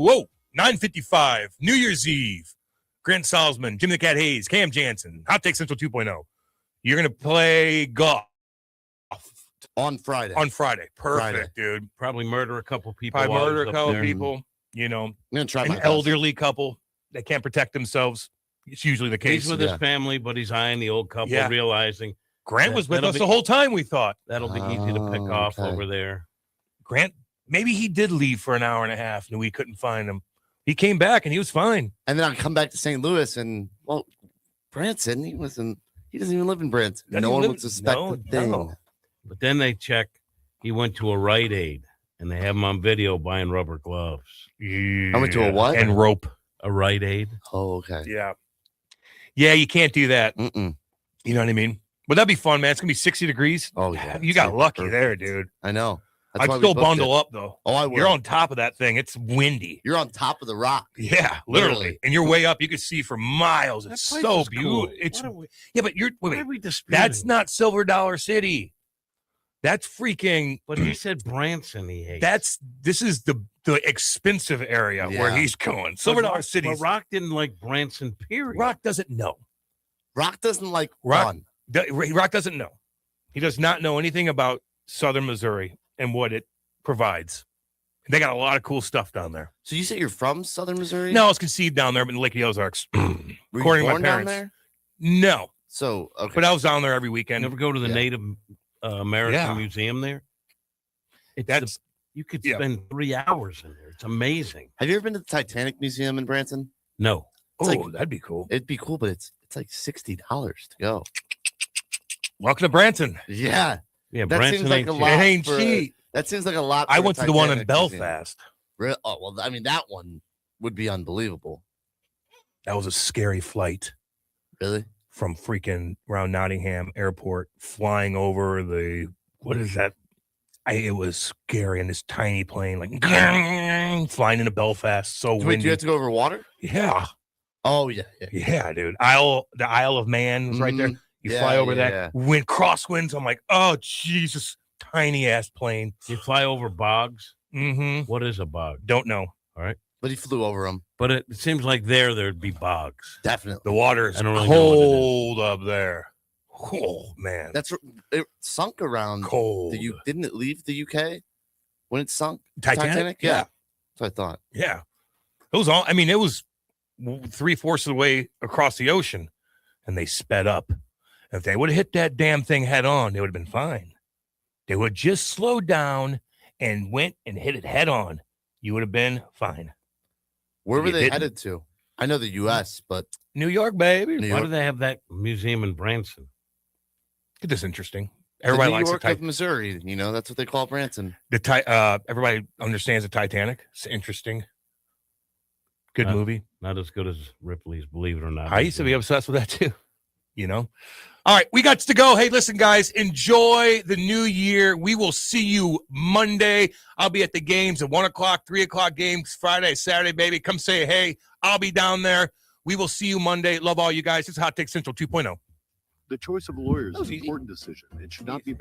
Whoa, 9:55, New Year's Eve. Grant Salzman, Jim the Cat Hayes, Cam Janssen, Hot Take Central 2.0. You're going to play golf. On Friday. Perfect, Friday. dude. Probably murder a couple people. Probably while murder he's a up couple there. people. You know, I'm going to try an my best. elderly couple that can't protect themselves. It's usually the case. He's with his family, but he's eyeing the old couple, Yeah. realizing Grant was with us the whole time, we thought. That'll be easy to pick off over there. Grant, maybe he did leave for an hour and a half and we couldn't find him. He came back and he was fine. And then I come back to St. Louis and, well, Branson, he doesn't even live in Branson. No one would suspect a thing. No. But then they check. He went to a Rite Aid, and they have him on video buying rubber gloves. I went to a what? And rope. A Rite Aid. Oh, okay. Yeah. Yeah, you can't do that. Mm-mm. You know what I mean? But that'd be fun, man. It's going to be 60 degrees. Oh, yeah. You got lucky there, dude. I know. I'd still bundle up, though. Oh, I will. You're on top of that thing. It's windy. You're on top of the rock. Yeah, literally. And you're way up. You can see for miles. It's so beautiful. It's yeah, but you're wait, that's not Silver Dollar City. That's freaking. But he said Branson. He hates. This is the expensive area where he's going. Silver Dollar City. But Rock didn't like Branson. Period. Rock doesn't know. Rock doesn't like Rock. Rock doesn't know. He does not know anything about Southern Missouri and what it provides. They got a lot of cool stuff down there. So you say you're from Southern Missouri? No, I was conceived down there in the Lake of the Ozarks. Were you According to born my down parents. there? No. So, okay. But I was down there every weekend. Never go to the Native American Museum there? You could spend 3 hours in there. It's amazing. Have you ever been to the Titanic Museum in Branson? No. That'd be cool. It'd be cool, but it's like $60 to go. Welcome to Branson. Yeah. Yeah, that Branson seems like ain't a cheap. lot. It ain't for- cheap. That seems like a lot. I for went a to the one in Titanic museum. Belfast. Oh, well, I mean, that one would be unbelievable. That was a scary flight. Really? From freaking around Nottingham Airport, flying over what is that? It was scary in this tiny plane, like flying into Belfast. So Wait, windy. do you have to go over water? Yeah. Oh, yeah. Yeah, dude. The Isle of Man was right there. You fly over that wind, crosswinds. I'm like, oh Jesus, tiny ass plane. You fly over bogs. Mm-hmm. What is a bog? Don't know. All right. But he flew over them. But it seems like there'd be bogs. Definitely. The water is I don't really know what it is. cold up there. Oh man, It sunk around cold. Didn't it leave the UK when it sunk? Titanic? Yeah. Yeah. That's what I thought. Yeah. It was all, it was 3/4 of the way across the ocean and they sped up. If they would have hit that damn thing head on, they would have been fine. They would just slow down and went and hit it head on. You would have been fine. Where were You they didn't. headed to? I know the U.S., but New York, baby. New Why York. do they have that museum in Branson? It is interesting. The Everybody New likes York the of Missouri. You know, that's what they call Branson. everybody understands the Titanic. It's interesting. Good movie. Not as good as Ripley's, believe it or not. I used to be obsessed with that too. You know? All right, we got to go. Hey, listen, guys, enjoy the new year. We will see you Monday. I'll be at the games at 1 o'clock, 3 o'clock games, Friday, Saturday, baby. Come say hey. I'll be down there. We will see you Monday. Love all you guys. It's Hot Take Central 2.0. The choice of a lawyer is an important decision. It should not be based